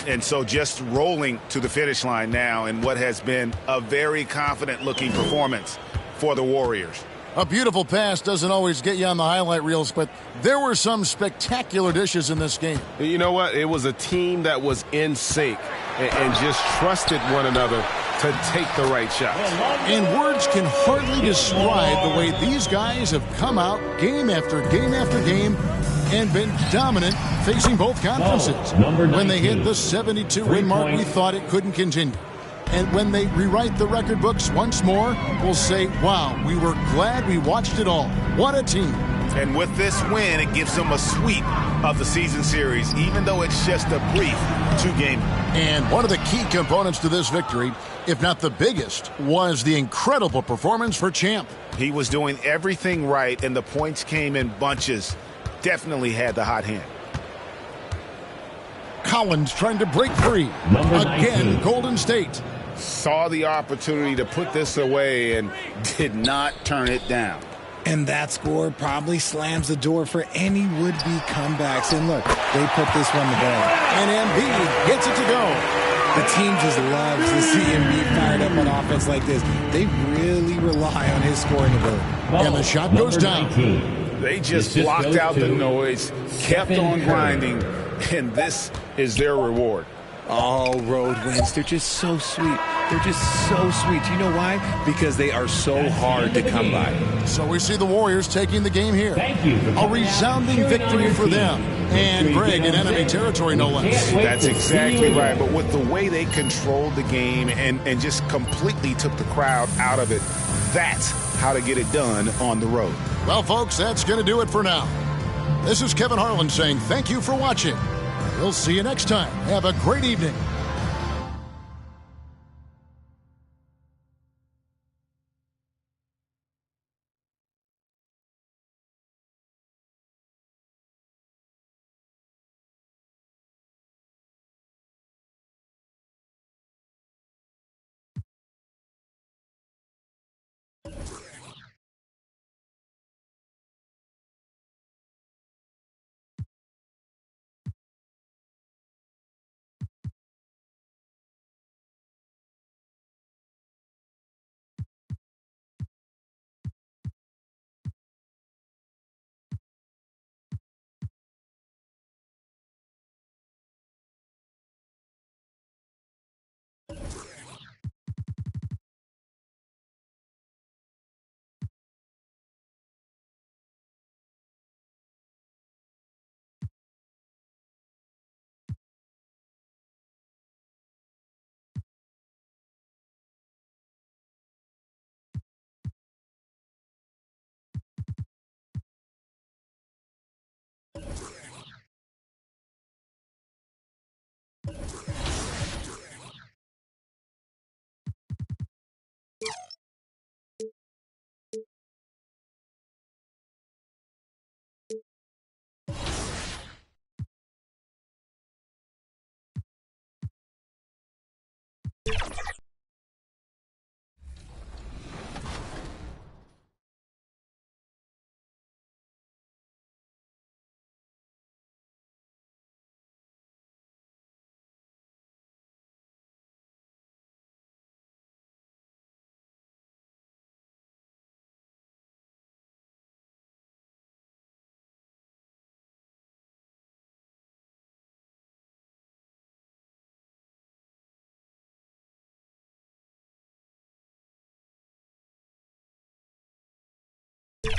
And so just rolling to the finish line now in what has been a very confident-looking performance for the Warriors. A beautiful pass doesn't always get you on the highlight reels, but there were some spectacular dishes in this game. You know what? It was a team that was in sync and just trusted one another to take the right shots. And words can hardly describe the way these guys have come out game after game after game and been dominant facing both conferences. When they hit the 72-win mark, we thought it couldn't continue. And when they rewrite the record books once more, we'll say, wow, we were glad we watched it all. What a team. And with this win, it gives them a sweep of the season series, even though it's just a brief two-game. And one of the key components to this victory, if not the biggest, was the incredible performance for Champ. He was doing everything right, and the points came in bunches. Definitely had the hot hand. Collins trying to break free. Again, Golden State. Saw the opportunity to put this away and did not turn it down. And that score probably slams the door for any would-be comebacks. And look, they put this one to bed. And Embiid gets it to go. The team just loves to see Embiid fired up on offense like this. They really rely on his scoring ability. And the shot goes down. They just blocked out the noise, kept on grinding, and this is their reward. All road wins. They're just so sweet. They're just so sweet. You know why? Because they are so hard to come by. So we see the Warriors taking the game here. A resounding victory for them. And Greg in enemy territory, no less. That's exactly right. But with the way they controlled the game and just completely took the crowd out of it, that's how to get it done on the road. Well, folks, that's going to do it for now. This is Kevin Harlan saying thank you for watching. We'll see you next time. Have a great evening. Forward,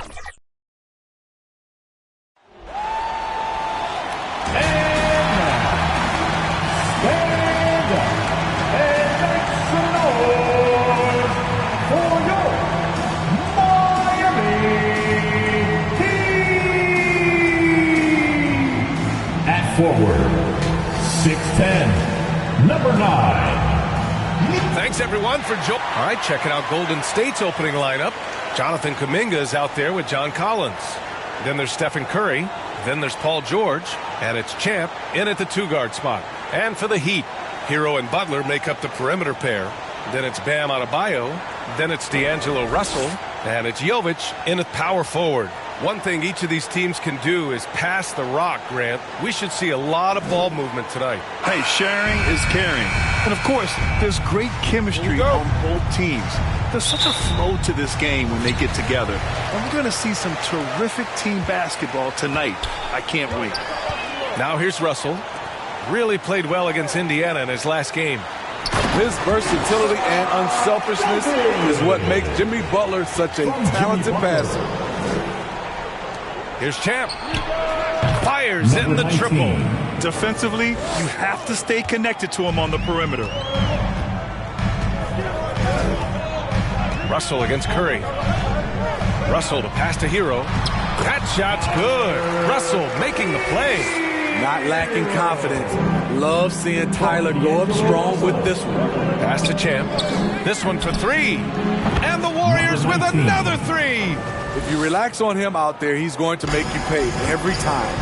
6'10", number 9. Thanks, everyone, for joining. All right, checking out Golden State's opening lineup. Jonathan Kuminga is out there with John Collins. Then there's Stephen Curry. Then there's Paul George. And it's Champ in at the two-guard spot. And for the Heat, Hero and Butler make up the perimeter pair. Then it's Bam Adebayo. Then it's D'Angelo Russell. And it's Jovic in at power forward. One thing each of these teams can do is pass the rock, Grant. We should see a lot of ball movement tonight. Hey, sharing is caring. And, of course, there's great chemistry on both teams. There's such a flow to this game when they get together. And we're going to see some terrific team basketball tonight. I can't wait. Now here's Russell. Really played well against Indiana in his last game. His versatility and unselfishness is what makes Jimmy Butler such a talented passer. Here's Champ. Fires in the triple. Defensively, you have to stay connected to him on the perimeter. Russell against Curry. Russell to pass to Hero. That shot's good. Russell making the play. Not lacking confidence. Love seeing Tyler go up strong with this one. Pass to Champ. This one for three. And the Warriors with another three. If you relax on him out there, he's going to make you pay every time.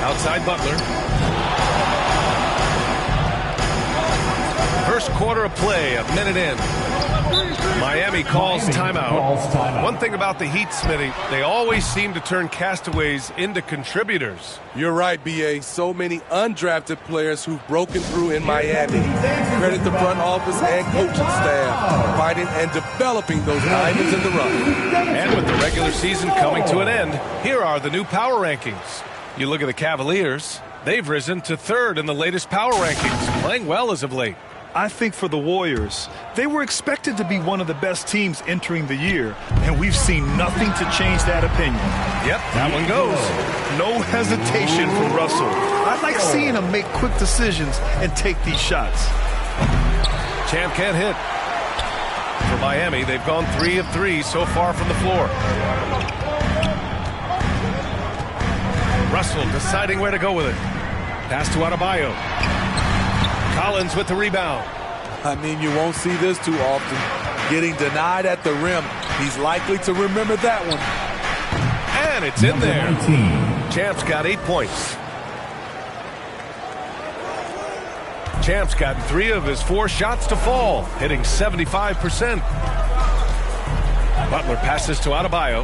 Outside Butler. First quarter of play, a minute in. Miami calls timeout. One thing about the Heat, Smitty, they always seem to turn castaways into contributors. You're right, B.A. So many undrafted players who've broken through in Miami. Credit the front office and coaching staff, fighting and developing those diamonds in the rough. And with the regular season coming to an end, here are the new power rankings. You look at the Cavaliers, they've risen to third in the latest power rankings, playing well as of late. I think for the Warriors, they were expected to be one of the best teams entering the year, and we've seen nothing to change that opinion. Yep, that one goes. No hesitation from Russell. I like seeing him make quick decisions and take these shots. Champ can't hit. For Miami, they've gone 3 of 3 so far from the floor. Russell deciding where to go with it. Pass to Adebayo. Collins with the rebound. I mean, you won't see this too often. Getting denied at the rim. He's likely to remember that one. And it's in there. 19. Champ's got 8 points. Champ's got 3 of his 4 shots to fall, hitting 75%. Butler passes to Adebayo.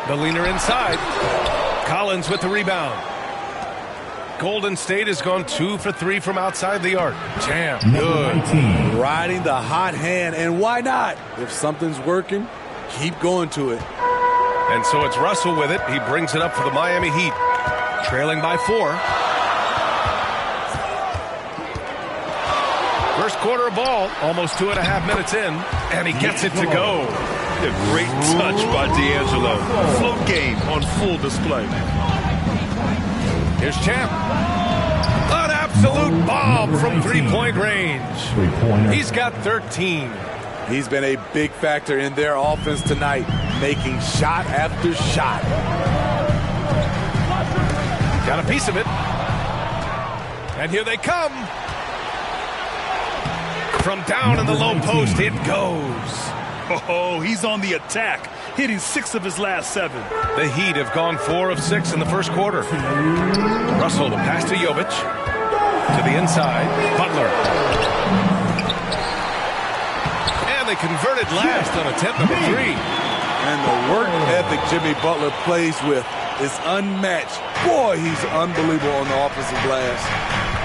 The leaner inside. Collins with the rebound. Golden State has gone 2 for 3 from outside the arc. Champ, good. Riding the hot hand, and why not? If something's working, keep going to it. And so it's Russell with it. He brings it up for the Miami Heat. Trailing by 4. First quarter of ball, almost 2.5 minutes in, and he gets it to go. A great touch by D'Angelo. Float game on full display. Here's Champ. An absolute bomb from three-point range. He's got 13. He's been a big factor in their offense tonight, making shot after shot. Got a piece of it. And here they come. From down in the low post, it goes. Oh, he's on the attack, hitting 6 of his last 7. The Heat have gone 4 of 6 in the first quarter. Russell to pass to Jovic. To the inside, Butler. And they converted last on attempt number 3. And the work ethic Jimmy Butler plays with is unmatched. Boy, he's unbelievable on the offensive glass.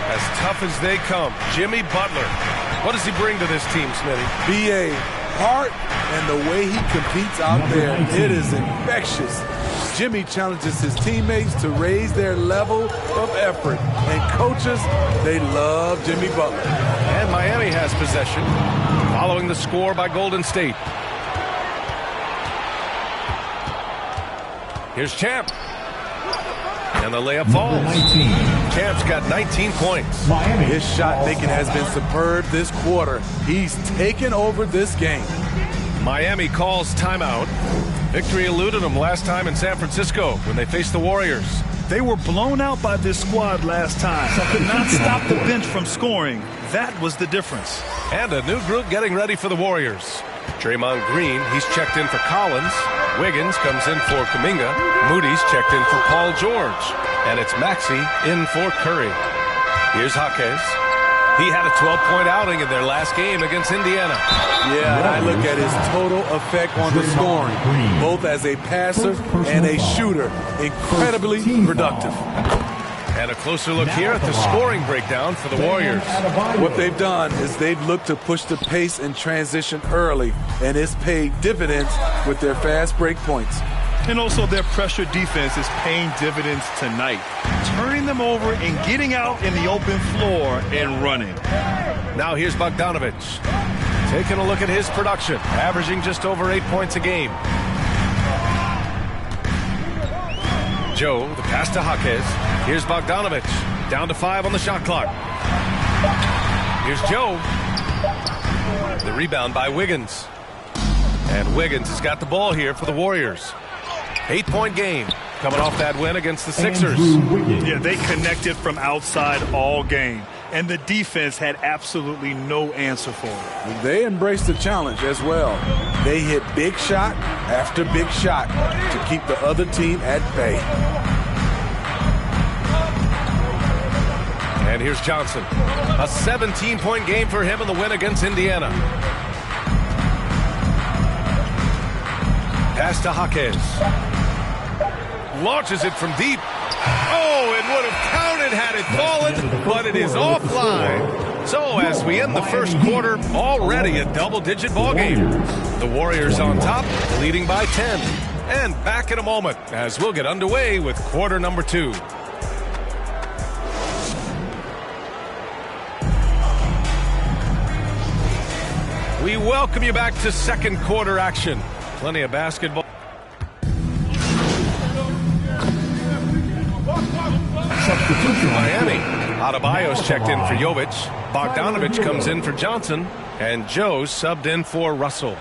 As tough as they come, Jimmy Butler. What does he bring to this team, Smitty? B.A., heart and the way he competes out there, it is infectious. Jimmy challenges his teammates to raise their level of effort. And coaches, they love Jimmy Butler. And Miami has possession, following the score by Golden State. Here's Champ. And the layup falls. Champ's got 19 points. His shot making has been superb this quarter. He's taken over this game. Miami calls timeout. Victory eluded them last time in San Francisco when they faced the Warriors. They were blown out by this squad last time. Could not stop the bench from scoring. That was the difference. And a new group getting ready for the Warriors. Draymond Green, he's checked in for Collins. Wiggins comes in for Kuminga. Moody's checked in for Paul George. And it's Maxey in for Curry. Here's Jaquez. He had a 12-point outing in their last game against Indiana. Yeah, and I look at his total effect on the scoring, both as a passer and a shooter. Incredibly productive. And a closer look here at the scoring breakdown for the Warriors. What they've done is they've looked to push the pace and transition early, and it's paid dividends with their fast break points. And also their pressure defense is paying dividends tonight, turning them over and getting out in the open floor and running. Now here's Bogdanovic, taking a look at his production, averaging just over 8 points a game. Joe, the pass to Jaquez. Here's Bogdanovic, down to 5 on the shot clock. Here's Joe. The rebound by Wiggins. And Wiggins has got the ball here for the Warriors. 8-point game, coming off that win against the Sixers. Yeah, they connected from outside all game, and the defense had absolutely no answer for it. They embraced the challenge as well. They hit big shot after big shot to keep the other team at bay. And here's Johnson. A 17-point game for him in the win against Indiana. Pass to Jaquez. Launches it from deep. Oh, it would have counted had it fallen, but it is offline. So as we end the first quarter, already a double-digit ball game. The Warriors on top, leading by 10. And back in a moment as we'll get underway with quarter number 2. We welcome you back to second quarter action. Plenty of basketball. Miami. Adebayo's checked in for Jovic. Bogdanovic comes in for Johnson. And Joe subbed in for Russell.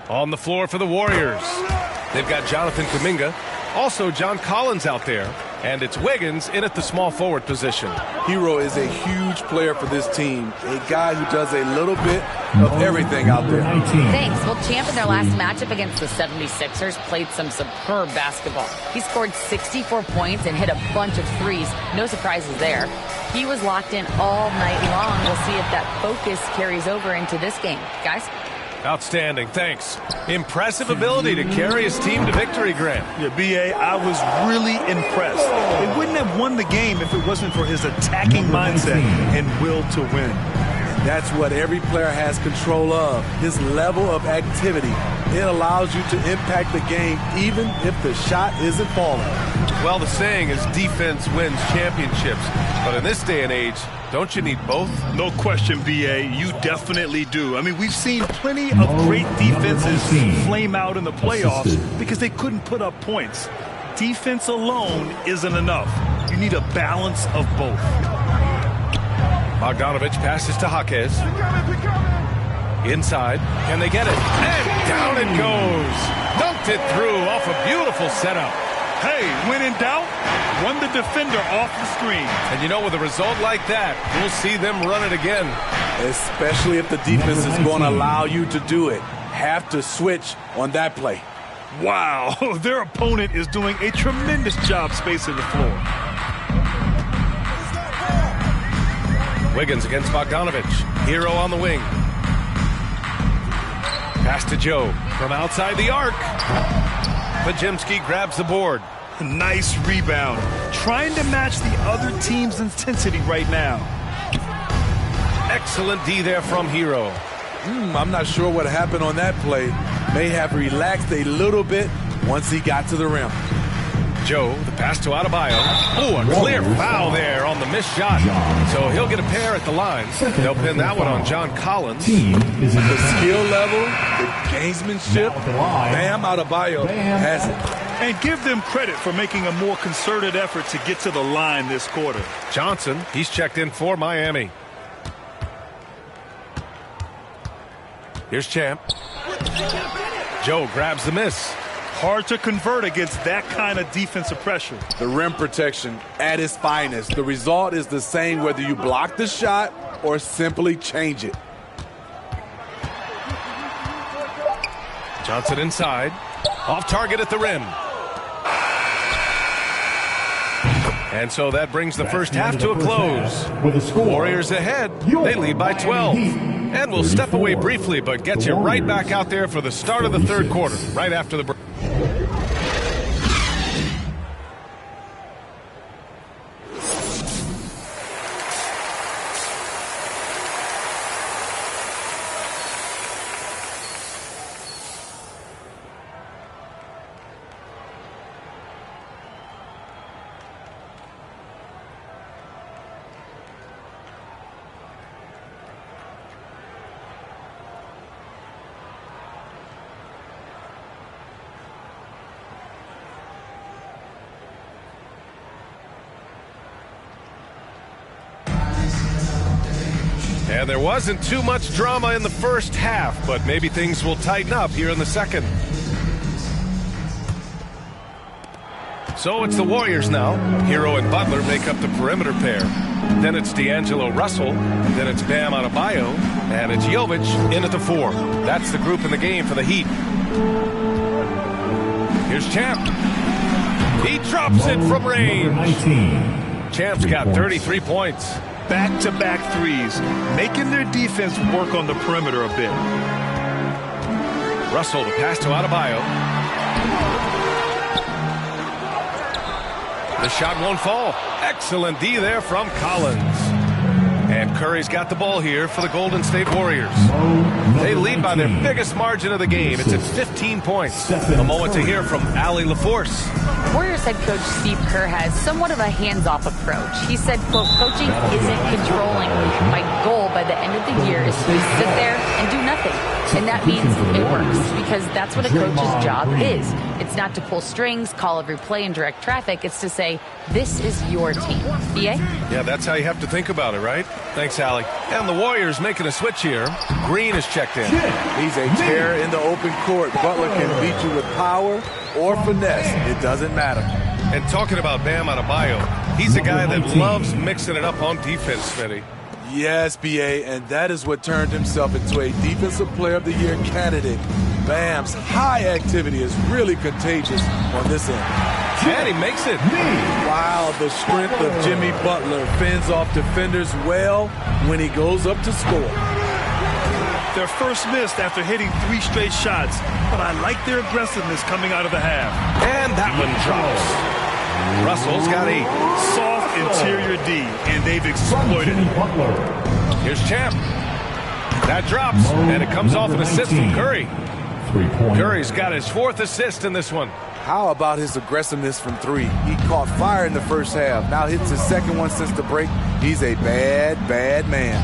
On the floor for the Warriors. They've got Jonathan Kuminga. Also John Collins out there. And it's Wiggins in at the small forward position. Hero is a huge player for this team. A guy who does a little bit of everything out there. Thanks. Well, Champ in their last matchup against the 76ers played some superb basketball. He scored 64 points and hit a bunch of threes. No surprises there. He was locked in all night long. We'll see if that focus carries over into this game. Guys? Outstanding, thanks. Impressive ability to carry his team to victory, Grant. Yeah, B.A., I was really impressed. They wouldn't have won the game if it wasn't for his attacking mindset and will to win. That's what every player has control of, his level of activity. It allows you to impact the game even if the shot isn't falling. Well, the saying is defense wins championships. But in this day and age, don't you need both? No question, B.A., you definitely do. I mean, we've seen plenty of great defenses flame out in the playoffs because they couldn't put up points. Defense alone isn't enough. You need a balance of both. Bogdanovic passes to Jaquez. Inside. Can they get it? And down it goes. Dunked it through off a beautiful setup. Hey, when in doubt, run the defender off the screen. And you know, with a result like that, we'll see them run it again. Especially if the defense is going to allow you to do it. Have to switch on that play. Wow, their opponent is doing a tremendous job spacing the floor. Wiggins against Bogdanovic. Hero on the wing. Pass to Joe from outside the arc. Pajemski grabs the board. Nice rebound. Trying to match the other team's intensity right now. Excellent D there from Hero. I'm not sure what happened on that play. May have relaxed a little bit once he got to the rim. Joe, the pass to Adebayo. Oh, a clear foul there on the missed shot. So he'll get a pair at the line. They'll pin that one on John Collins. The skill level, the gamesmanship, Bam Adebayo has it. And give them credit for making a more concerted effort to get to the line this quarter. Johnson, he's checked in for Miami. Here's Champ. Joe grabs the miss. Hard to convert against that kind of defensive pressure. The rim protection at its finest. The result is the same whether you block the shot or simply change it. Johnson inside. Off target at the rim. And so that brings the first half to a close. Warriors ahead. They lead by 12. And we'll step away briefly, but get you right back out there for the start of the third quarter, right after the break. And there wasn't too much drama in the first half, but maybe things will tighten up here in the second. So it's the Warriors now. Hero and Butler make up the perimeter pair. Then it's D'Angelo Russell. Then it's Bam Adebayo. And it's Jovic in at the 4. That's the group in the game for the Heat. Here's Champ. He drops it from range. Champ's got 33 points. Back-to-back threes, making their defense work on the perimeter a bit. Russell, the pass to Adebayo. The shot won't fall. Excellent D there from Collins. And Curry's got the ball here for the Golden State Warriors. They lead by their biggest margin of the game. It's at 15 points. A moment to hear from Allie LaForce. Warriors head coach Steve Kerr has somewhat of a hands-off approach. He said, quote, coaching isn't controlling. My goal by the end of the year is to sit there and do nothing. And that means it works because that's what a coach's job is. It's not to pull strings, call every play, and direct traffic. It's to say, this is your team. BA? Yeah, that's how you have to think about it, right? Thanks, Allie. And the Warriors making a switch here. Green is checked in. He's a terror in the open court. Butler can beat you with power or finesse. It doesn't matter. And talking about Bam Adebayo, he's a guy that loves mixing it up on defense, Smitty. Yes, BA, and that is what turned himself into a Defensive Player of the Year candidate. Bam's high activity is really contagious on this end. And he makes it. Wow, the strength of Jimmy Butler fends off defenders well when he goes up to score. Their first missed after hitting 3 straight shots, but I like their aggressiveness coming out of the half. And that one drops. Russell's got 8. Soft interior D, and they've exploited it. Here's Champ. That drops, and it comes off an assist from Curry. Curry's got his 4th assist in this one. How about his aggressiveness from 3? He caught fire in the first half. Now hits his 2nd one since the break. He's a bad, bad man.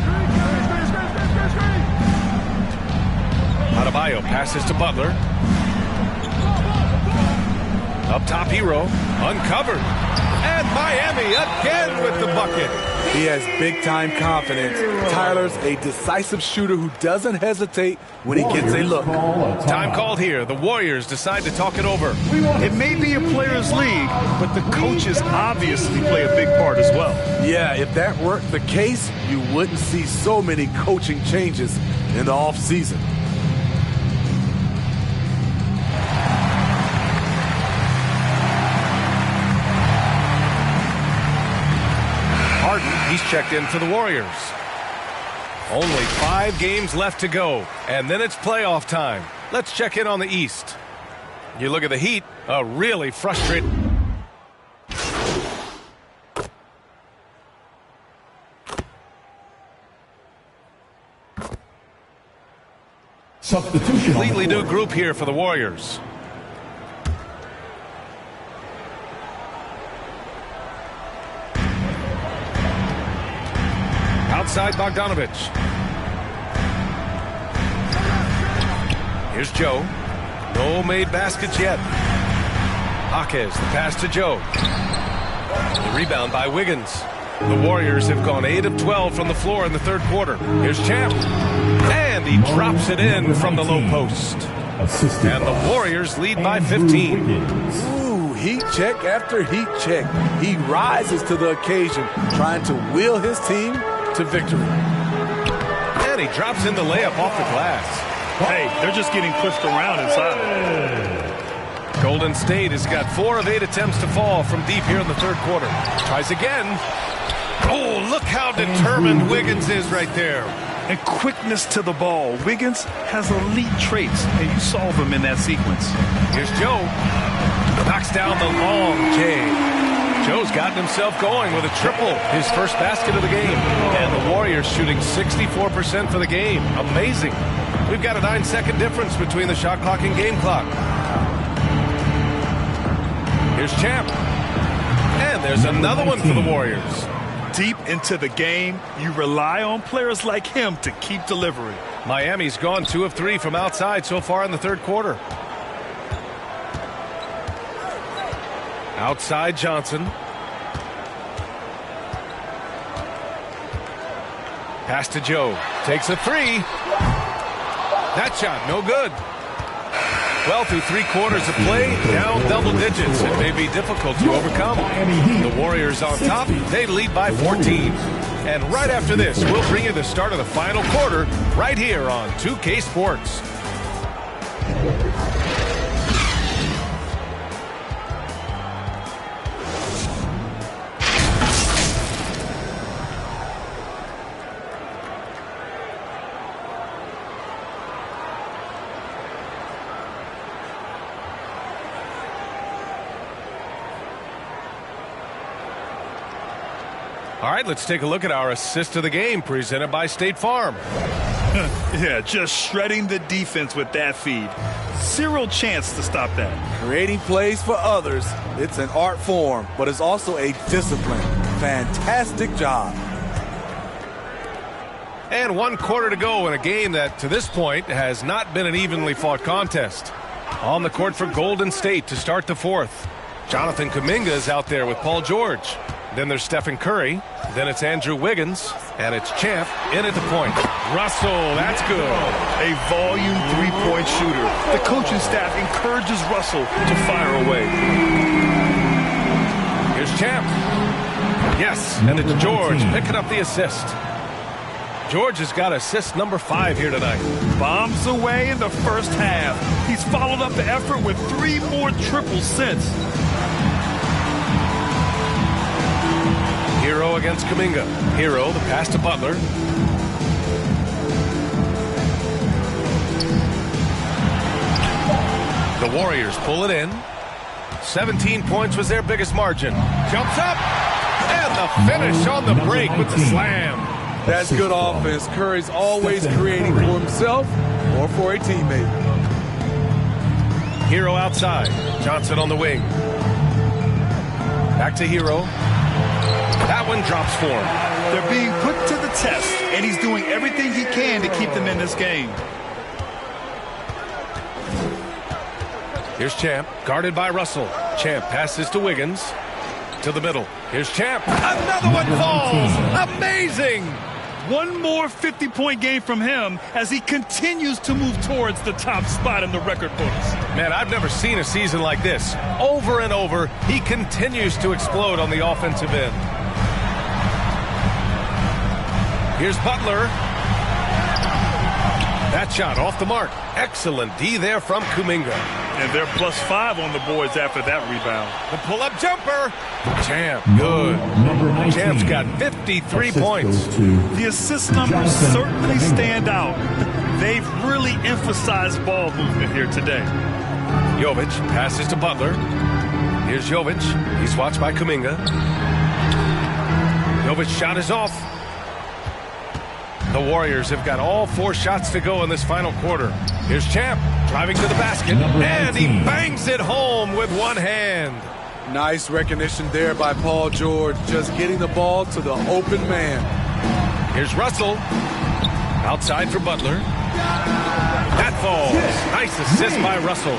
Adebayo passes to Butler. Up top, Hero. Uncovered. And Miami again with the bucket. He has big-time confidence. Tyler's a decisive shooter who doesn't hesitate when he gets a look. Time called here. The Warriors decide to talk it over. It may be a players' league, but the coaches obviously play a big part as well. Yeah, if that weren't the case, you wouldn't see so many coaching changes in the offseason. He's checked in for the Warriors. Only 5 games left to go, and then it's playoff time. Let's check in on the East. You look at the Heat, a really frustrating. Substitution. Completely new group here for the Warriors. Outside Bogdanovich. Here's Joe. No made baskets yet. Jaquez, the pass to Joe. The rebound by Wiggins. The Warriors have gone 8 of 12 from the floor in the third quarter. Here's Champ. And he drops it in from the low post. And the Warriors lead by 15. Ooh, heat check after heat check. He rises to the occasion, trying to will his team to victory. And he drops in the layup off the glass. Hey, they're just getting pushed around inside. Golden State has got 4 of 8 attempts to fall from deep here in the third quarter. Tries again. Oh, look how determined Wiggins is right there. And quickness to the ball. Wiggins has elite traits, and you saw them in that sequence. Here's Joe. Knocks down the long J. Joe's gotten himself going with a triple, his first basket of the game. And the Warriors shooting 64% for the game. Amazing. We've got a 9-second difference between the shot clock and game clock. Here's Champ. And there's another one for the Warriors. Deep into the game, you rely on players like him to keep delivering. Miami's gone 2 of 3 from outside so far in the third quarter. Outside Johnson. Pass to Joe. Takes a 3. That shot, no good. Well, through 3 quarters of play, down double digits. It may be difficult to overcome. The Warriors on top, they lead by 14. And right after this, we'll bring you the start of the final quarter right here on 2K Sports. All right, let's take a look at our assist of the game presented by State Farm. Yeah, just shredding the defense with that feed. Zero chance to stop that. Creating plays for others, it's an art form, but it's also a discipline. Fantastic job. And 1 quarter to go in a game that, to this point, has not been an evenly fought contest. On the court for Golden State to start the fourth. Jonathan Kuminga is out there with Paul George. Then there's Stephen Curry. Then it's Andrew Wiggins. And it's Champ in at the point. Russell, that's good. A volume 3-point shooter. The coaching staff encourages Russell to fire away. Here's Champ. Yes, and it's George picking up the assist. George has got assist number 5 here tonight. Bombs away in the first half. He's followed up the effort with 3 more triples since. Hero against Kuminga. Hero, the pass to Butler. The Warriors pull it in. 17 points was their biggest margin. Jumps up. And the finish on the break with the slam. That's good offense. Curry's always creating for himself or for a teammate. Hero outside. Johnson on the wing. Back to Hero. That one drops for him. They're being put to the test, and he's doing everything he can to keep them in this game. Here's Champ, guarded by Russell. Champ passes to Wiggins. To the middle. Here's Champ. Another one falls. Amazing. One more 50-point game from him as he continues to move towards the top spot in the record books. Man, I've never seen a season like this. Over and over, he continues to explode on the offensive end. Here's Butler. That shot off the mark. Excellent D there from Kuminga. And they're +5 on the boards after that rebound. The pull-up jumper. Champ, good. Champ's got 53 points. The assist numbers certainly stand out. They've really emphasized ball movement here today. Jovic passes to Butler. Here's Jovic. He's watched by Kuminga. Jovic's shot is off. The Warriors have got all 4 shots to go in this final quarter. Here's Champ driving to the basket, and he bangs it home with one hand. Nice recognition there by Paul George, just getting the ball to the open man. Here's Russell. Outside for Butler. That falls. Nice assist by Russell.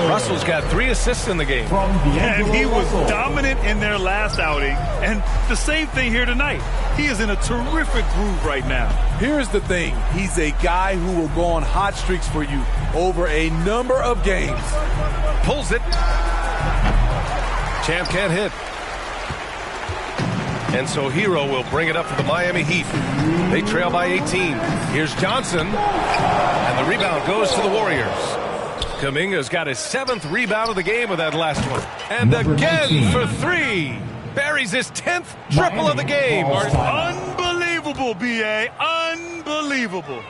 Russell's got 3 assists in the game. And he was dominant in their last outing. And the same thing here tonight. He is in a terrific groove right now. Here's the thing. He's a guy who will go on hot streaks for you over a number of games. Pulls it. Champ can't hit. And so Hero will bring it up for the Miami Heat. They trail by 18. Here's Johnson. And the rebound goes to the Warriors. Kuminga's got his 7th rebound of the game with that last one. And again for 3. Buries his 10th triple of the game. Unbelievable, B.A. Unbelievable.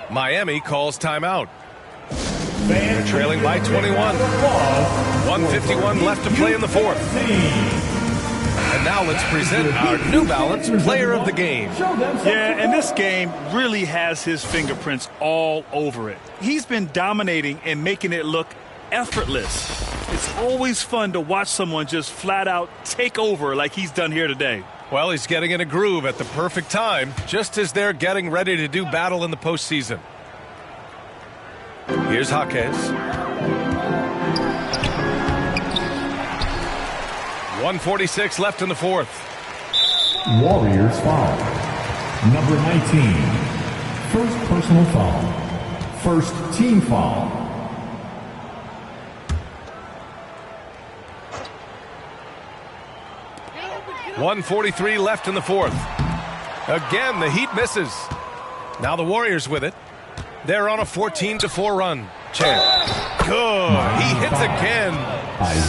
Miami calls timeout. They're trailing by 21. 1:51 left to play in the 4th. And now let's present our New Balance Player of the Game. Yeah, and this game really has his fingerprints all over it. He's been dominating and making it look effortless. It's always fun to watch someone just flat out take over like he's done here today. Well, he's getting in a groove at the perfect time, just as they're getting ready to do battle in the postseason. Here's Jaquez. 1:46 left in the 4th. Warriors foul. Number 19. First personal foul. First team foul. .143 left in the 4th. Again, the Heat misses. Now the Warriors with it. They're on a 14-4 run. Champ. Good. He hits again.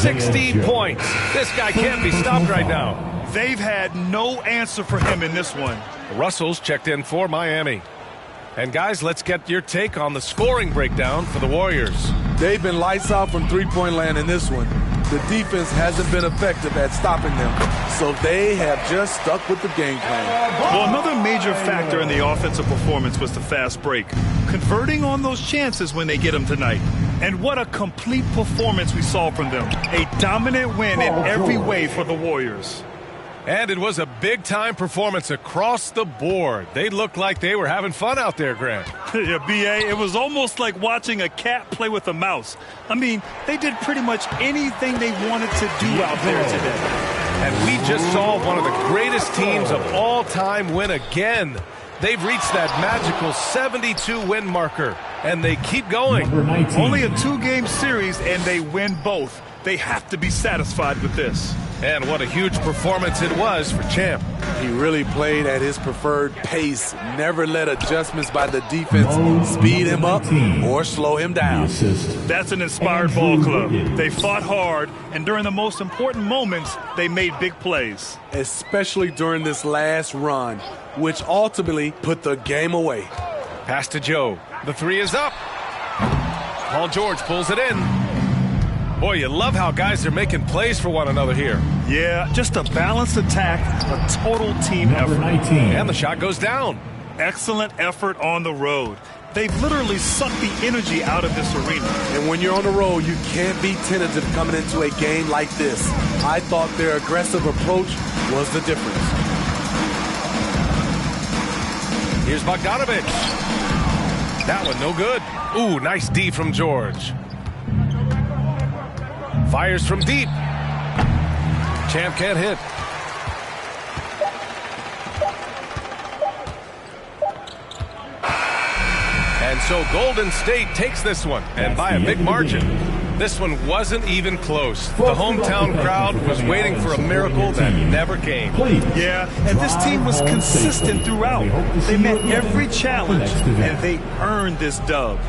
60 points. This guy can't be stopped right now. They've had no answer for him in this one. Russell's checked in for Miami. And guys, let's get your take on the scoring breakdown for the Warriors. They've been lights out from three-point land in this one. The defense hasn't been effective at stopping them, so they have just stuck with the game plan. Well, another major factor in the offensive performance was the fast break, converting on those chances when they get them tonight. And what a complete performance we saw from them. A dominant win in every way for the Warriors. And it was a big-time performance across the board. They looked like they were having fun out there, Grant. Yeah, B.A., it was almost like watching a cat play with a mouse. I mean, they did pretty much anything they wanted to do out there today. And we just saw one of the greatest teams of all time win again. They've reached that magical 72-win marker, and they keep going. Only a 2-game series, and they win both. They have to be satisfied with this. And what a huge performance it was for Champ. He really played at his preferred pace, never let adjustments by the defense speed him up or slow him down. That's an inspired ball club. They fought hard, and during the most important moments, they made big plays. Especially during this last run, which ultimately put the game away. Pass to Joe. The 3 is up. Paul George pulls it in. Boy, you love how guys are making plays for one another here. Yeah, just a balanced attack, a total team effort. 19. And the shot goes down. Excellent effort on the road. They've literally sucked the energy out of this arena. And when you're on the road, you can't be tentative coming into a game like this. I thought their aggressive approach was the difference. Here's Bogdanovich. That one no good. Ooh, nice D from George. Fires from deep. Champ can't hit. And so Golden State takes this one, and by a big margin. This one wasn't even close. The hometown crowd was waiting for a miracle that never came. Yeah, and this team was consistent throughout. They met every challenge, and they earned this dub.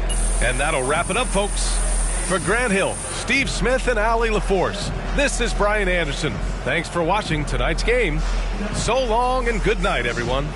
And that'll wrap it up, folks. For Grant Hill, Steve Smith, and Allie LaForce, this is Brian Anderson. Thanks for watching tonight's game. So long and good night, everyone.